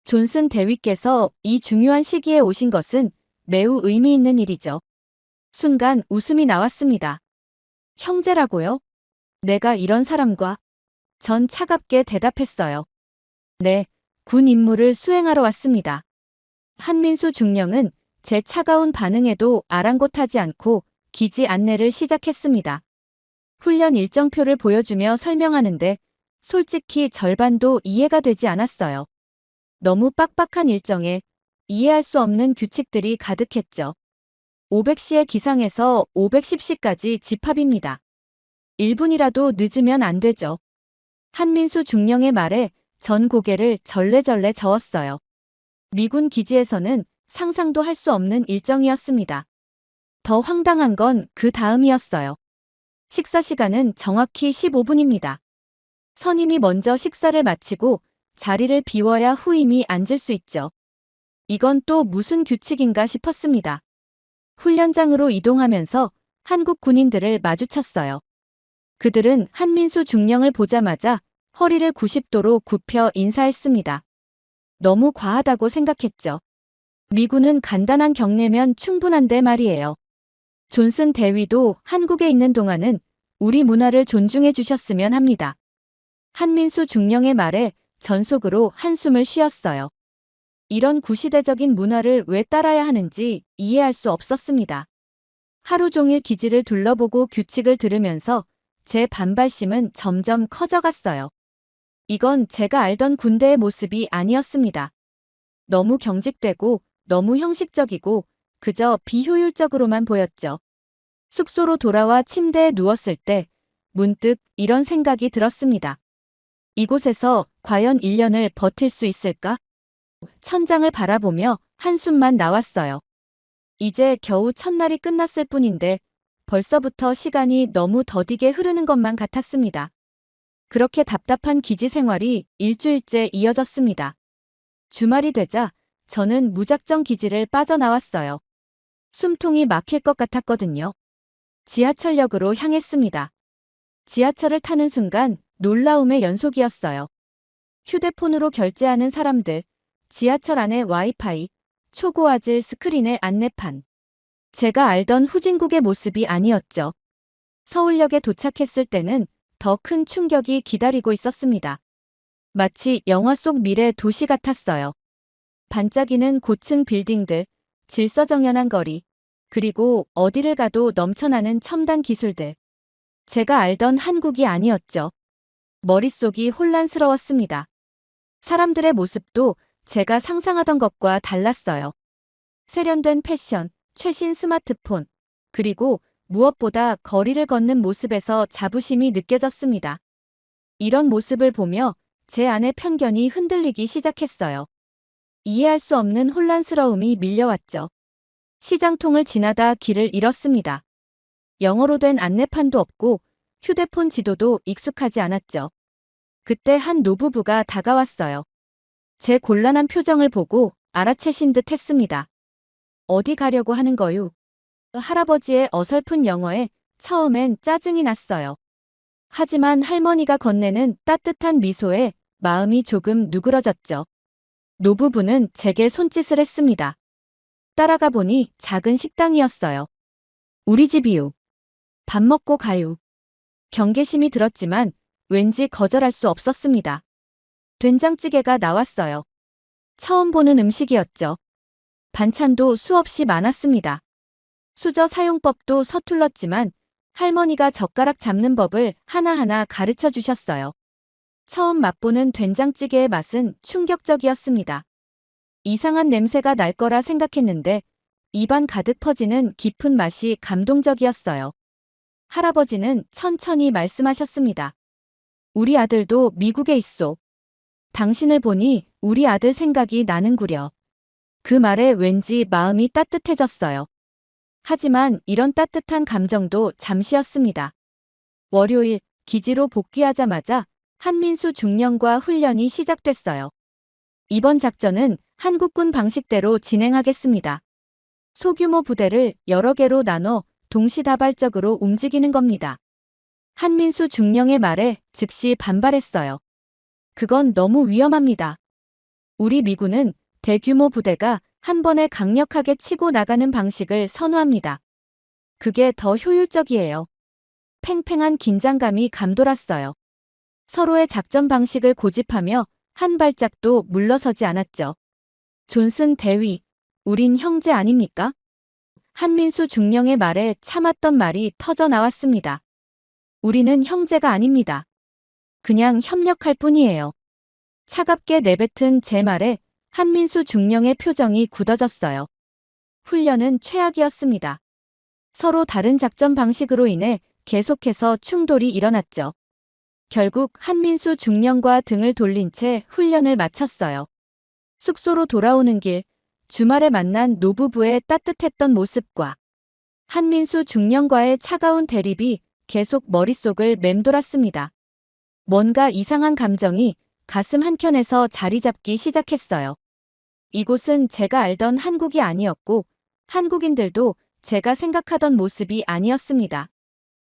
존슨 대위께서 이 중요한 시기에 오신 것은 매우 의미 있는 일이죠. 순간 웃음이 나왔습니다. 형제라고요? 내가 이런 사람과? 전 차갑게 대답했어요. 네, 군 임무를 수행하러 왔습니다. 한민수 중령은 제 차가운 반응에도 아랑곳하지 않고 기지 안내를 시작했습니다. 훈련 일정표를 보여주며 설명하는데 솔직히 절반도 이해가 되지 않았어요. 너무 빡빡한 일정에 이해할 수 없는 규칙들이 가득했죠. 500시의 기상에서 510시까지 집합입니다. 1분이라도 늦으면 안 되죠. 한민수 중령의 말에 전 고개를 절레절레 저었어요. 미군 기지에서는 상상도 할 수 없는 일정이었습니다. 더 황당한 건 그 다음이었어요. 식사 시간은 정확히 15분입니다. 선임이 먼저 식사를 마치고 자리를 비워야 후임이 앉을 수 있죠. 이건 또 무슨 규칙인가 싶었습니다. 훈련장으로 이동하면서 한국 군인들을 마주쳤어요. 그들은 한민수 중령을 보자마자 허리를 90도로 굽혀 인사했습니다. 너무 과하다고 생각했죠. 미군은 간단한 경례면 충분한데 말이에요. 존슨 대위도 한국에 있는 동안은 우리 문화를 존중해 주셨으면 합니다. 한민수 중령의 말에 전속으로 한숨을 쉬었어요. 이런 구시대적인 문화를 왜 따라야 하는지 이해할 수 없었습니다. 하루 종일 기지를 둘러보고 규칙을 들으면서 제 반발심은 점점 커져갔어요. 이건 제가 알던 군대의 모습이 아니었습니다. 너무 경직되고 너무 형식적이고 그저 비효율적으로만 보였죠. 숙소로 돌아와 침대에 누웠을 때 문득 이런 생각이 들었습니다. 이곳에서 과연 1년을 버틸 수 있을까? 천장을 바라보며 한숨만 나왔어요. 이제 겨우 첫날이 끝났을 뿐인데 벌써부터 시간이 너무 더디게 흐르는 것만 같았습니다. 그렇게 답답한 기지 생활이 일주일째 이어졌습니다. 주말이 되자 저는 무작정 기지를 빠져나왔어요. 숨통이 막힐 것 같았거든요. 지하철역으로 향했습니다. 지하철을 타는 순간 놀라움의 연속이었어요. 휴대폰으로 결제하는 사람들, 지하철 안의 와이파이, 초고화질 스크린의 안내판. 제가 알던 후진국의 모습이 아니었죠. 서울역에 도착했을 때는 더 큰 충격이 기다리고 있었습니다. 마치 영화 속 미래 도시 같았어요. 반짝이는 고층 빌딩들, 질서정연한 거리, 그리고 어디를 가도 넘쳐나는 첨단 기술들. 제가 알던 한국이 아니었죠. 머릿속이 혼란스러웠습니다. 사람들의 모습도 제가 상상하던 것과 달랐어요. 세련된 패션, 최신 스마트폰, 그리고 무엇보다 거리를 걷는 모습에서 자부심이 느껴졌습니다. 이런 모습을 보며 제 안의 편견이 흔들리기 시작했어요. 이해할 수 없는 혼란스러움이 밀려왔죠. 시장통을 지나다 길을 잃었습니다. 영어로 된 안내판도 없고 휴대폰 지도도 익숙하지 않았죠. 그때 한 노부부가 다가왔어요. 제 곤란한 표정을 보고 알아채신 듯 했습니다. 어디 가려고 하는 거유? 할아버지의 어설픈 영어에 처음엔 짜증이 났어요. 하지만 할머니가 건네는 따뜻한 미소에 마음이 조금 누그러졌죠. 노부부는 제게 손짓을 했습니다. 따라가 보니 작은 식당이었어요. 우리 집이요. 밥 먹고 가요. 경계심이 들었지만 왠지 거절할 수 없었습니다. 된장찌개가 나왔어요. 처음 보는 음식이었죠. 반찬도 수없이 많았습니다. 수저 사용법도 서툴렀지만 할머니가 젓가락 잡는 법을 하나하나 가르쳐 주셨어요. 처음 맛보는 된장찌개의 맛은 충격적이었습니다. 이상한 냄새가 날 거라 생각했는데 입안 가득 퍼지는 깊은 맛이 감동적이었어요. 할아버지는 천천히 말씀하셨습니다. 우리 아들도 미국에 있소. 당신을 보니 우리 아들 생각이 나는구려. 그 말에 왠지 마음이 따뜻해졌어요. 하지만 이런 따뜻한 감정도 잠시였습니다. 월요일 기지로 복귀하자마자 한민수 중령과 훈련이 시작됐어요. 이번 작전은 한국군 방식대로 진행하겠습니다. 소규모 부대를 여러 개로 나눠 동시다발적으로 움직이는 겁니다. 한민수 중령의 말에 즉시 반발했어요. 그건 너무 위험합니다. 우리 미군은 대규모 부대가 한 번에 강력하게 치고 나가는 방식을 선호합니다. 그게 더 효율적이에요. 팽팽한 긴장감이 감돌았어요. 서로의 작전 방식을 고집하며 한 발짝도 물러서지 않았죠. 존슨 대위, 우린 형제 아닙니까? 한민수 중령의 말에 참았던 말이 터져 나왔습니다. 우리는 형제가 아닙니다. 그냥 협력할 뿐이에요. 차갑게 내뱉은 제 말에 한민수 중령의 표정이 굳어졌어요. 훈련은 최악이었습니다. 서로 다른 작전 방식으로 인해 계속해서 충돌이 일어났죠. 결국 한민수 중령과 등을 돌린 채 훈련을 마쳤어요. 숙소로 돌아오는 길, 주말에 만난 노부부의 따뜻했던 모습과 한민수 중령과의 차가운 대립이 계속 머릿속을 맴돌았습니다. 뭔가 이상한 감정이 가슴 한켠에서 자리 잡기 시작했어요. 이곳은 제가 알던 한국이 아니었고 한국인들도 제가 생각하던 모습이 아니었습니다.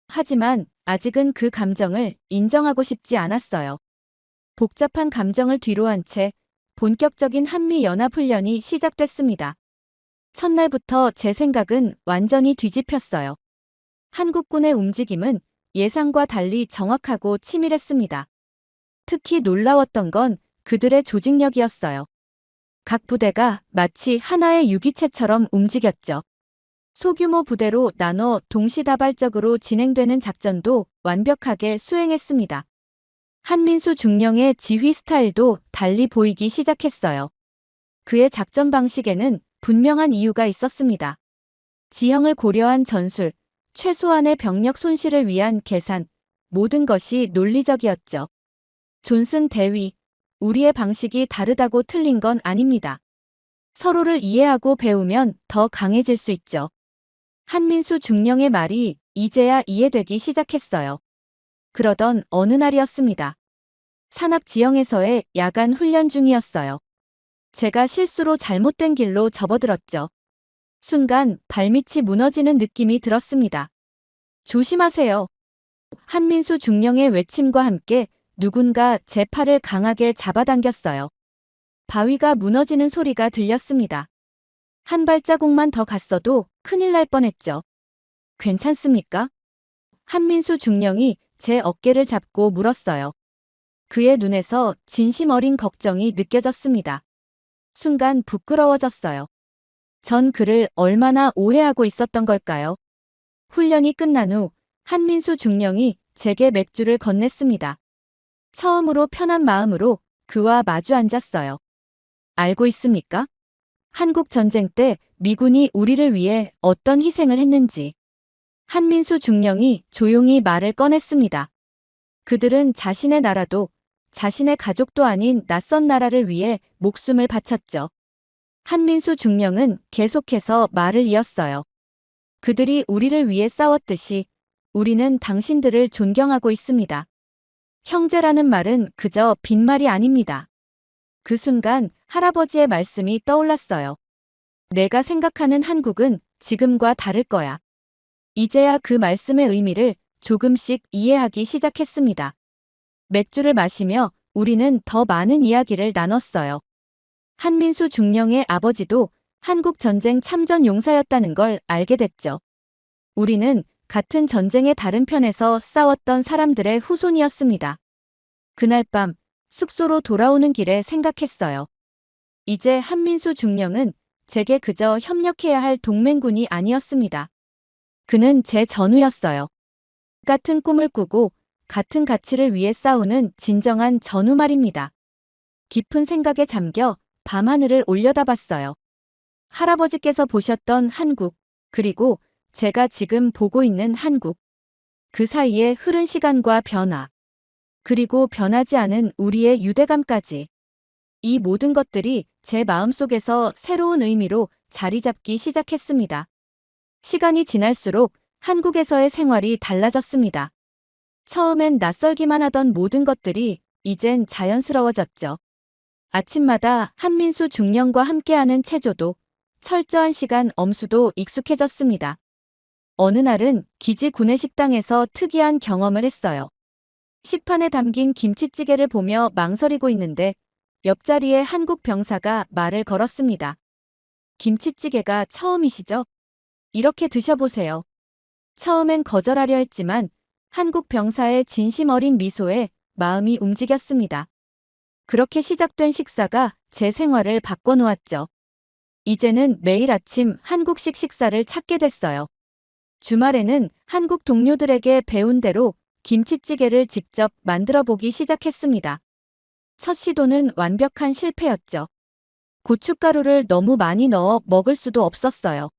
하지만 아직은 그 감정을 인정하고 싶지 않았어요. 복잡한 감정을 뒤로한 채 본격적인 한미연합훈련이 시작됐습니다. 첫날부터 제 생각은 완전히 뒤집혔어요. 한국군의 움직임은 예상과 달리 정확하고 치밀했습니다. 특히 놀라웠던 건 그들의 조직력이었어요. 각 부대가 마치 하나의 유기체처럼 움직였죠. 소규모 부대로 나눠 동시다발적으로 진행되는 작전도 완벽하게 수행했습니다. 한민수 중령의 지휘 스타일도 달리 보이기 시작했어요. 그의 작전 방식에는 분명한 이유가 있었습니다. 지형을 고려한 전술, 최소한의 병력 손실을 위한 계산, 모든 것이 논리적이었죠. 존슨 대위, 우리의 방식이 다르다고 틀린 건 아닙니다. 서로를 이해하고 배우면 더 강해질 수 있죠. 한민수 중령의 말이 이제야 이해되기 시작했어요. 그러던 어느 날이었습니다. 산악 지형에서의 야간 훈련 중이었어요. 제가 실수로 잘못된 길로 접어들었죠. 순간 발밑이 무너지는 느낌이 들었습니다. 조심하세요. 한민수 중령의 외침과 함께 누군가 제 팔을 강하게 잡아당겼어요. 바위가 무너지는 소리가 들렸습니다. 한 발자국만 더 갔어도 큰일 날 뻔했죠. 괜찮습니까? 한민수 중령이 제 어깨를 잡고 물었어요. 그의 눈에서 진심 어린 걱정이 느껴졌습니다. 순간 부끄러워졌어요. 전 그를 얼마나 오해하고 있었던 걸까요? 훈련이 끝난 후 한민수 중령이 제게 맥주를 건넸습니다. 처음으로 편한 마음으로 그와 마주 앉았어요. 알고 있습니까? 한국 전쟁 때 미군이 우리를 위해 어떤 희생을 했는지. 한민수 중령이 조용히 말을 꺼냈습니다. 그들은 자신의 나라도 자신의 가족도 아닌 낯선 나라를 위해 목숨을 바쳤죠. 한민수 중령은 계속해서 말을 이었어요. 그들이 우리를 위해 싸웠듯이 우리는 당신들을 존경하고 있습니다. 형제라는 말은 그저 빈말이 아닙니다. 그 순간 할아버지의 말씀이 떠올랐어요. 내가 생각하는 한국은 지금과 다를 거야. 이제야 그 말씀의 의미를 조금씩 이해하기 시작했습니다. 맥주를 마시며 우리는 더 많은 이야기를 나눴어요. 한민수 중령의 아버지도 한국 전쟁 참전 용사였다는 걸 알게 됐죠. 우리는 같은 전쟁의 다른 편에서 싸웠던 사람들의 후손이었습니다. 그날 밤 숙소로 돌아오는 길에 생각했어요. 이제 한민수 중령은 제게 그저 협력해야 할 동맹군이 아니었습니다. 그는 제 전우였어요. 같은 꿈을 꾸고 같은 가치를 위해 싸우는 진정한 전우 말입니다. 깊은 생각에 잠겨 밤하늘을 올려다봤어요. 할아버지께서 보셨던 한국, 그리고 제가 지금 보고 있는 한국. 그 사이에 흐른 시간과 변화, 그리고 변하지 않은 우리의 유대감까지. 이 모든 것들이 제 마음속에서 새로운 의미로 자리 잡기 시작했습니다. 시간이 지날수록 한국에서의 생활이 달라졌습니다. 처음엔 낯설기만 하던 모든 것들이 이젠 자연스러워졌죠. 아침마다 한민수 중령과 함께하는 체조도, 철저한 시간 엄수도 익숙해졌습니다. 어느 날은 기지 구내식당에서 특이한 경험을 했어요. 식판에 담긴 김치찌개를 보며 망설이고 있는데 옆자리에 한국 병사가 말을 걸었습니다. 김치찌개가 처음이시죠? 이렇게 드셔보세요. 처음엔 거절하려 했지만 한국 병사의 진심 어린 미소에 마음이 움직였습니다. 그렇게 시작된 식사가 제 생활을 바꿔놓았죠. 이제는 매일 아침 한국식 식사를 찾게 됐어요. 주말에는 한국 동료들에게 배운 대로 김치찌개를 직접 만들어 보기 시작했습니다. 첫 시도는 완벽한 실패였죠. 고춧가루를 너무 많이 넣어 먹을 수도 없었어요.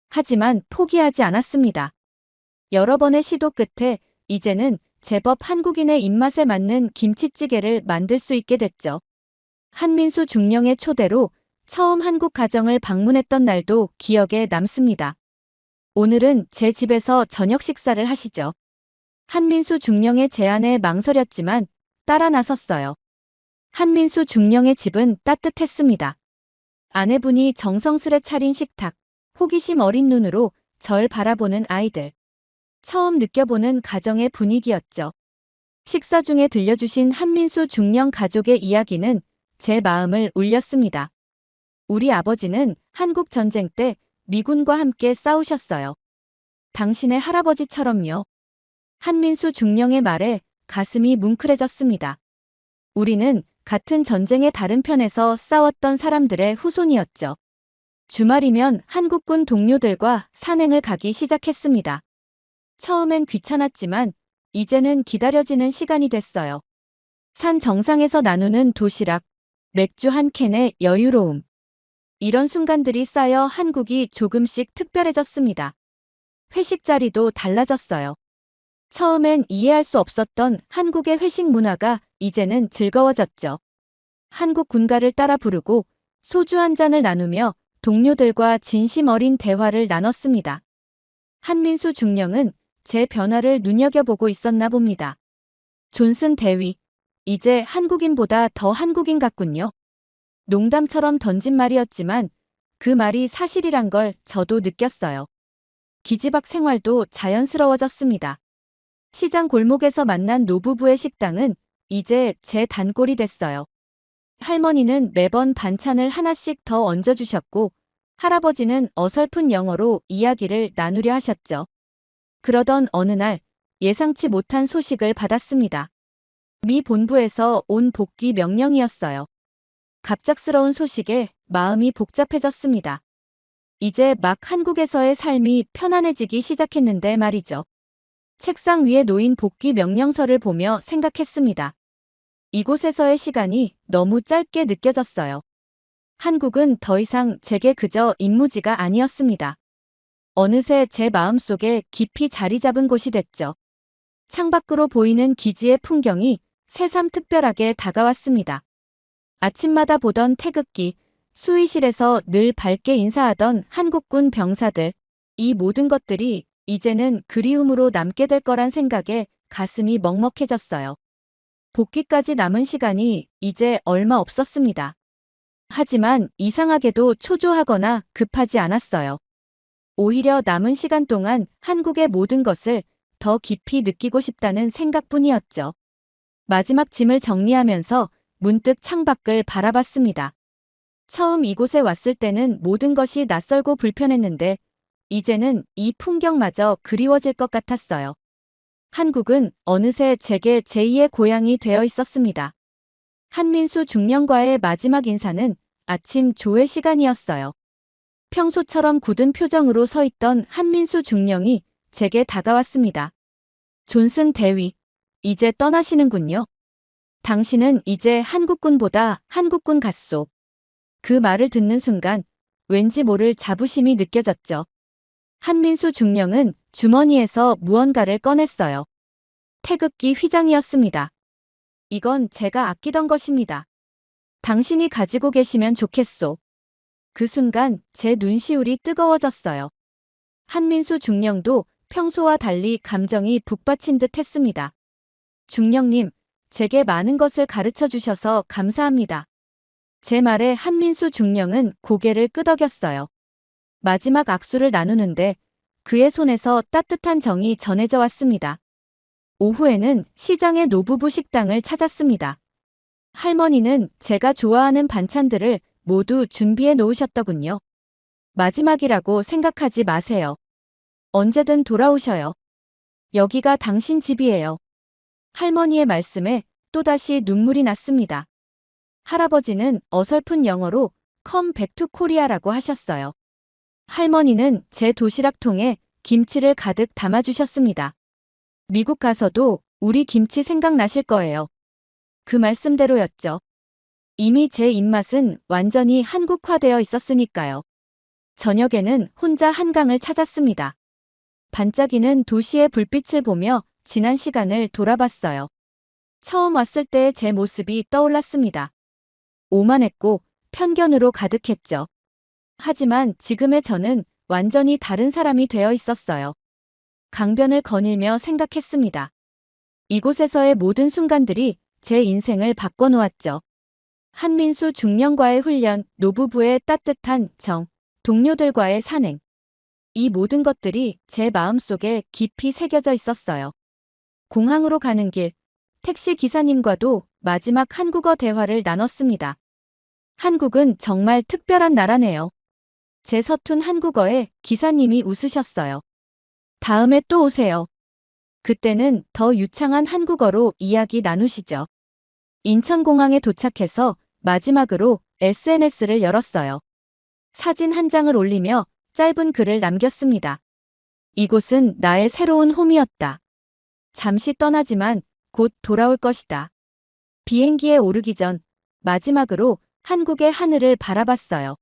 하지만 포기하지 않았습니다. 여러 번의 시도 끝에 이제는 제법 한국인의 입맛에 맞는 김치찌개를 만들 수 있게 됐죠. 한민수 중령의 초대로 처음 한국 가정을 방문했던 날도 기억에 남습니다. 오늘은 제 집에서 저녁 식사를 하시죠. 한민수 중령의 제안에 망설였지만 따라 나섰어요. 한민수 중령의 집은 따뜻했습니다. 아내분이 정성스레 차린 식탁, 호기심 어린 눈으로 절 바라보는 아이들. 처음 느껴보는 가정의 분위기였죠. 식사 중에 들려주신 한민수 중령 가족의 이야기는 제 마음을 울렸습니다. 우리 아버지는 한국 전쟁 때 미군과 함께 싸우셨어요. 당신의 할아버지처럼요. 한민수 중령의 말에 가슴이 뭉클해졌습니다. 우리는 같은 전쟁의 다른 편에서 싸웠던 사람들의 후손이었죠. 주말이면 한국군 동료들과 산행을 가기 시작했습니다. 처음엔 귀찮았지만 이제는 기다려지는 시간이 됐어요. 산 정상에서 나누는 도시락, 맥주 한 캔의 여유로움. 이런 순간들이 쌓여 한국이 조금씩 특별해졌습니다. 회식 자리도 달라졌어요. 처음엔 이해할 수 없었던 한국의 회식 문화가 이제는 즐거워졌죠. 한국 군가를 따라 부르고 소주 한 잔을 나누며 동료들과 진심 어린 대화를 나눴습니다. 한민수 중령은 제 변화를 눈여겨보고 있었나 봅니다. 존슨 대위, 이제 한국인보다 더 한국인 같군요. 농담처럼 던진 말이었지만 그 말이 사실이란 걸 저도 느꼈어요. 기지박 생활도 자연스러워졌습니다. 시장 골목에서 만난 노부부의 식당은 이제 제 단골이 됐어요. 할머니는 매번 반찬을 하나씩 더 얹어주셨고 할아버지는 어설픈 영어로 이야기를 나누려 하셨죠. 그러던 어느 날 예상치 못한 소식을 받았습니다. 미 본부에서 온 복귀 명령이었어요. 갑작스러운 소식에 마음이 복잡해졌습니다. 이제 막 한국에서의 삶이 편안해지기 시작했는데 말이죠. 책상 위에 놓인 복귀 명령서를 보며 생각했습니다. 이곳에서의 시간이 너무 짧게 느껴졌어요. 한국은 더 이상 제게 그저 임무지가 아니었습니다. 어느새 제 마음속에 깊이 자리 잡은 곳이 됐죠. 창밖으로 보이는 기지의 풍경이 새삼 특별하게 다가왔습니다. 아침마다 보던 태극기, 수의실에서 늘 밝게 인사하던 한국군 병사들, 이 모든 것들이 이제는 그리움으로 남게 될 거란 생각에 가슴이 먹먹해졌어요. 복귀까지 남은 시간이 이제 얼마 없었습니다. 하지만 이상하게도 초조하거나 급하지 않았어요. 오히려 남은 시간 동안 한국의 모든 것을 더 깊이 느끼고 싶다는 생각뿐이었죠. 마지막 짐을 정리하면서 문득 창밖을 바라봤습니다. 처음 이곳에 왔을 때는 모든 것이 낯설고 불편했는데 이제는 이 풍경마저 그리워질 것 같았어요. 한국은 어느새 제게 제2의 고향이 되어 있었습니다. 한민수 중령과의 마지막 인사는 아침 조회 시간이었어요. 평소처럼 굳은 표정으로 서 있던 한민수 중령이 제게 다가왔습니다. 존슨 대위, 이제 떠나시는군요. 당신은 이제 한국군보다 한국군 같소. 그 말을 듣는 순간 왠지 모를 자부심이 느껴졌죠. 한민수 중령은 주머니에서 무언가를 꺼냈어요. 태극기 휘장이었습니다. 이건 제가 아끼던 것입니다. 당신이 가지고 계시면 좋겠소. 그 순간 제 눈시울이 뜨거워졌어요. 한민수 중령도 평소와 달리 감정이 북받친 듯 했습니다. 중령님, 제게 많은 것을 가르쳐 주셔서 감사합니다. 제 말에 한민수 중령은 고개를 끄덕였어요. 마지막 악수를 나누는데 그의 손에서 따뜻한 정이 전해져 왔습니다. 오후에는 시장의 노부부 식당을 찾았습니다. 할머니는 제가 좋아하는 반찬들을 모두 준비해 놓으셨더군요. 마지막이라고 생각하지 마세요. 언제든 돌아오셔요. 여기가 당신 집이에요. 할머니의 말씀에 또다시 눈물이 났습니다. 할아버지는 어설픈 영어로 Come back to Korea라고 하셨어요. 할머니는 제 도시락통에 김치를 가득 담아주셨습니다. 미국 가서도 우리 김치 생각나실 거예요. 그 말씀대로였죠. 이미 제 입맛은 완전히 한국화되어 있었으니까요. 저녁에는 혼자 한강을 찾았습니다. 반짝이는 도시의 불빛을 보며 지난 시간을 돌아봤어요. 처음 왔을 때의 제 모습이 떠올랐습니다. 오만했고 편견으로 가득했죠. 하지만 지금의 저는 완전히 다른 사람이 되어 있었어요. 강변을 거닐며 생각했습니다. 이곳에서의 모든 순간들이 제 인생을 바꿔놓았죠. 한민수 중령과의 훈련, 노부부의 따뜻한 정, 동료들과의 산행. 이 모든 것들이 제 마음속에 깊이 새겨져 있었어요. 공항으로 가는 길, 택시 기사님과도 마지막 한국어 대화를 나눴습니다. 한국은 정말 특별한 나라네요. 제 서툰 한국어에 기사님이 웃으셨어요. 다음에 또 오세요. 그때는 더 유창한 한국어로 이야기 나누시죠. 인천공항에 도착해서 마지막으로 SNS를 열었어요. 사진 한 장을 올리며 짧은 글을 남겼습니다. 이곳은 나의 새로운 홈이었다. 잠시 떠나지만 곧 돌아올 것이다. 비행기에 오르기 전 마지막으로 한국의 하늘을 바라봤어요.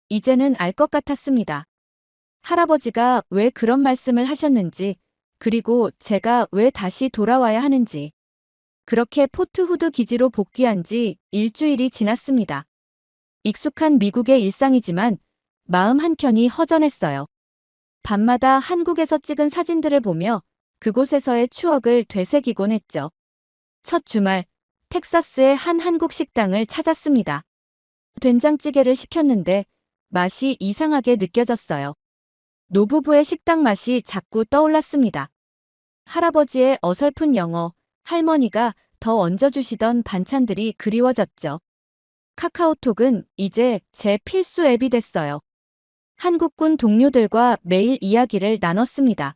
이제는 알 것 같았습니다. 할아버지가 왜 그런 말씀을 하셨는지, 그리고 제가 왜 다시 돌아와야 하는지. 그렇게 포트 후드 기지로 복귀한 지 일주일이 지났습니다. 익숙한 미국의 일상이지만 마음 한켠이 허전했어요. 밤마다 한국에서 찍은 사진들을 보며 그곳에서의 추억을 되새기곤 했죠. 첫 주말, 텍사스의 한 한국 식당을 찾았습니다. 된장찌개를 시켰는데 맛이 이상하게 느껴졌어요. 노부부의 식당 맛이 자꾸 떠올랐습니다. 할아버지의 어설픈 영어, 할머니가 더 얹어주시던 반찬들이 그리워졌죠. 카카오톡은 이제 제 필수 앱이 됐어요. 한국군 동료들과 매일 이야기를 나눴습니다.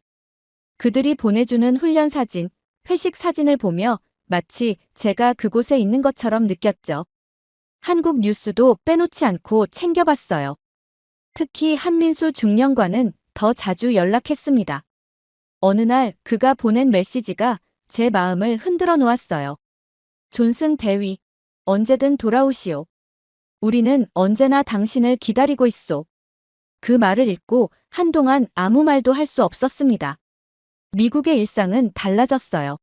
그들이 보내주는 훈련 사진, 회식 사진을 보며 마치 제가 그곳에 있는 것처럼 느꼈죠. 한국 뉴스도 빼놓지 않고 챙겨봤어요. 특히 한민수 중령과는 더 자주 연락했습니다. 어느 날 그가 보낸 메시지가 제 마음을 흔들어 놓았어요. 존슨 대위, 언제든 돌아오시오. 우리는 언제나 당신을 기다리고 있소. 그 말을 읽고 한동안 아무 말도 할 수 없었습니다. 미국의 일상은 달라졌어요.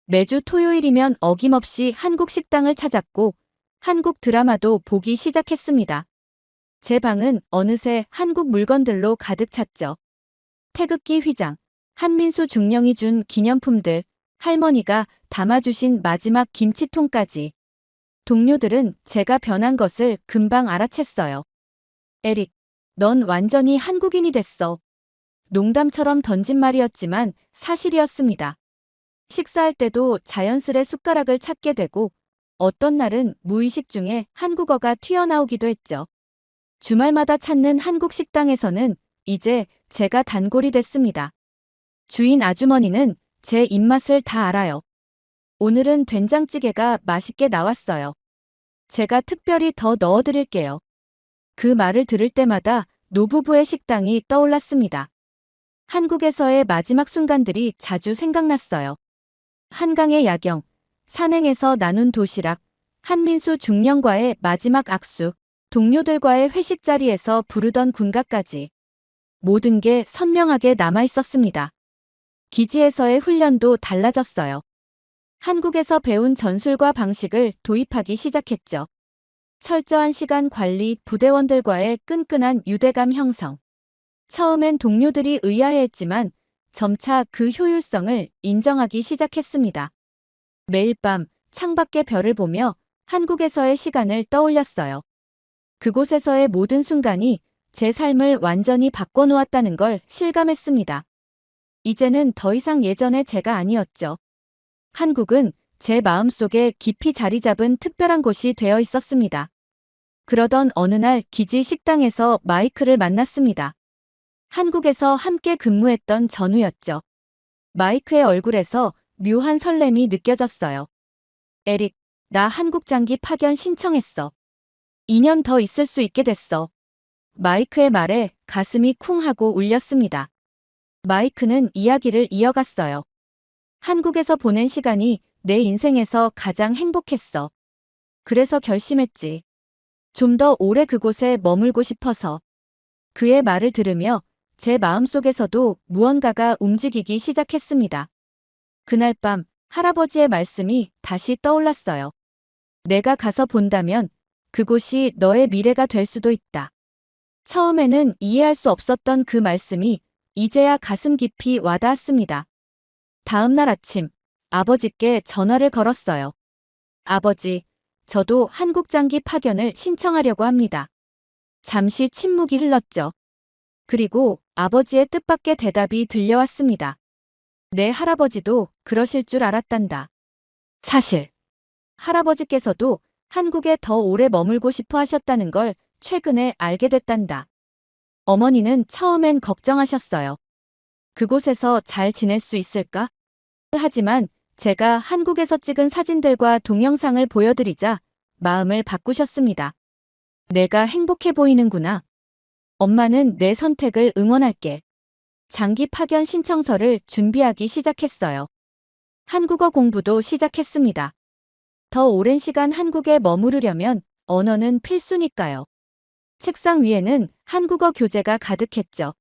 매주 토요일이면 어김없이 한국 식당을 찾았고 한국 드라마도 보기 시작했습니다. 제 방은 어느새 한국 물건들로 가득 찼죠. 태극기 휘장, 한민수 중령이 준 기념품들, 할머니가 담아주신 마지막 김치통까지. 동료들은 제가 변한 것을 금방 알아챘어요. 에릭, 넌 완전히 한국인이 됐어. 농담처럼 던진 말이었지만 사실이었습니다. 식사할 때도 자연스레 숟가락을 찾게 되고 어떤 날은 무의식 중에 한국어가 튀어나오기도 했죠. 주말마다 찾는 한국 식당에서는 이제 제가 단골이 됐습니다. 주인 아주머니는 제 입맛을 다 알아요. 오늘은 된장찌개가 맛있게 나왔어요. 제가 특별히 더 넣어드릴게요. 그 말을 들을 때마다 노부부의 식당이 떠올랐습니다. 한국에서의 마지막 순간들이 자주 생각났어요. 한강의 야경, 산행에서 나눈 도시락, 한민수 중령과의 마지막 악수, 동료들과의 회식 자리에서 부르던 군가까지. 모든 게 선명하게 남아있었습니다. 기지에서의 훈련도 달라졌어요. 한국에서 배운 전술과 방식을 도입하기 시작했죠. 철저한 시간 관리, 부대원들과의 끈끈한 유대감 형성. 처음엔 동료들이 의아해했지만 점차 그 효율성을 인정하기 시작했습니다. 매일 밤 창밖의 별을 보며 한국에서의 시간을 떠올렸어요. 그곳에서의 모든 순간이 제 삶을 완전히 바꿔놓았다는 걸 실감했습니다. 이제는 더 이상 예전의 제가 아니었죠. 한국은 제 마음속에 깊이 자리 잡은 특별한 곳이 되어 있었습니다. 그러던 어느 날 기지 식당에서 마이크를 만났습니다. 한국에서 함께 근무했던 전우였죠. 마이크의 얼굴에서 묘한 설렘이 느껴졌어요. 에릭, 나 한국 장기 파견 신청했어. 2년 더 있을 수 있게 됐어. 마이크의 말에 가슴이 쿵 하고 울렸습니다. 마이크는 이야기를 이어갔어요. 한국에서 보낸 시간이 내 인생에서 가장 행복했어. 그래서 결심했지. 좀 더 오래 그곳에 머물고 싶어서. 그의 말을 들으며 제 마음속에서도 무언가가 움직이기 시작했습니다. 그날 밤 할아버지의 말씀이 다시 떠올랐어요. 내가 가서 본다면 그곳이 너의 미래가 될 수도 있다. 처음에는 이해할 수 없었던 그 말씀이 이제야 가슴 깊이 와닿았습니다. 다음 날 아침 아버지께 전화를 걸었어요. 아버지, 저도 한국 장기 파견을 신청하려고 합니다. 잠시 침묵이 흘렀죠. 그리고 아버지의 뜻밖의 대답이 들려왔습니다. 내 할아버지도 그러실 줄 알았단다. 사실 할아버지께서도 한국에 더 오래 머물고 싶어 하셨다는 걸 최근에 알게 됐단다. 어머니는 처음엔 걱정하셨어요. 그곳에서 잘 지낼 수 있을까? 하지만 제가 한국에서 찍은 사진들과 동영상을 보여드리자 마음을 바꾸셨습니다. 내가 행복해 보이는구나. 엄마는 내 선택을 응원할게. 장기 파견 신청서를 준비하기 시작했어요. 한국어 공부도 시작했습니다. 더 오랜 시간 한국에 머무르려면 언어는 필수니까요. 책상 위에는 한국어 교재가 가득했죠.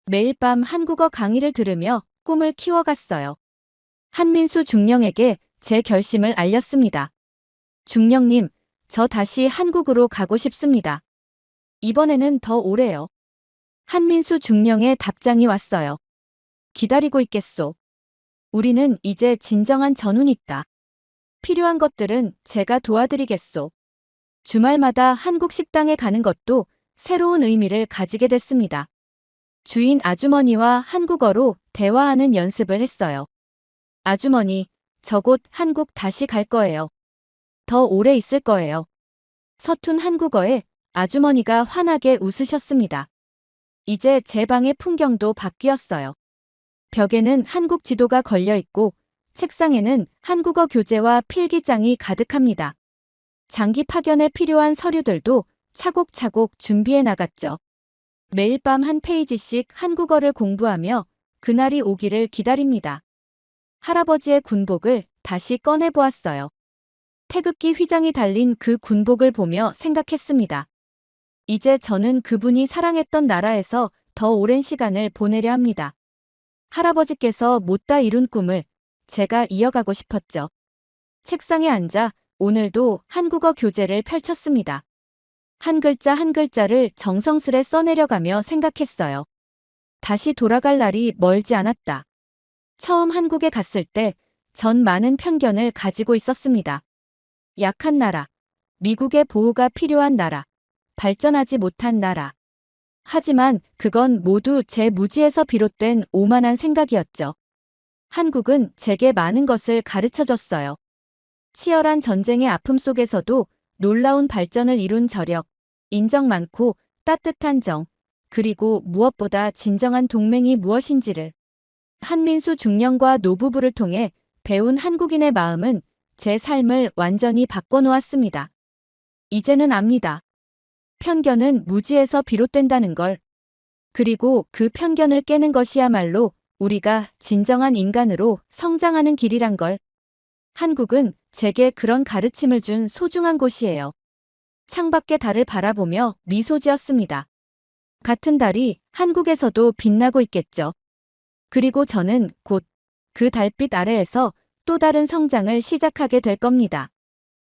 매일 밤 한국어 강의를 들으며 꿈을 키워갔어요. 한민수 중령에게 제 결심을 알렸습니다. 중령님, 저 다시 한국으로 가고 싶습니다. 이번에는 더 오래요. 한민수 중령의 답장이 왔어요. 기다리고 있겠소. 우리는 이제 진정한 전운이 있다. 필요한 것들은 제가 도와드리겠소. 주말마다 한국 식당에 가는 것도 새로운 의미를 가지게 됐습니다. 주인 아주머니와 한국어로 대화하는 연습을 했어요. 아주머니, 저 곧 한국 다시 갈 거예요. 더 오래 있을 거예요. 서툰 한국어에 아주머니가 환하게 웃으셨습니다. 이제 제 방의 풍경도 바뀌었어요. 벽에는 한국 지도가 걸려 있고 책상에는 한국어 교재와 필기장이 가득합니다. 장기 파견에 필요한 서류들도 차곡차곡 준비해 나갔죠. 매일 밤 한 페이지씩 한국어를 공부하며 그날이 오기를 기다립니다. 할아버지의 군복을 다시 꺼내 보았어요. 태극기 휘장이 달린 그 군복을 보며 생각했습니다. 이제 저는 그분이 사랑했던 나라에서 더 오랜 시간을 보내려 합니다. 할아버지께서 못다 이룬 꿈을 제가 이어가고 싶었죠. 책상에 앉아 오늘도 한국어 교재를 펼쳤습니다. 한 글자 한 글자를 정성스레 써내려가며 생각했어요. 다시 돌아갈 날이 멀지 않았다. 처음 한국에 갔을 때 전 많은 편견을 가지고 있었습니다. 약한 나라, 미국의 보호가 필요한 나라, 발전하지 못한 나라. 하지만 그건 모두 제 무지에서 비롯된 오만한 생각이었죠. 한국은 제게 많은 것을 가르쳐줬어요. 치열한 전쟁의 아픔 속에서도 놀라운 발전을 이룬 저력, 인정 많고 따뜻한 정, 그리고 무엇보다 진정한 동맹이 무엇인지를 한민수 중령과 노부부를 통해 배운 한국인의 마음은 제 삶을 완전히 바꿔놓았습니다. 이제는 압니다. 편견은 무지에서 비롯된다는 걸. 그리고 그 편견을 깨는 것이야말로 우리가 진정한 인간으로 성장하는 길이란 걸. 한국은 제게 그런 가르침을 준 소중한 곳이에요. 창밖의 달을 바라보며 미소 지었습니다. 같은 달이 한국에서도 빛나고 있겠죠. 그리고 저는 곧 그 달빛 아래에서 또 다른 성장을 시작하게 될 겁니다.